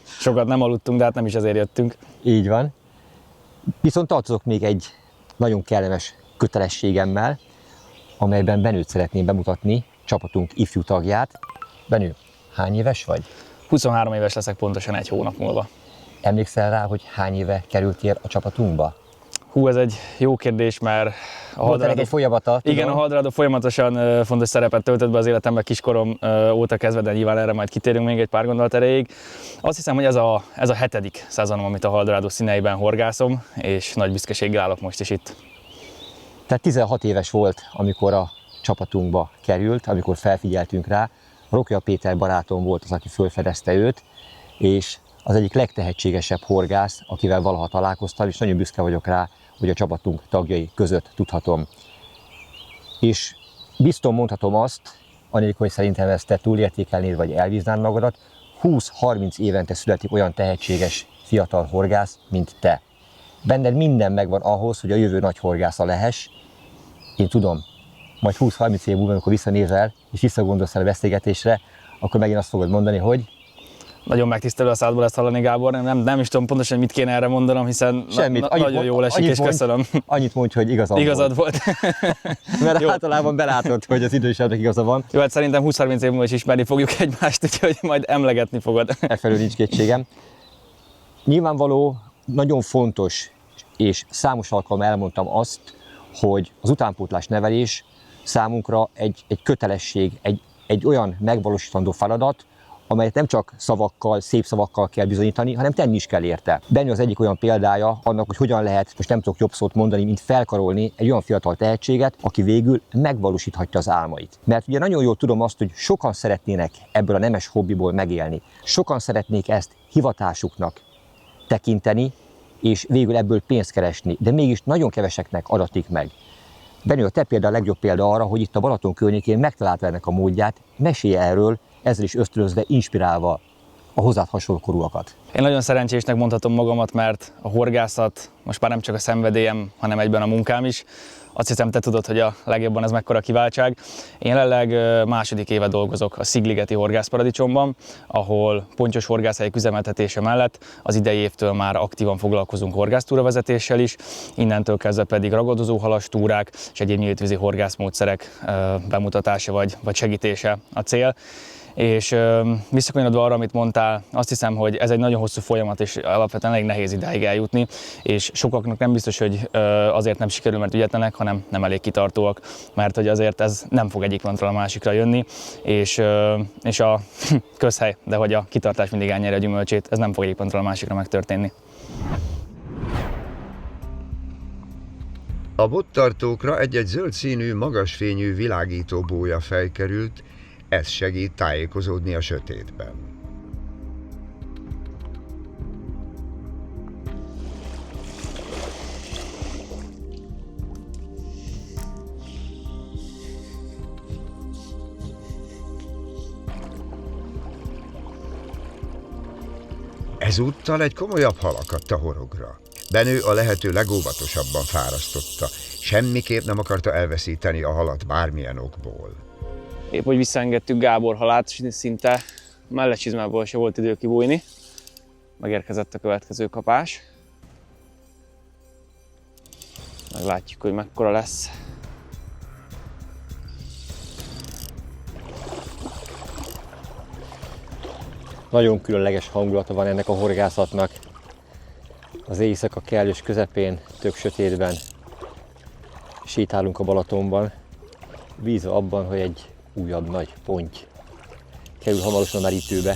Sokat nem aludtunk, de hát nem is azért jöttünk. Így van. Viszont tartozok még egy nagyon kellemes kötelességemmel, amelyben Benőt szeretném bemutatni, csapatunk ifjú tagját. Benő, hány éves vagy? 23 éves leszek pontosan egy hónap múlva. Emlékszel rá, hogy hány éve kerültél a csapatunkba? Hú, ez egy jó kérdés, mert a Volt ennek egy folyamata. igen, tudom. a Haldorádó folyamatosan fontos szerepet töltött be az életemben kiskorom óta kezdve, de nyilván erre majd kitérünk még egy pár gondolat erejéig. Azt hiszem, hogy ez a 7. szezonom, amit a Haldorádó színeiben horgászom, és nagy büszkeséggel állok most is itt. Tehát 16 éves volt, amikor a csapatunkba került, amikor felfigyeltünk rá. Rokja Péter barátom volt az, aki fölfedezte őt, és az egyik legtehetségesebb horgász, akivel valaha találkoztam, és nagyon büszke vagyok rá, hogy a csapatunk tagjai között tudhatom. És biztos mondhatom azt, anélkül, hogy szerintem ezt te túlértékelnéd, vagy elbíznád magadat, 20-30 évente születik olyan tehetséges fiatal horgász, mint te. Benned minden megvan ahhoz, hogy a jövő nagy horgásza lehess. Én tudom, majd 20-30 év múlva, amikor visszanézel, és visszagondolsz el a beszélgetésre, akkor megint azt fogod mondani, hogy Nagyon megtisztelő a szádból ezt hallani, Gábor. Nem is tudom pontosan, mit kéne erre mondanom, hiszen nagyon jól esik, és köszönöm. Annyit mondj, hogy Igazad volt. Mert Jó. általában belátod, hogy az idősebbnek igaza van. Jó, hát szerintem 20-30 év múlva is ismerni fogjuk egymást, úgyhogy majd emlegetni fogod. Efelől nincs kétségem. Nyilvánvaló, nagyon fontos, és számos alkalommal elmondtam azt, hogy az utánpótlás nevelés számunkra egy kötelesség, egy olyan megvalósítandó feladat, amelyet nem csak szavakkal, szép szavakkal kell bizonyítani, hanem tenni is kell érte. Benni az egyik olyan példája annak, hogy hogyan lehet, most nem tudok jobb szót mondani, mint felkarolni egy olyan fiatal tehetséget, aki végül megvalósíthatja az álmait. Mert ugye nagyon jól tudom azt, hogy sokan szeretnének ebből a nemes hobbiból megélni. Sokan szeretnék ezt hivatásuknak tekinteni, és végül ebből pénzt keresni, de mégis nagyon keveseknek adatik meg. Benni, a te példa a legjobb példa arra, hogy itt a Balaton környékén megtalálta ennek a módját, mesélj erről, ezzel is ösztönözve, inspirálva a hozzád hasonló korúakat. Én nagyon szerencsésnek mondhatom magamat, mert a horgászat most már nem csak a szenvedélyem, hanem egyben a munkám is. Azt hiszem, te tudod, hogy a legjobban ez mekkora kiváltság. Én jelenleg második éve dolgozok a Szigligeti horgászparadicsomban, ahol pontyos horgászhelyek üzemeltetése mellett az idei évtől már aktívan foglalkozunk horgásztúravezetéssel is, innentől kezdve pedig ragadozó halastúrák és egyéb nyíltvízi horgászmódszerek bemutatása vagy segítése a cél. És visszakanyarodva arra, amit mondtál, azt hiszem, hogy ez egy nagyon hosszú folyamat, és alapvetően elég nehéz idáig eljutni, és sokaknak nem biztos, hogy azért nem sikerül, mert ügyetlenek, hanem nem elég kitartóak, mert hogy azért ez nem fog egyik pillanatról a másikra jönni, és a közhely, de hogy a kitartás mindig elnyeri a gyümölcsét, ez nem fog egyik pillanatról a másikra megtörténni. A bottartókra egy-egy zöld színű, magas fényű világító bója felkerült, ez segít tájékozódni a sötétben. Ezúttal egy komolyabb hal akadt a horogra. Benő a lehető legóvatosabban fárasztotta. Semmiképp nem akarta elveszíteni a halat bármilyen okból. Épp hogy visszaengedtük Gábor halát, szinte mellecsizmából se volt idő kibújni. Megérkezett a következő kapás. Meglátjuk, hogy mekkora lesz. Nagyon különleges hangulata van ennek a horgászatnak. Az éjszaka kellős közepén, tök sötétben sétálunk a Balatonban, bízva abban, hogy egy újabb nagy ponty kerül hamarosan a merítőbe.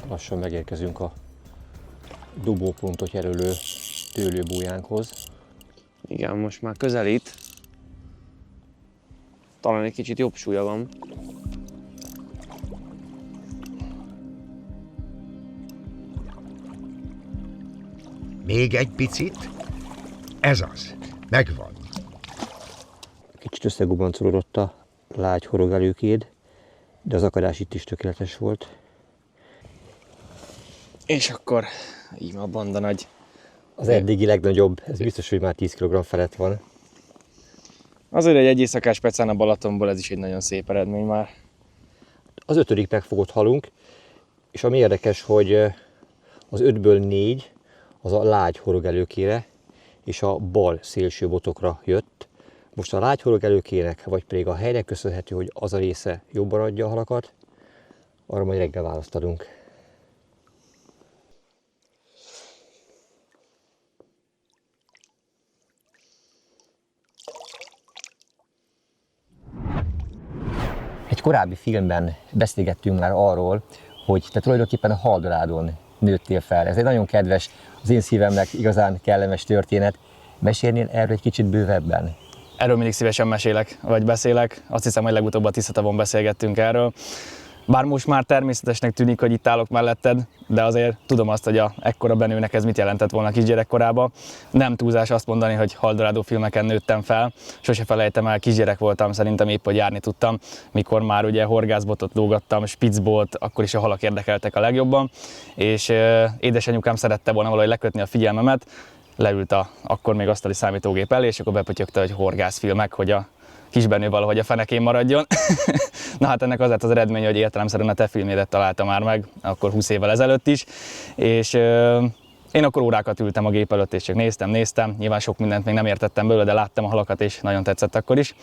Lassan megérkezünk a dobópontot jelölő dőlőbójánkhoz. Igen, most már közelít. Talán egy kicsit jobb súlya van. Még egy picit? Ez az. Megvan. Kicsit összegubancolódott a lágy horogelőkéd, de az akadás itt is tökéletes volt. És akkor így a banda nagy. Az eddigi legnagyobb, ez biztos, hogy már 10 kg felett van. Azért egy éjszakás pecán a Balatonból, ez is egy nagyon szép eredmény már. Az 5. megfogott halunk, és ami érdekes, hogy az 5-ből 4 az a lágy horogelőkére és a bal szélső botokra jött, most a lágyhorog előkének, vagy pedig a helynek köszönhető, hogy az a része jobban adja a halakat, arra majd reggel választ adunk. Egy korábbi filmben beszélgettünk már arról, hogy te tulajdonképpen a Haldorádón nőttél fel. Ez egy nagyon kedves, az én szívemnek igazán kellemes történet. Mesélnél erről egy kicsit bővebben? Erről mindig szívesen mesélek, vagy beszélek. Azt hiszem, hogy legutóbb a Tiszatavon beszélgettünk erről. Bár most már természetesnek tűnik, hogy itt állok melletted, de azért tudom azt, hogy ekkora Benőnek ez mit jelentett volna kisgyerekkorában. Nem túlzás azt mondani, hogy Haldorádó filmeken nőttem fel. Sose felejtem el, kisgyerek voltam, szerintem épp, hogy járni tudtam, mikor már ugye horgászbotot lógattam, spitzbolt, akkor is a halak érdekeltek a legjobban. És édesanyukám szerette volna valahogy lekötni a figyelmemet, leült akkor még asztali számítógép elé, és akkor bepötyögte, hogy horgászfilmek, hogy a kisbenő valahogy a fenekén maradjon. Na hát ennek az lett az eredmény, hogy értelemszerűen a te filmédet találta már meg, akkor 20 évvel ezelőtt is, és én akkor órákat ültem a gép előtt, és csak néztem, nyilván sok mindent még nem értettem belőle, de láttam a halakat, és nagyon tetszett akkor is.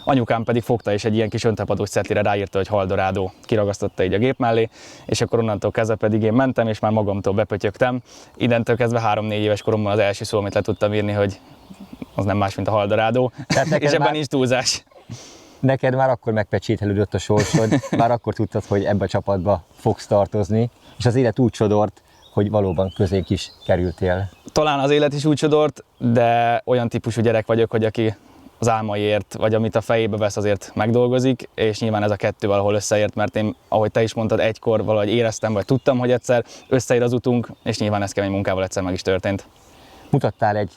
Anyukám pedig fogta, és egy ilyen kis öntapadós cetlire ráírta, hogy Haldorádó, kiragasztotta így a gép mellé, és akkor onnantól kezdve pedig én mentem, és már magamtól bepötyögtem. Innentől kezdve 3-4 éves koromban az első szó, amit le tudtam írni, hogy az nem más, mint a Haldorádó, és ebben nincs túlzás. Neked már akkor megpecsételődött a sorsod, már akkor tudtad, hogy ebbe a csapatba fogsz tartozni, és az élet úgy sodort, hogy valóban közénk is kerültél. Talán az élet is úgy sodort, de olyan típusú gyerek vagyok, hogy aki az álmaiért, vagy amit a fejébe vesz, azért megdolgozik, és nyilván ez a kettő valahol összeért, mert én, ahogy te is mondtad, egykor valahogy éreztem, vagy tudtam, hogy egyszer összeér az utunk, és nyilván ez kemény munkával egyszer meg is történt. Mutattál egy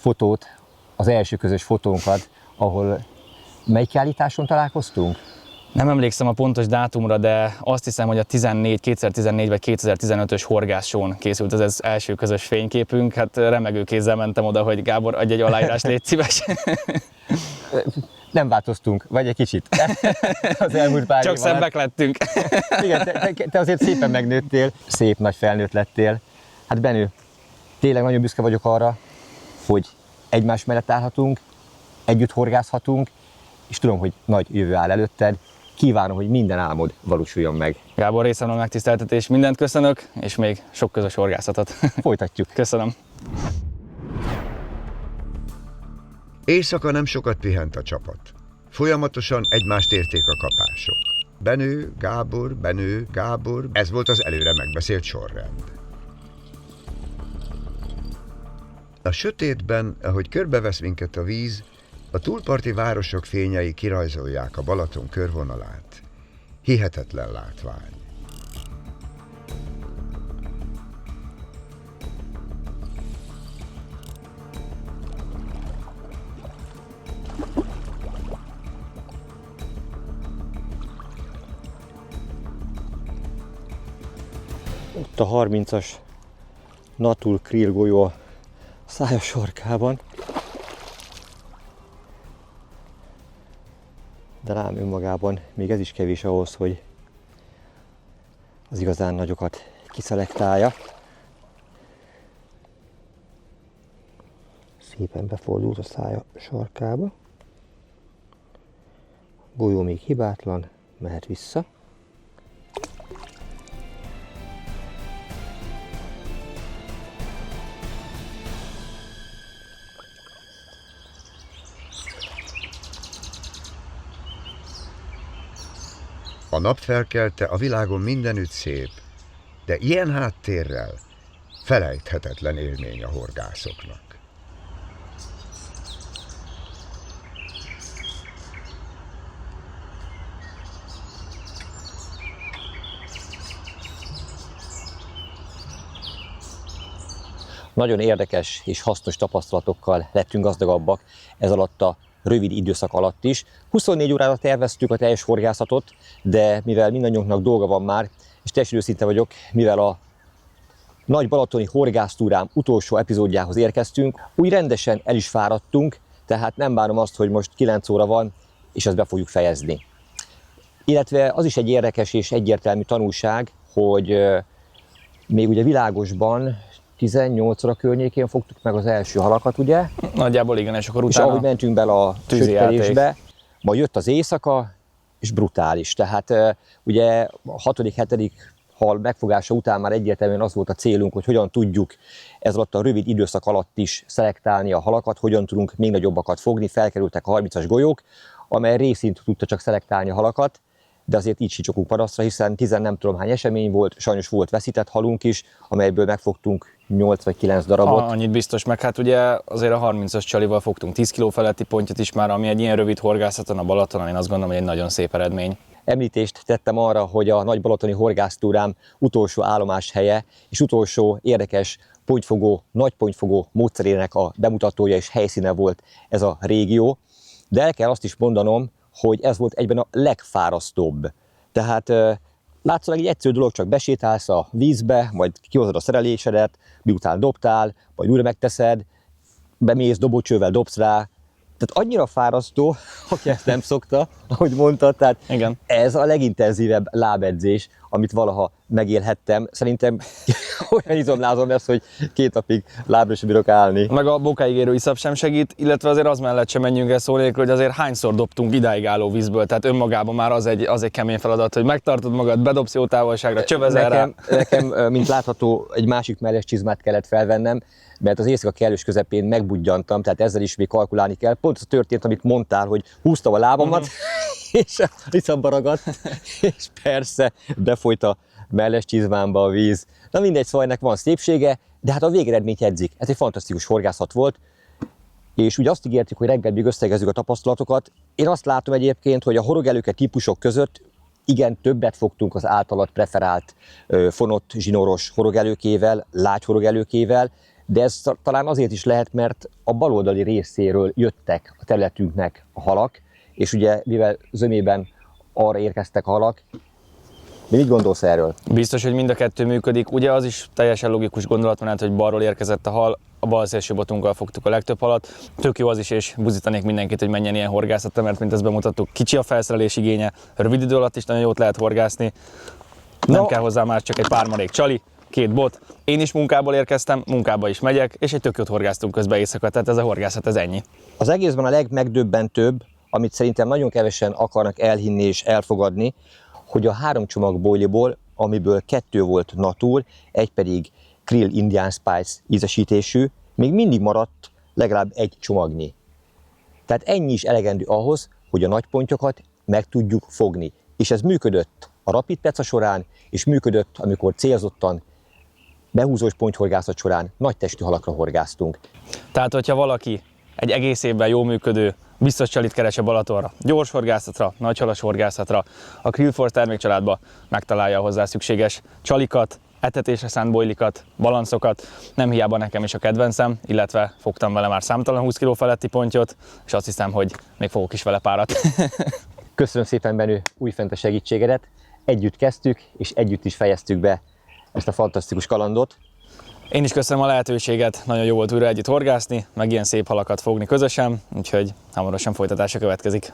fotót, az első közös fotónkat, ahol melyik kiállításon találkoztunk? Nem emlékszem a pontos dátumra, de azt hiszem, hogy a 2014 vagy 2015-ös horgászsón készült az első közös fényképünk. Hát remegő kézzel mentem oda, hogy Gábor, adj egy aláírást, légy szíves. Nem változtunk, vagy egy kicsit az elmúlt pár Csak szebbek lettünk. Igen, te azért szépen megnőttél, szép nagy felnőtt lettél. Hát Benő, tényleg nagyon büszke vagyok arra, hogy egymás mellett állhatunk, együtt horgászhatunk, és tudom, hogy nagy jövő áll előtted. Kívánom, hogy minden álmod valósuljon meg. Gábor, részemről megtiszteltetés, mindent köszönök, és még sok közös horgászatot. Folytatjuk. Köszönöm. Éjszaka nem sokat pihent a csapat. Folyamatosan egymást érték a kapások. Benő, Gábor, ez volt az előre megbeszélt sorrend. A sötétben, ahogy körbevesz minket a víz, a túlparti városok fényei kirajzolják a Balaton körvonalát. Hihetetlen látvány. Ott a 30-as Natul Krill golyó a szája sarkában. De rám önmagában még ez is kevés ahhoz, hogy az igazán nagyokat kiszelektálja. Szépen befordult a szája sarkába. A golyó még hibátlan, mehet vissza. A nap felkelte, a világon mindenütt szép, de ilyen háttérrel felejthetetlen élmény a horgászoknak. Nagyon érdekes és hasznos tapasztalatokkal lettünk gazdagabbak ez alatt a rövid időszak alatt is. 24 órára terveztük a teljes horgászatot, de mivel mindannyiunknak dolga van már, és teljesen őszinte vagyok, mivel a nagy balatoni horgásztúrám utolsó epizódjához érkeztünk, úgy rendesen el is fáradtunk, tehát nem bánom azt, hogy most 9 óra van, és ezt be fogjuk fejezni. Illetve az is egy érdekes és egyértelmű tanulság, hogy még ugye világosban 18 óra környékén fogtuk meg az első halakat, ugye? Nagyjából igen, és akkor És utána... ahogy mentünk bele a tűzijáték. sötkedésbe, majd jött az éjszaka, és brutális. Tehát ugye a 6.-7. hal megfogása után már egyértelműen az volt a célunk, hogy hogyan tudjuk ez alatt a rövid időszak alatt is szelektálni a halakat, hogyan tudunk még nagyobbakat fogni. Felkerültek a 30-as golyók, amely részint tudta csak szelektálni a halakat, de azért így sicsokunk parasztra, hiszen 10 nem tudom hány esemény volt, sajnos volt veszített halunk is, amelyből megfogtunk 8 vagy 9 darabot. Annyit biztos, meg hát ugye azért a 30-as csalival fogtunk 10 kg feletti pontyot is már, ami egy ilyen rövid horgászaton a Balatonon, én azt gondolom, hogy egy nagyon szép eredmény. Említést tettem arra, hogy a Nagy Balatoni horgásztúrám utolsó állomáshelye és utolsó érdekes pontyfogó, nagy pontyfogó módszerének a bemutatója és helyszíne volt ez a régió, de el kell azt is mondanom, hogy ez volt egyben a legfárasztóbb. Tehát látszólag egy egyszerű dolog, csak besétálsz a vízbe, majd kihozod a szerelésedet, miután dobtál, majd újra megteszed, bemész, dobócsővel dobsz rá. Tehát annyira fárasztó, aki ezt nem szokta, ahogy mondtad, tehát Igen. ez a legintenzívebb lábedzés, amit valaha megélhettem. Szerintem olyan izomlázom lesz, hogy 2 napig lábra sem bírok állni. Meg a bokáig érő iszap sem segít, illetve azért az mellett sem menjünk el szó nélkül, hogy azért hányszor dobtunk idáig álló vízből, tehát önmagában már az egy kemény feladat, hogy megtartod magad, bedobsz jó távolságra, csövezel rá. Nekem, mint látható, egy másik melles csizmát kellett felvennem, mert az éjszaka kellős közepén megbudjantam, tehát ezzel is még kalkulálni kell. Pont az történt, amit mondtál, hogy húztam a lábamat, és a iszamba ragadt, és persze befolyt a melles csizmámba a víz. Na mindegy, szóval ennek van szépsége, de hát a végeredményt jegyzik. Ez egy fantasztikus horgászat volt, és ugye azt ígértük, hogy reggel még összegezzük a tapasztalatokat. Én azt látom egyébként, hogy a horogelőke típusok között igen, többet fogtunk az általad preferált fonott zsinóros horogelőkével, lágy horogelőkével, de ez talán azért is lehet, mert a baloldali részéről jöttek a területünknek a halak, és ugye mivel zömében arra érkeztek a halak. Mi mit gondolsz erről? Biztos, hogy mind a kettő működik. Ugye az is teljesen logikus gondolatmenet, hogy balról érkezett a hal, a bal szélső botunkkal fogtuk a legtöbb halat. Tök jó az is, és buzítanék mindenkit, hogy menjen ilyen horgászatra, mert mint ezt bemutattuk, kicsi a felszerelés igénye, rövid idő alatt is nagyon jót lehet horgászni. Nem kell hozzá már csak egy pár marék csali, 2 bot. Én is munkából érkeztem, munkába is megyek, és egy tök jót horgáztunk közben éjszaka, tehát ez a horgászat, ez ennyi. Az egészben a legmegdöbbentőbb, amit szerintem nagyon kevesen akarnak elhinni és elfogadni, hogy a 3 csomag boiliból, amiből 2 volt natur, egy pedig Krill Indian Spice ízesítésű, még mindig maradt legalább 1 csomagnyi. Tehát ennyi is elegendő ahhoz, hogy a nagy pontyokat meg tudjuk fogni. És ez működött a Rapid Peca során, és működött, amikor célzottan behúzós pontyhorgászat során nagy testű halakra horgáztunk. Tehát, hogyha valaki egy egész évben jól működő, biztos csalit keres a Balatonra, gyors horgászatra, nagyhalas horgászatra, a Krillforce termékcsaládba megtalálja a hozzá szükséges csalikat, etetésre szánt boilikat, balanszokat. Nem hiába nekem is a kedvencem, illetve fogtam vele már számtalan 20 kg feletti pontyot, és azt hiszem, hogy még fogok is vele párat. Köszönöm szépen, Benő, újfent a segítségedet. Együtt kezdtük, és együtt is fejeztük be ezt a fantasztikus kalandot. Én is köszönöm a lehetőséget, nagyon jó volt újra együtt horgászni, meg ilyen szép halakat fogni közösen, úgyhogy hamarosan folytatása következik.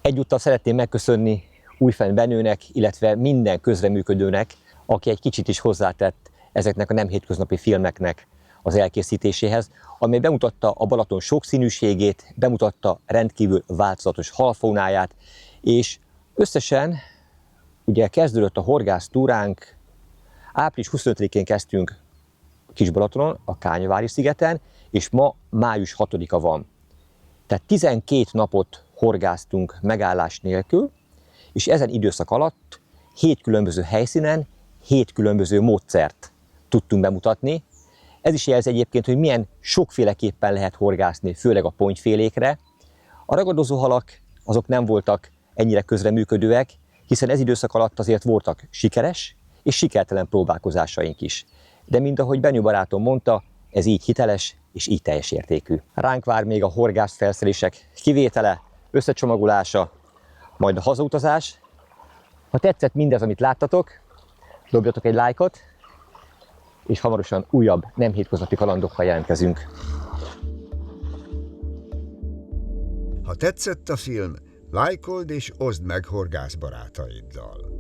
Egyúttal szeretném megköszönni Újfent Benőnek, illetve minden közreműködőnek, aki egy kicsit is hozzátett ezeknek a nem hétköznapi filmeknek az elkészítéséhez, amely bemutatta a Balaton sokszínűségét, bemutatta rendkívül változatos halfaunáját, és összesen ugye kezdődött a horgásztúránk, április 25-én kezdtünk Kis-Balatonon, a Kányavári szigeten, és ma május 6-a van. Tehát 12 napot horgáztunk megállás nélkül, és ezen időszak alatt 7 különböző helyszínen 7 különböző módszert tudtunk bemutatni. Ez is jelzi egyébként, hogy milyen sokféleképpen lehet horgászni, főleg a pontyfélékre. A ragadozó halak azok nem voltak ennyire közreműködőek, hiszen ez időszak alatt azért voltak sikeres és sikertelen próbálkozásaink is. De mint ahogy Benő barátom mondta, ez így hiteles és így teljes értékű. Ránk vár még a horgászfelszerelések kivétele, összecsomagolása, majd a hazautazás. Ha tetszett mindez, amit láttatok, dobjatok egy lájkot, és hamarosan újabb, nem hétköznapi kalandokkal jelentkezünk. Ha tetszett a film, lájkold és oszd meg horgászbarátaiddal.